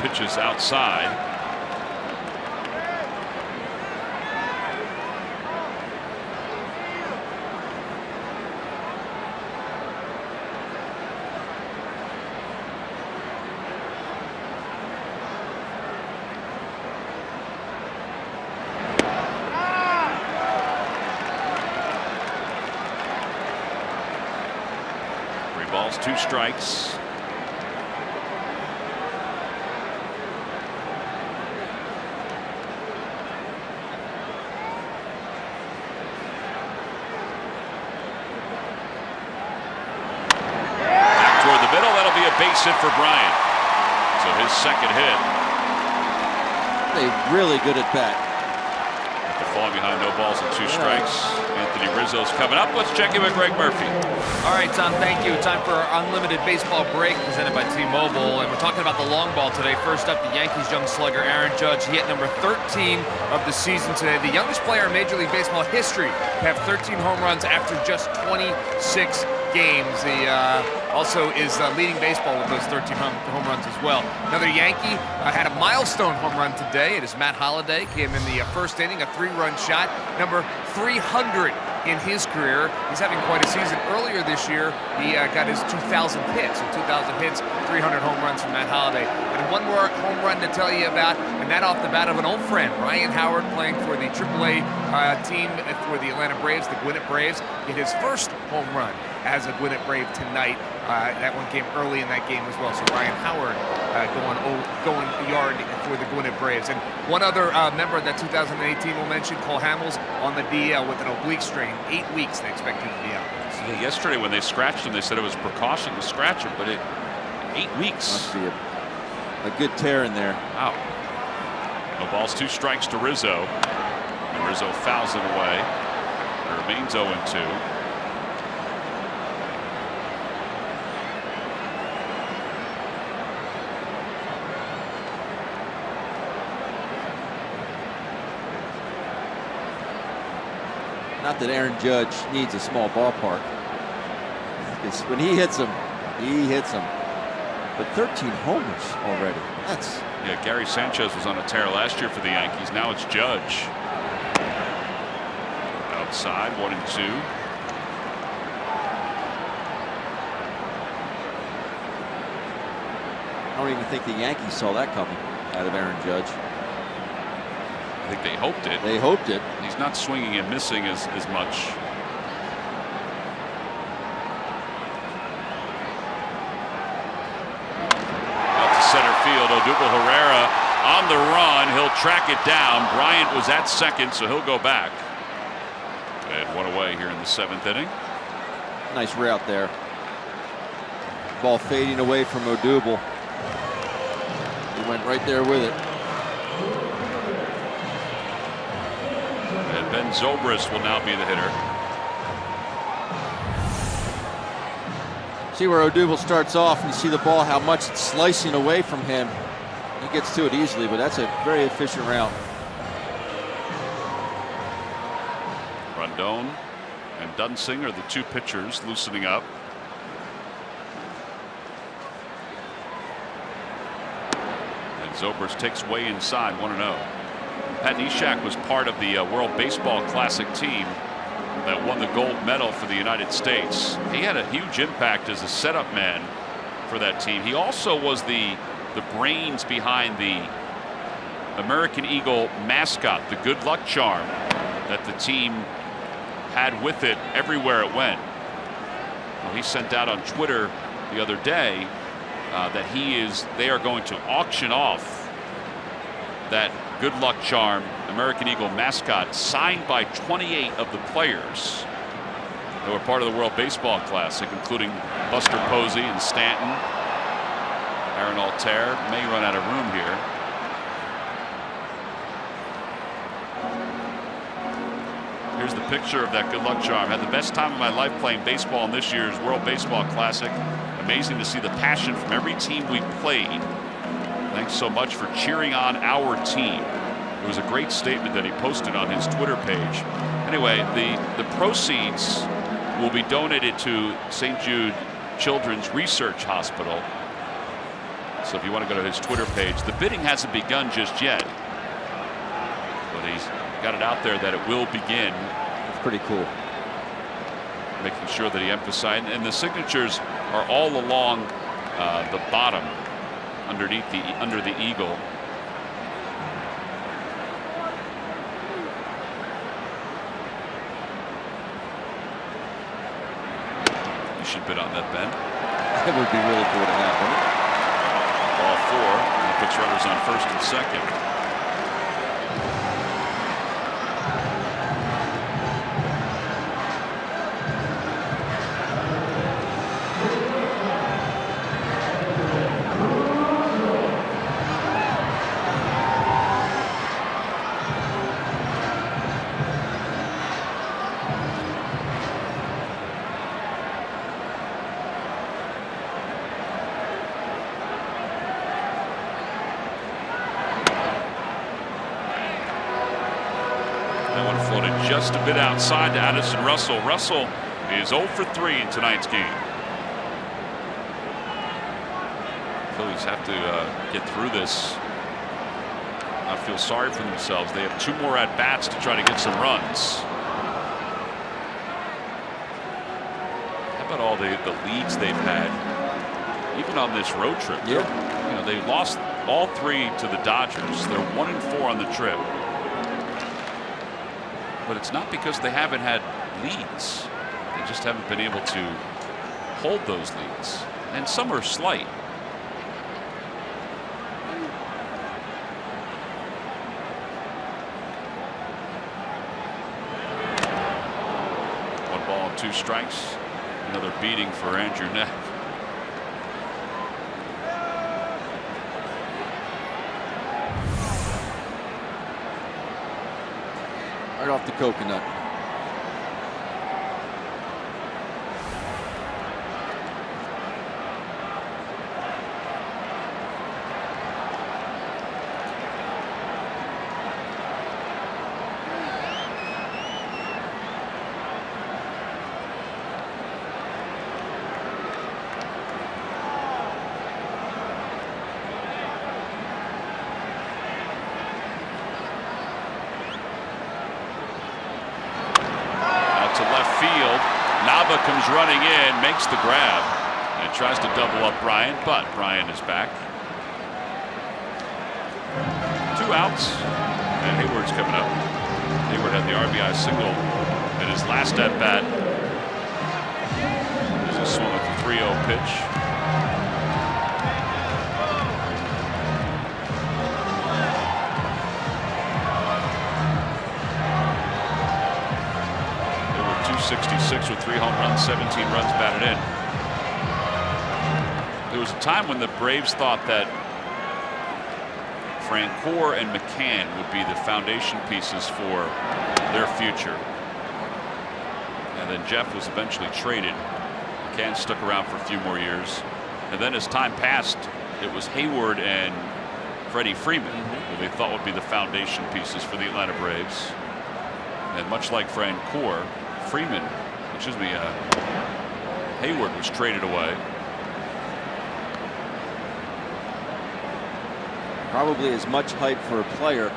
Pitches outside. Three balls, two strikes. Base hit for Bryant. So his second hit. They're really good at bat. After falling behind, no balls and two strikes. Anthony Rizzo's coming up. Let's check in with Greg Murphy. All right, Tom, thank you. Time for our unlimited baseball break presented by T-Mobile. And we're talking about the long ball today. First up, the Yankees young slugger Aaron Judge. He hit number 13 of the season today. The youngest player in Major League Baseball history to have 13 home runs after just 26 games. He also is leading baseball with those 13 home runs as well. Another Yankee had a milestone home run today. It is Matt Holliday. Came in the first inning, a 3-run shot, number 300 in his career. He's having quite a season. Earlier this year, he got his 2,000th hit. So 2,000 hits, 300 home runs from Matt Holliday. But one more home run to tell you about, and that off the bat of an old friend, Ryan Howard, playing for the AAA team for the Atlanta Braves, the Gwinnett Braves. Hit his first home run as a Gwinnett Brave tonight. That one came early in that game as well. So Ryan Howard going yard for the Gwinnett Braves. And one other member of that 2018 we'll mention, Cole Hamels, on the DL with an oblique strain. 8 weeks they expect him to be out. Yeah, yesterday when they scratched him, they said it was precaution to scratch him, but 8 weeks. Must be a good tear in there. Wow. No balls, 2 strikes to Rizzo. And Rizzo fouls it away. It remains 0-2. Not that Aaron Judge needs a small ballpark. Because when he hits them, he hits them. But 13 homers already. That's... Yeah, Gary Sanchez was on a tear last year for the Yankees. Now it's Judge. Outside, 1-2. I don't even think the Yankees saw that coming out of Aaron Judge. I think they hoped it. They hoped it. He's not swinging and missing as much. Out to center field. Odubel Herrera on the run. He'll track it down. Bryant was at second, so he'll go back. And 1 away here in the 7th inning. Nice route there. Ball fading away from Odubel. He went right there with it. And Ben Zobrist will now be the hitter. See where Odubel starts off, and you see the ball, how much it's slicing away from him. He gets to it easily, but that's a very efficient route. Rondon and Dunsing are the 2 pitchers loosening up. And Zobrist takes way inside, 1-0. Pat Neshek was part of the World Baseball Classic team that won the gold medal for the United States. He had a huge impact as a setup man for that team. He also was the brains behind the American Eagle mascot, the good luck charm that the team had with it everywhere it went. Well, he sent out on Twitter the other day that they are going to auction off that good luck charm American Eagle mascot, signed by 28 of the players that were part of the World Baseball Classic, including Buster Posey and Stanton. Aaron Altair may run out of room here. Here's the picture of that good luck charm. Had the best time of my life playing baseball in this year's World Baseball Classic. Amazing to see the passion from every team we played. Thanks so much for cheering on our team. It was a great statement that he posted on his Twitter page. Anyway, the proceeds will be donated to St. Jude Children's Research Hospital. So if you want to go to his Twitter page, the bidding hasn't begun just yet, but he's got it out there that it will begin. It's pretty cool. Making sure that he emphasized, and the signatures are all along the bottom, under the eagle. You should bid on that, Ben. That would be really cool to have, wouldn't it? Ball 4. That puts runners on first and second. Just a bit outside to Addison Russell. Russell is 0 for 3 in tonight's game. Phillies have to get through this. Not feel sorry for themselves. They have 2 more at bats to try to get some runs. How about all the leads they've had, even on this road trip? Yeah. You know, They lost all 3 to the Dodgers. They're 1-4 on the trip. But it's not because they haven't had leads. They just haven't been able to hold those leads. And some are slight. One ball and 2 strikes. Another beating for Andrew Neff. Right off the coconut. Comes running in, makes the grab, and tries to double up Bryant, but Bryant is back. 2 outs, and Hayward's coming up. Hayward had the RBI single in his last at bat. There's a swung at the 3-0 pitch. .266 with 3 home runs, 17 runs batted in. There was a time when the Braves thought that Francoeur and McCann would be the foundation pieces for their future. And then Jeff was eventually traded. McCann stuck around for a few more years. And then as time passed, it was Hayward and Freddie Freeman, who they thought would be the foundation pieces for the Atlanta Braves. And much like Francoeur, Hayward was traded away. Probably as much hype for a player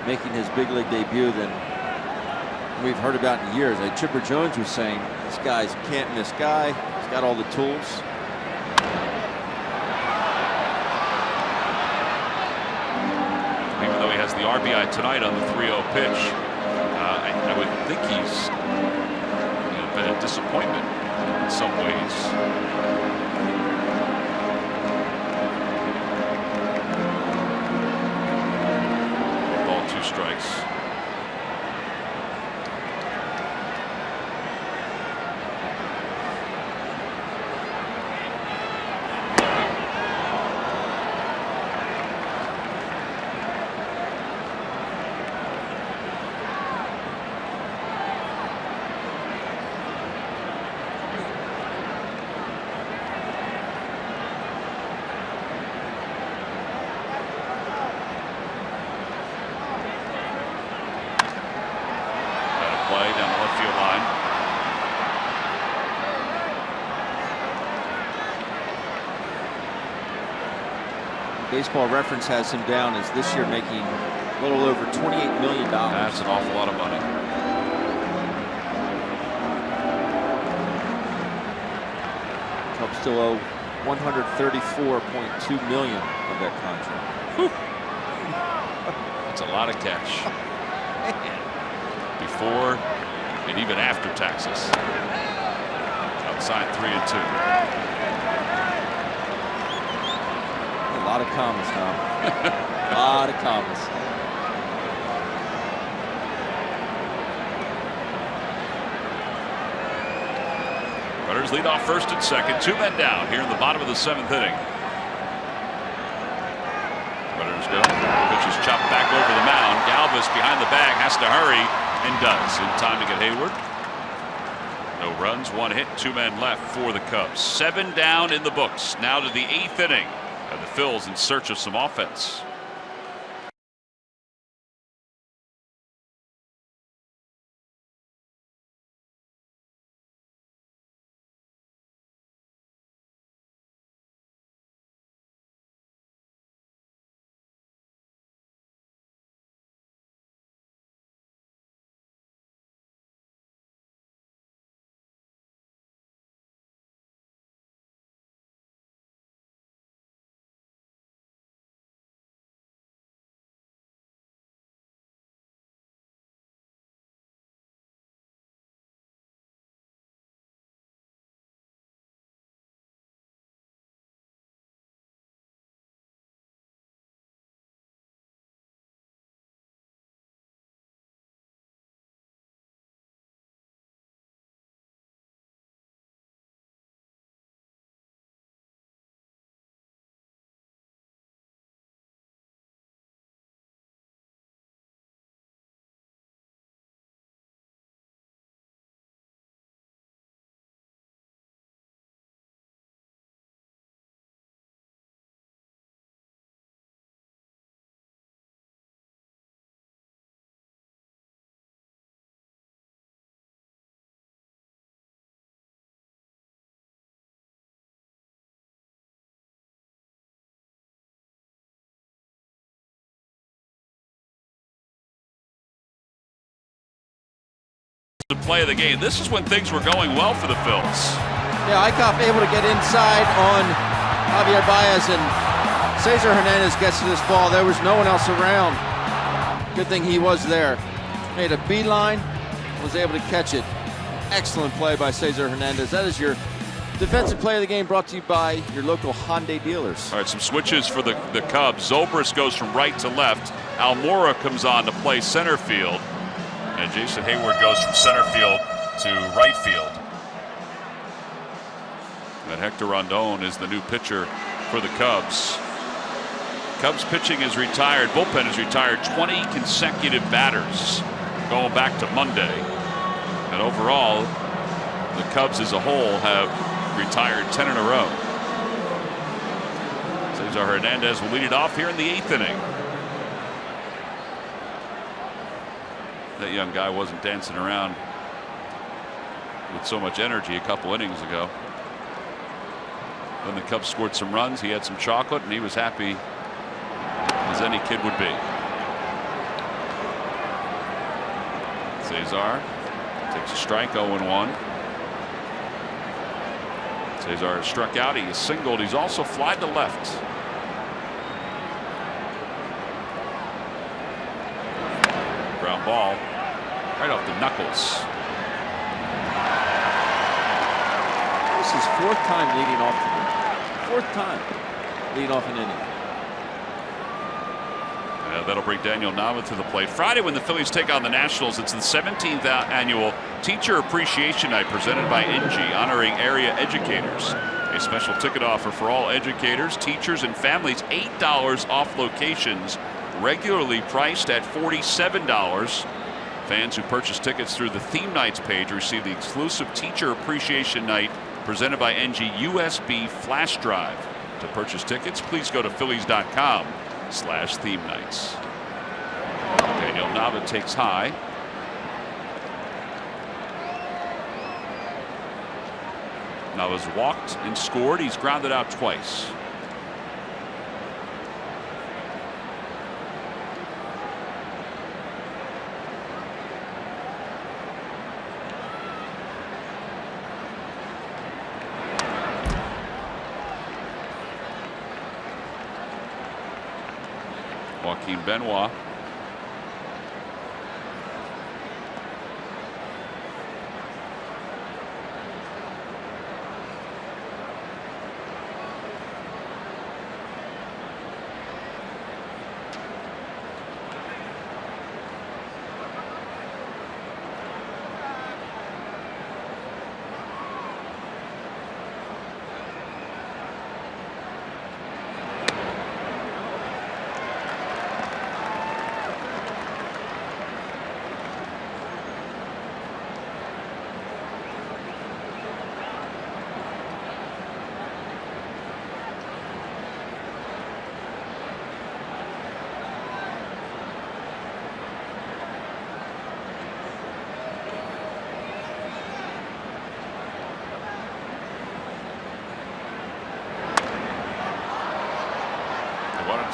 making his big league debut than we've heard about in years. Like Chipper Jones was saying, this guy's a can't miss guy. He's got all the tools. Even though he has the RBI tonight on the 3-0 pitch, I would think he's been a disappointment in some ways. Ball, 2 strikes. Baseball Reference has him down as this year making a little over $28 million. That's an awful lot of money. Cubs still owe $134.2 million of that contract. Whew. That's a lot of cash. Before and even after taxes. Outside 3-2. A lot of commas, Tom. A lot of commas. Runners lead off first and second. 2 men down here in the bottom of the 7th inning. Runners go. Pitch is chopped back over the mound. Galvis behind the bag has to hurry and does in time to get Hayward. No runs, 1 hit, 2 men left for the Cubs. 7 down in the books. Now to the 8th inning. The Phillies in search of some offense. play of the game. This is when things were going well for the Phils. Yeah, Eichhoff able to get inside on Javier Baez, and Cesar Hernandez gets to this ball. There was no one else around. Good thing he was there. Made a beeline, was able to catch it. Excellent play by Cesar Hernandez. That is your defensive play of the game, brought to you by your local Hyundai dealers. All right, some switches for the Cubs. Zobrist goes from right to left. Almora comes on to play center field. And Jason Hayward goes from center field to right field. And Hector Rondon is the new pitcher for the Cubs. Cubs pitching is retired. Bullpen is retired 20 consecutive batters going back to Monday. And overall, the Cubs as a whole have retired 10 in a row. Cesar Hernandez will lead it off here in the 8th inning. That young guy wasn't dancing around with so much energy a couple innings ago. When the Cubs scored some runs, he had some chocolate, and he was happy as any kid would be. Cesar takes a strike, 0-1. Cesar has struck out. He has singled. He's also flied to left. Ground ball right off the knuckles. This is 4th time leading off today. 4th time leading off an inning. That'll bring Daniel Nava to the plate. Friday, when the Phillies take on the Nationals, it's the 17th annual Teacher Appreciation Night presented by NG, honoring area educators. A special ticket offer for all educators, teachers, and families, $8 off locations, regularly priced at $47. Fans who purchase tickets through the Theme Nights page receive the exclusive Teacher Appreciation Night presented by NG USB flash drive. To purchase tickets, please go to phillies.com/theme nights. Daniel Nava takes high. Nava's walked and scored. He's grounded out twice. Joaquin Benoit.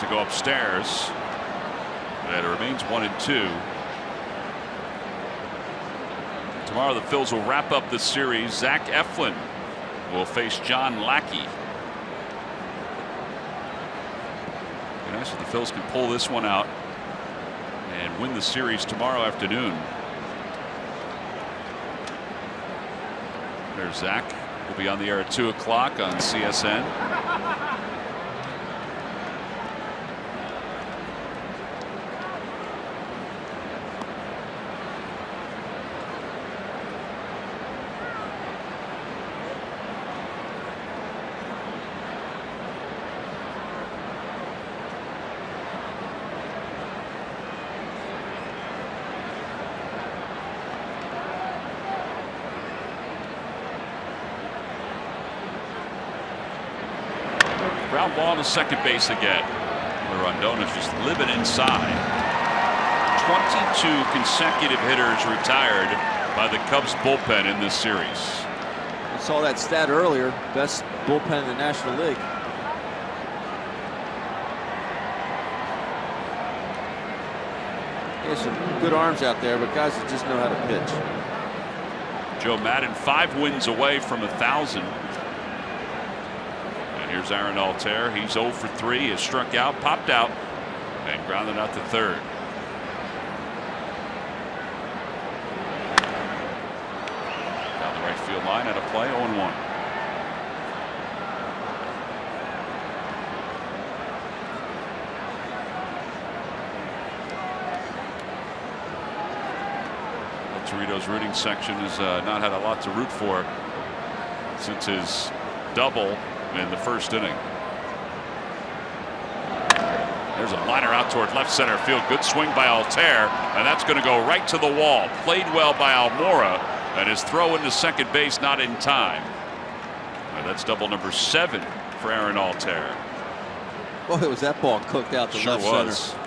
To go upstairs, and it remains 1-2. Tomorrow the Phils will wrap up the series. Zach Eflin will face John Lackey. Be nice if the Phils can pull this one out and win the series tomorrow afternoon. There's Zach. Will be on the air at 2 o'clock on CSN. Ground ball to second base again. Rondon is just living inside. 22 consecutive hitters retired by the Cubs bullpen in this series. I saw that stat earlier. Best bullpen in the National League. He has some good arms out there, but guys that just know how to pitch. Joe Madden 5 wins away from 1,000. And here's Aaron Altair. He's 0 for 3. He has struck out, popped out, and grounded out to third. Down the right field line at a play, 0-1. Torito's rooting section has not had a lot to root for since his double in the first inning. There's a liner out toward left center field. Good swing by Altair, and that's going to go right to the wall. Played well by Almora, and his throw into second base not in time. And that's double number 7 for Aaron Altair. Boy, was that ball cooked out to Sure left was. center.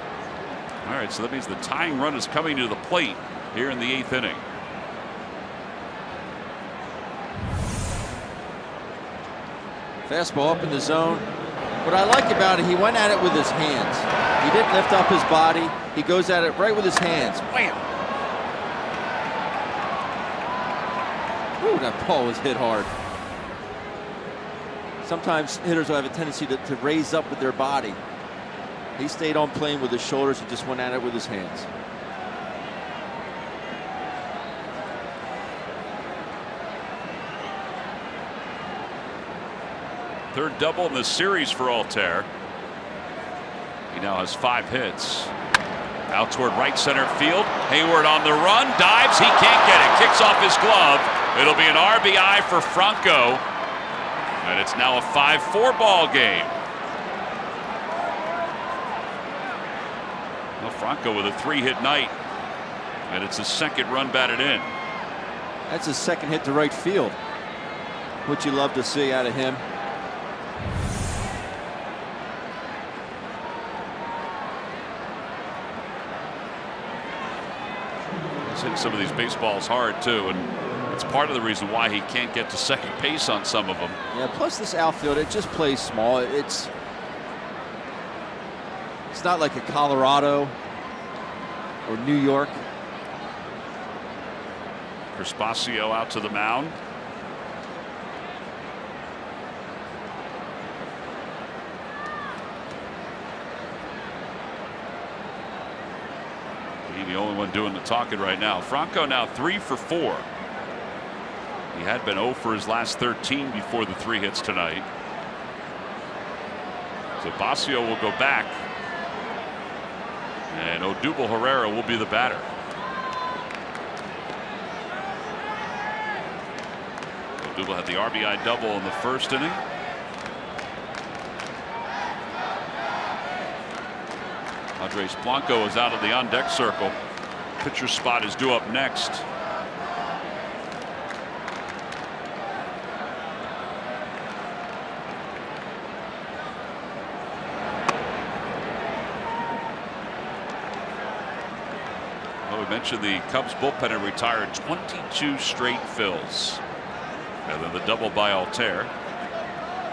All right, so that means the tying run is coming to the plate here in the 8th inning. Fastball up in the zone. What I like about it, he went at it with his hands. He didn't lift up his body. He goes at it right with his hands. Wham! Ooh, that ball was hit hard. Sometimes hitters will have a tendency to raise up with their body. He stayed on plane with his shoulders. He just went at it with his hands. Third double in the series for Altair. He now has 5 hits. Out toward right center field. Hayward on the run. Dives. He can't get it. Kicks off his glove. It'll be an RBI for Franco. And it's now a 5-4 ball game. Well, Franco with a 3-hit night. And it's his second run batted in. That's his second hit to right field, which you love to see out of him. He's hitting some of these baseballs hard too, and it's part of the reason why he can't get to second base on some of them. Yeah, plus this outfield, it just plays small. It's not like a Colorado or New York. Crispacio out to the mound. He's the only one doing the talking right now. Franco now 3 for 4. He had been 0 for his last 13 before the 3 hits tonight. So Basio will go back, and Odubel Herrera will be the batter. Odubel had the RBI double in the first inning. Andres Blanco is out of the on-deck circle. Pitcher spot is due up next. Well, we mentioned the Cubs bullpen had retired 22 straight fills. And then the double by Altair,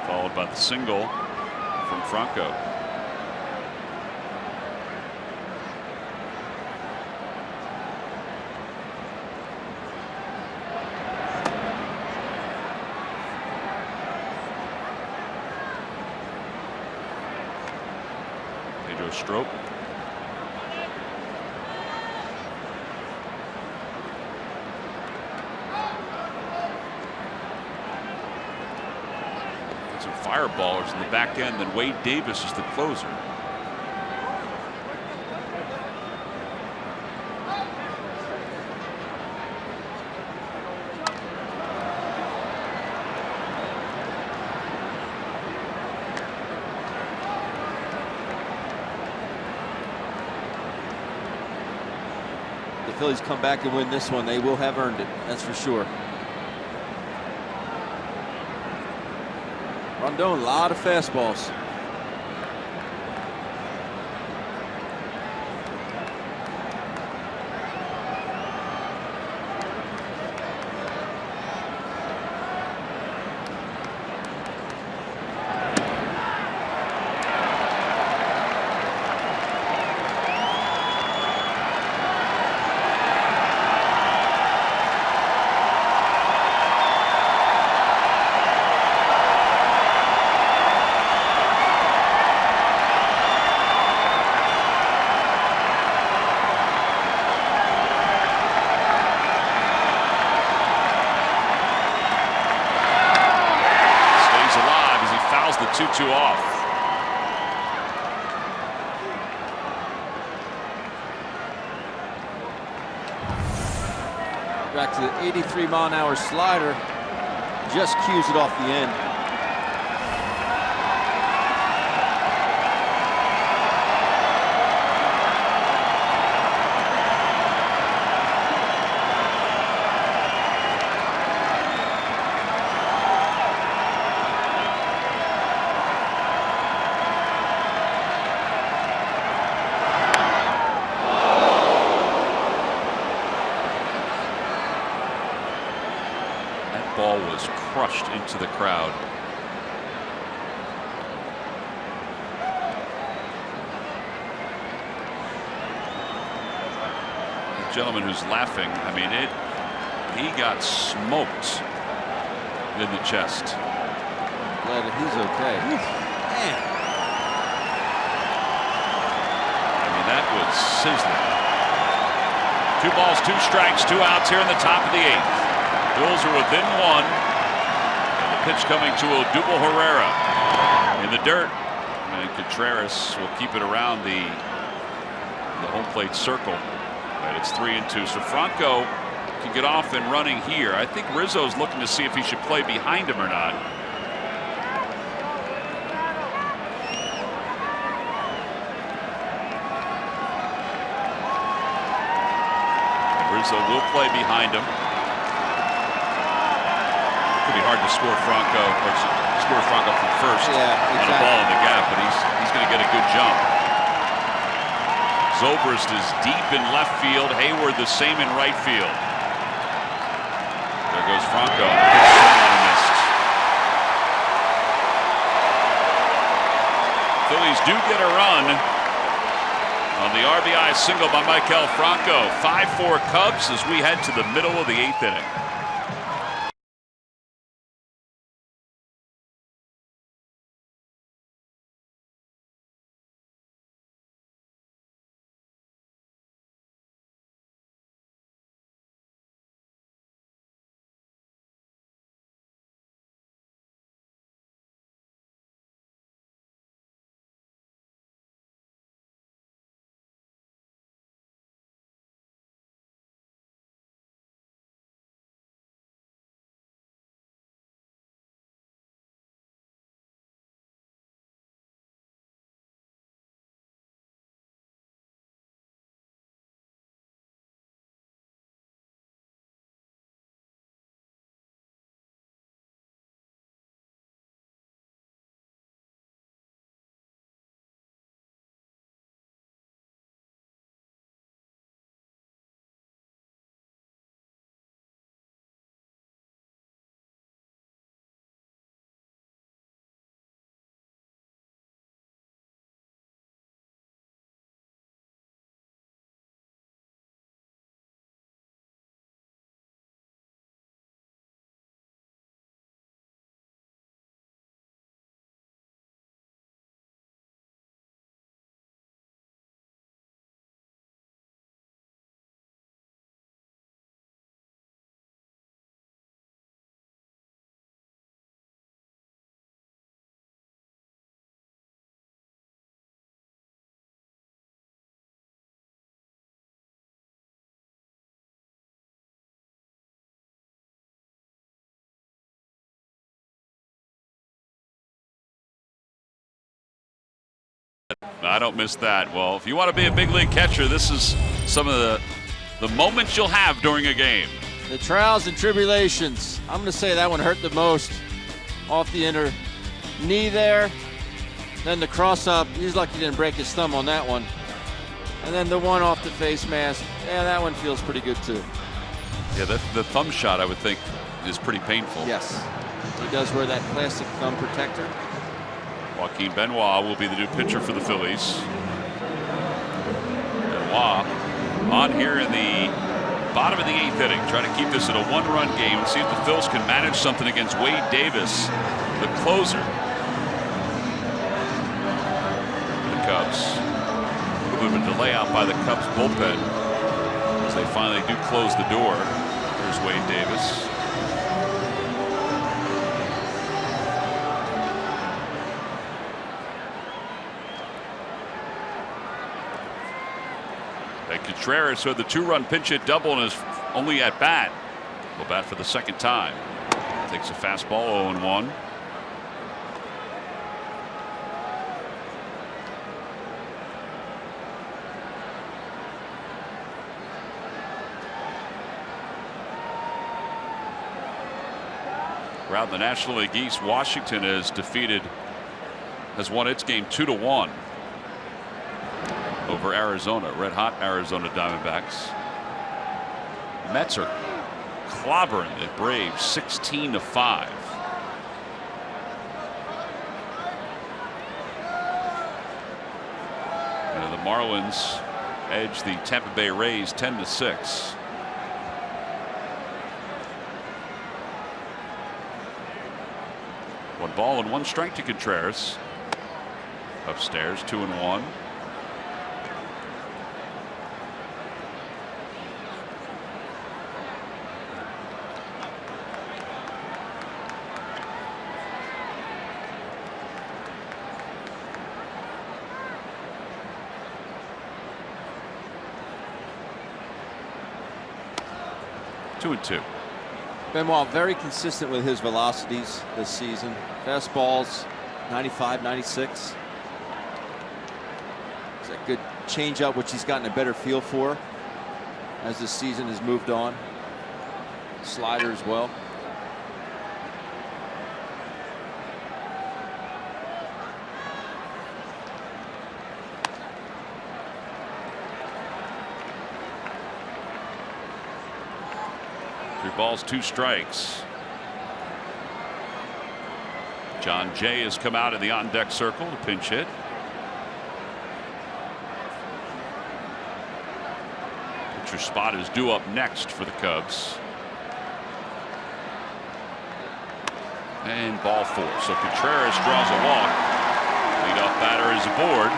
followed by the single from Franco. Pedro Strop. Some fireballers in the back end, then Wade Davis is the closer. The Phillies come back and win this one, they will have earned it, that's for sure. Rondon, a lot of fastballs. 2 off. Back to the 83-mile-an-hour slider. Just cues it off the end. Ball was crushed into the crowd. The gentleman who's laughing, I mean, he got smoked in the chest. Glad that he's okay. Man. I mean, that was sizzling. 2 balls, 2 strikes, 2 outs here in the top of the 8th. Bills are within 1. And the pitch coming to Odubel Herrera in the dirt. And Contreras will keep it around the home plate circle. But it's 3-2. So Franco can get off and running here. I think Rizzo's looking to see if he should play behind him or not. And Rizzo will play behind him. Pretty hard to score Franco from first on a ball in the gap, but he's going to get a good jump. Zobrist is deep in left field. Hayward the same in right field. There goes Franco. Missed. Phillies do get a run on the RBI single by Maikel Franco. 5-4 Cubs as we head to the middle of the 8th inning. I don't miss that. Well, if you want to be a big league catcher, this is some of the moments you'll have during a game. The trials and tribulations. I'm going to say that one hurt the most. Off the inner knee there. Then the cross up. He's lucky he didn't break his thumb on that one. And then the one off the face mask. Yeah, that one feels pretty good too. Yeah, the thumb shot, I would think, is pretty painful. Yes. He does wear that plastic thumb protector. Joaquin Benoit will be the new pitcher for the Phillies. Benoit on here in the bottom of the 8th inning, trying to keep this at a 1-run game and see if the Phils can manage something against Wade Davis, the closer. The Cubs. A little bit of a delay out by the Cubs bullpen as they finally do close the door. There's Wade Davis. And Contreras, who had the 2-run pinch hit double in his only at bat, will bat for the second time. Takes a fastball, 0-1. Around the National League East, Washington has won its game 2-1 over Arizona. Red hot Arizona Diamondbacks. Mets are clobbering the Braves 16-5. And the Marlins edge the Tampa Bay Rays 10-6. One ball and one strike to Contreras. Upstairs, 2-1. Two and two. Benoit very consistent with his velocities this season. Fastballs 95, 96. It's a good changeup, which he's gotten a better feel for as the season has moved on. Slider as well. Three balls, two strikes. John Jay has come out in the on-deck circle to pinch hit. Pitcher spot is due up next for the Cubs. And ball four. So Contreras draws a walk. Leadoff batter is aboard.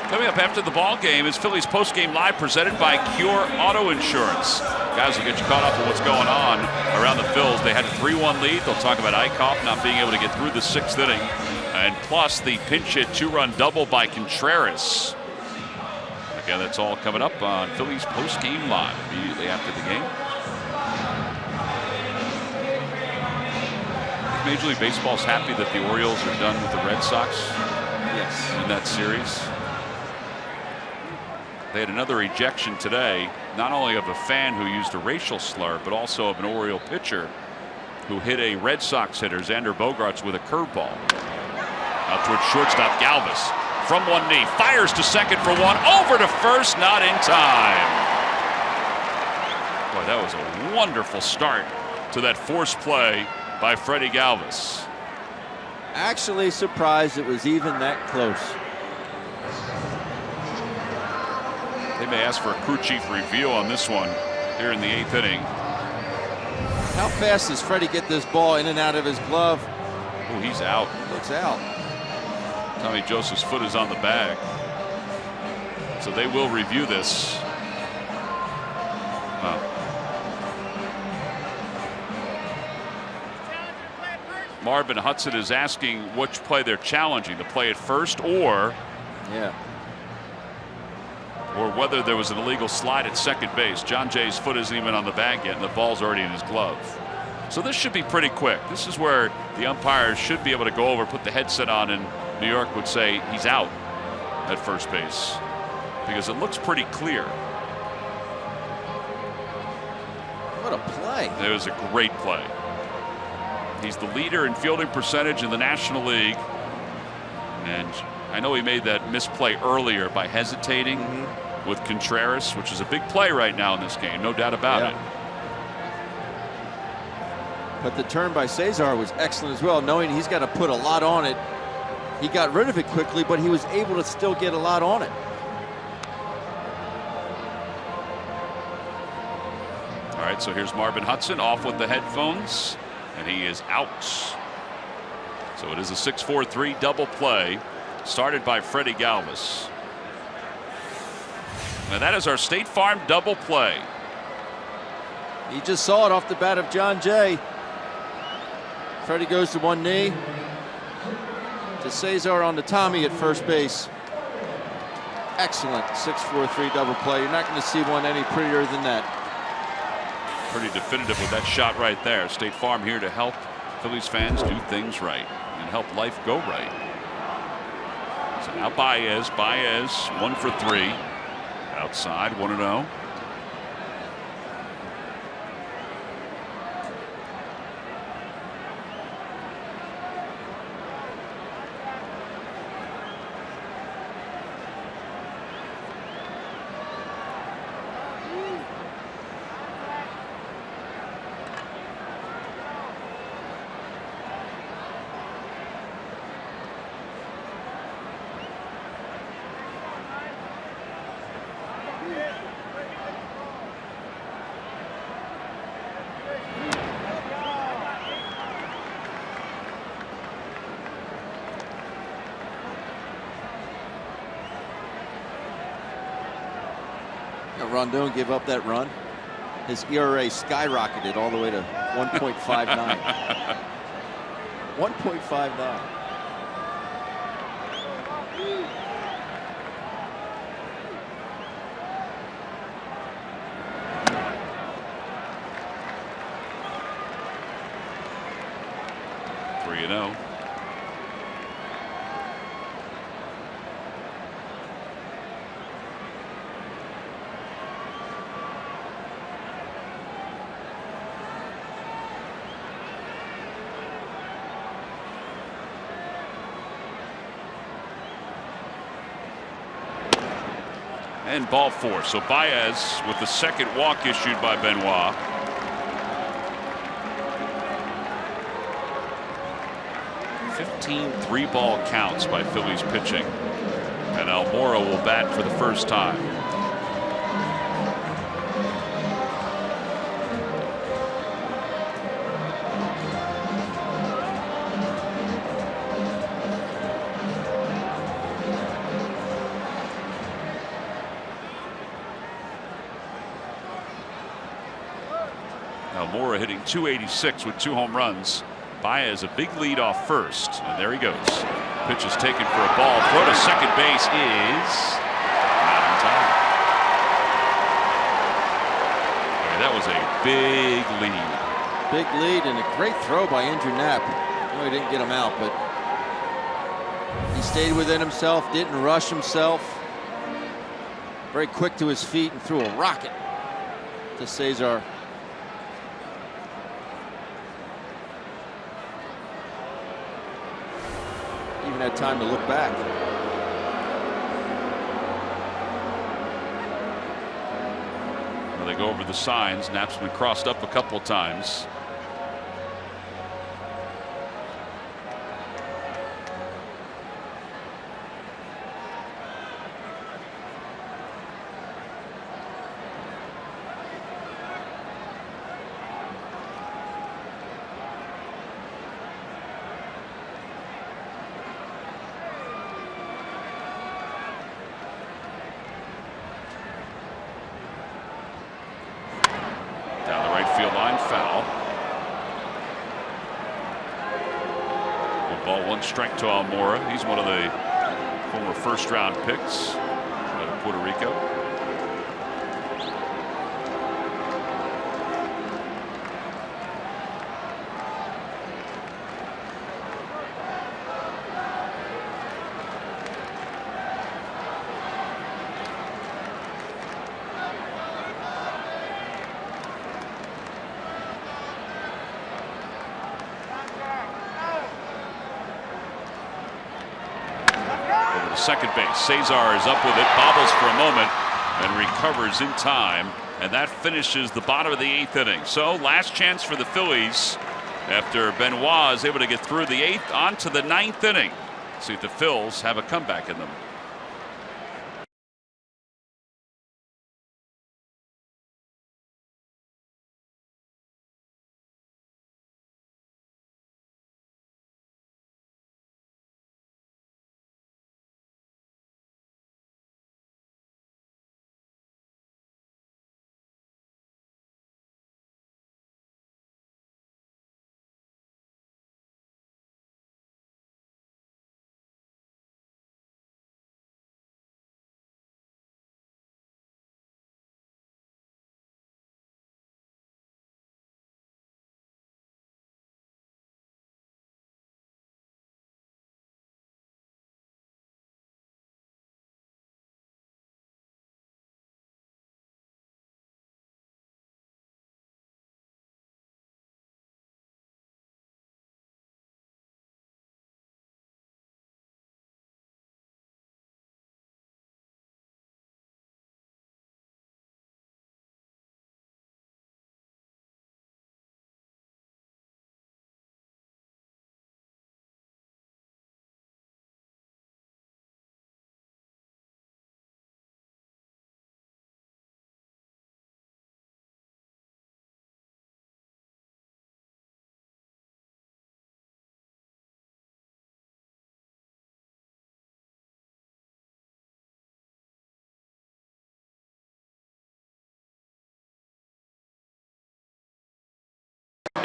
Coming up after the ball game is Phillies post-game live presented by Cure Auto Insurance. Guys will get you caught up on what's going on around the Phils. They had a 3-1 lead. They'll talk about Eichhoff not being able to get through the sixth inning. And plus the pinch hit 2-run double by Contreras. Again, that's all coming up on Phillies post-game live immediately after the game. I think Major League Baseball's happy that the Orioles are done with the Red Sox. Yes. In that series. They had another ejection today, not only of a fan who used a racial slur, but also of an Oriole pitcher who hit a Red Sox hitter, Xander Bogaerts, with a curveball. Out towards shortstop Galvis. From one knee, fires to second for one, over to first, not in time. Boy, that was a wonderful start to that forced play by Freddie Galvis. Actually surprised it was even that close. They may ask for a crew chief review on this one here in the eighth inning. How fast does Freddie get this ball in and out of his glove? Oh, he's out. Looks out. Tommy Joseph's foot is on the bag. So they will review this. Marvin Hudson is asking which play they're challenging, the play at first or whether there was an illegal slide at second base. John Jay's foot isn't even on the bag yet, and the ball's already in his glove. So this should be pretty quick. This is where the umpires should be able to go over, put the headset on, and New York would say he's out at first base because it looks pretty clear. What a play. It was a great play. He's the leader in fielding percentage in the National League. And I know he made that misplay earlier by hesitating with Contreras, which is a big play right now in this game, no doubt about it. But the turn by Cesar was excellent as well, knowing he's got to put a lot on it. He got rid of it quickly, but he was able to still get a lot on it. All right, so here's Marvin Hudson off with the headphones, and he is out. So it is a 6-4-3 double play started by Freddie Galvis. Now that is our State Farm double play. He just saw it off the bat of John Jay. Freddie goes to one knee. To Cesar on the Tommy at first base. Excellent 6-4-3 double play. You're not going to see one any prettier than that. Pretty definitive with that shot right there. State Farm here to help Phillies fans do things right and help life go right. So now Baez 1 for 3 outside 1-0. Rondon gave up that run. His ERA skyrocketed all the way to 1.59. 1.59. $3-0. And ball 4. So Baez with the second walk issued by Benoit. Three-ball counts by Phillies pitching. And Almora will bat for the first time. Almora hitting .286 with 2 home runs. Baez a big lead off first, and there he goes. Pitch is taken for a ball. Throw to second base is not in time. Okay, that was a big lead. Big lead and a great throw by Andrew Knapp. No, he didn't get him out, but he stayed within himself, didn't rush himself. Very quick to his feet and threw a rocket to Cesar. Even had time to look back. Well, they go over the signs. Knapp's been crossed up a couple of times. Field line foul. Good ball, 1 strike to Almora. He's one of the former first-round picks out of Puerto Rico. Second base. Cesar is up with it, bobbles for a moment, and recovers in time. And that finishes the bottom of the 8th inning. So last chance for the Phillies after Benoit is able to get through the 8th onto the 9th inning. See if the Phils have a comeback in them.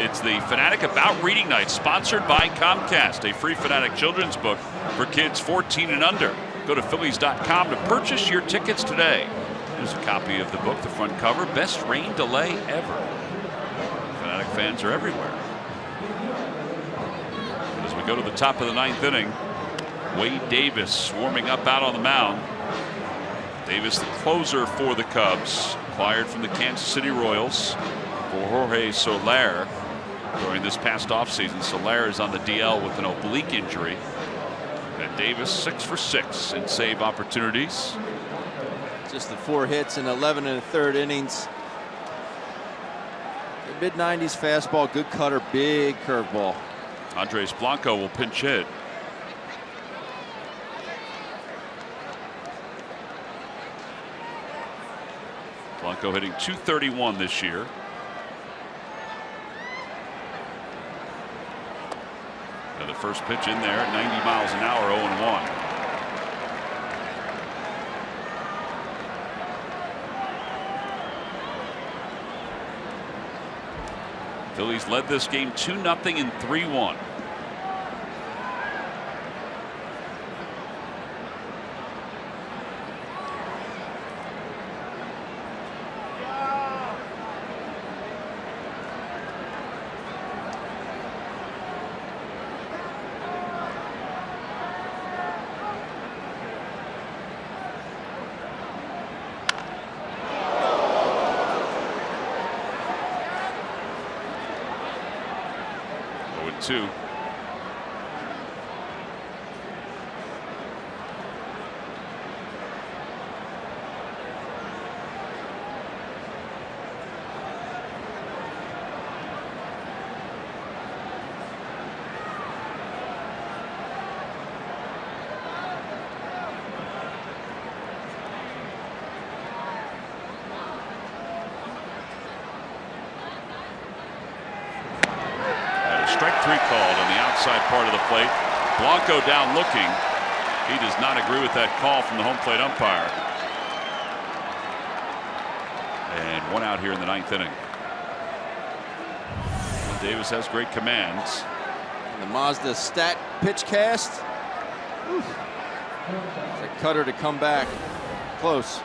It's the Fanatic About Reading Night, sponsored by Comcast, a free Fanatic children's book for kids 14 and under. Go to Phillies.com to purchase your tickets today. There's a copy of the book, the front cover, best rain delay ever. Fanatic fans are everywhere. As we go to the top of the 9th inning, Wade Davis warming up out on the mound. Davis, the closer for the Cubs, acquired from the Kansas City Royals for Jorge Soler during this past offseason. Soler is on the DL with an oblique injury. And Davis 6 for 6 in save opportunities. Just the 4 hits in 11 1/3 innings. The mid-90s fastball, good cutter, big curveball. Andres Blanco will pinch hit. Blanco hitting .231 this year. And the first pitch in there at 90 miles an hour, 0-1. Phillies led this game 2-0 and 3-1. Two. Strike 3 called on the outside part of the plate. Blanco down looking. He does not agree with that call from the home plate umpire. And 1 out here in the 9th inning. Davis has great commands. And the Mazda stat pitch cast. It's a cutter to come back close.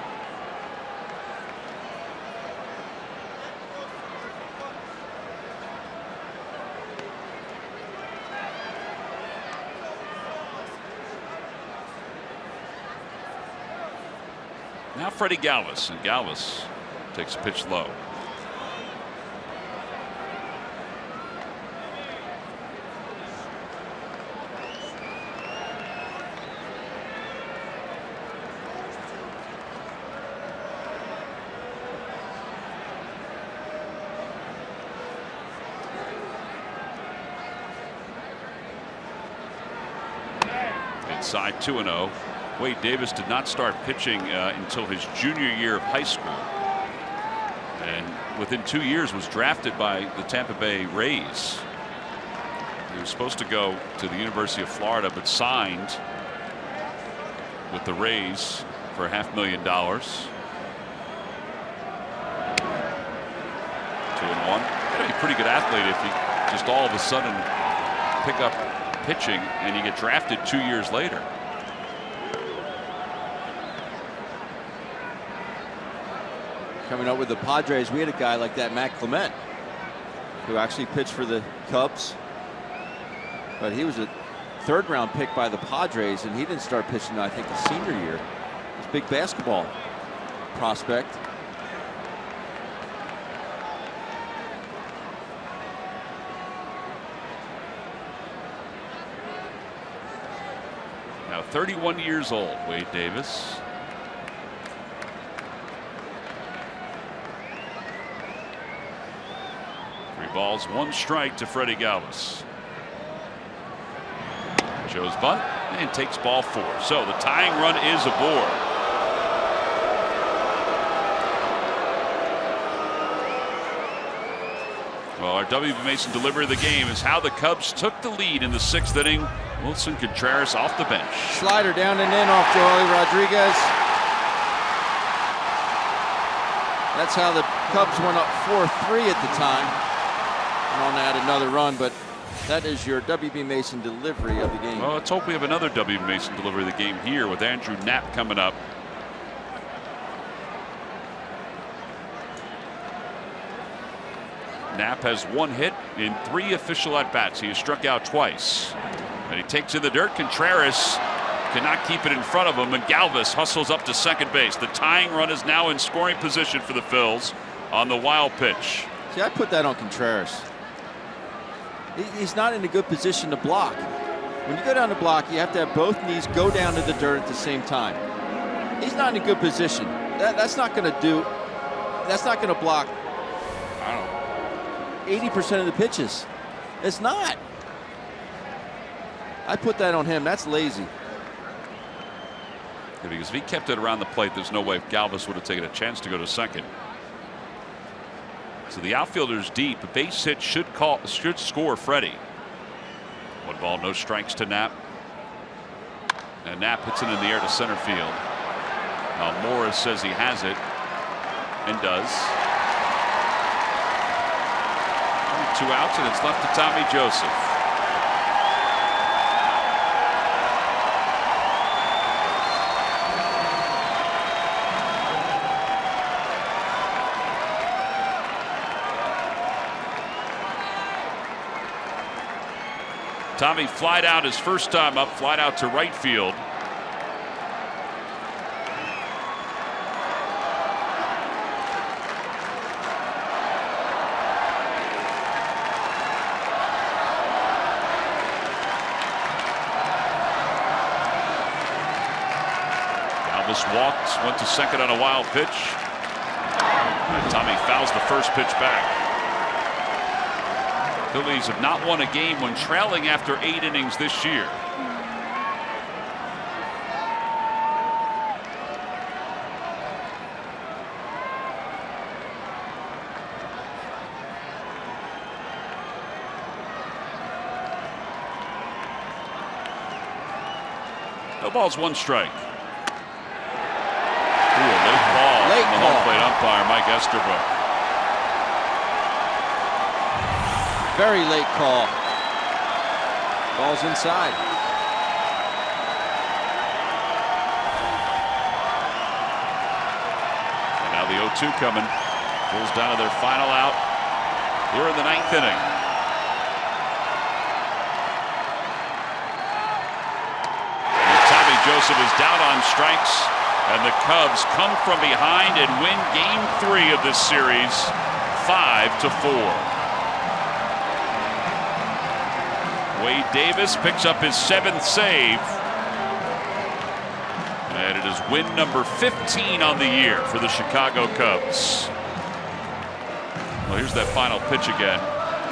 Now Freddie Galvis, and Galvis takes a pitch low. Inside 2-0. Wade Davis did not start pitching until his junior year of high school, and within 2 years was drafted by the Tampa Bay Rays. He was supposed to go to the University of Florida, but signed with the Rays for $500,000. 2-1. Gotta be a pretty good athlete if you just all of a sudden pick up pitching and you get drafted 2 years later. Coming up with the Padres, we had a guy like that, Matt Clement, who actually pitched for the Cubs. But he was a 3rd-round pick by the Padres, and he didn't start pitching, I think, his senior year. He was a big basketball prospect. Now 31 years old, Wade Davis. Balls, 1 strike to Freddie Galvis. Shows bunt and takes ball 4. So the tying run is aboard. Well, our W.B. Mason delivery of the game is how the Cubs took the lead in the 6th inning. Wilson Contreras off the bench. Slider down and in off Joely Rodriguez. That's how the Cubs went up 4-3 at the time. and on to add another run, but that is your W.B. Mason delivery of the game. Well, let's hope we have another W.B. Mason delivery of the game here with Andrew Knapp coming up. Knapp has 1 hit in 3 official at-bats. He has struck out twice. And he takes in the dirt. Contreras cannot keep it in front of him, and Galvis hustles up to second base. The tying run is now in scoring position for the Phils on the wild pitch. See, I put that on Contreras. He's not in a good position to block. When you go down to block, you have to have both knees go down to the dirt at the same time. He's not in a good position. That's not going to do. That's not going to block, I don't know, 80% of the pitches. It's not. I put that on him. That's lazy. Yeah, because if he kept it around the plate, there's no way Galvis would have taken a chance to go to second. So the outfielder's deep. A base hit should score Freddie. 1 ball, no strikes to Knapp. And Knapp hits it in the air to center field. Now Morris says he has it, and does. 2 outs, and it's left to Tommy Joseph. Tommy flied out his first time up, flied out to right field. Galvis walked, went to second on a wild pitch. And Tommy fouls the first pitch back. Phillies have not won a game when trailing after 8 innings this year. No balls, 1 strike. Ooh, a late ball from the home plate umpire, Mike Esterbrook. Very late call. Ball's inside. And now the 0-2 coming. Phillies down to their final out here in the 9th inning. And Tommy Joseph is down on strikes, and the Cubs come from behind and win Game 3 of this series 5-4. Wade Davis picks up his 7th save. And it is win number 15 on the year for the Chicago Cubs. Well, here's that final pitch again.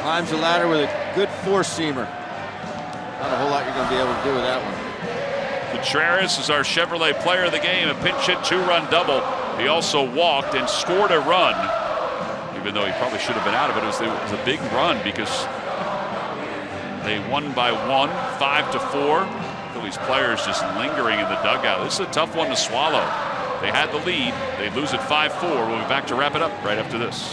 Climbs the ladder with a good 4-seamer. Not a whole lot you're going to be able to do with that one. Contreras is our Chevrolet player of the game. A pinch hit 2-run double. He also walked and scored a run. Even though he probably should have been out of it. It was a big run because they won by 1, 5-4. Phillies players just lingering in the dugout. This is a tough one to swallow. They had the lead. They lose at 5-4. We'll be back to wrap it up right after this.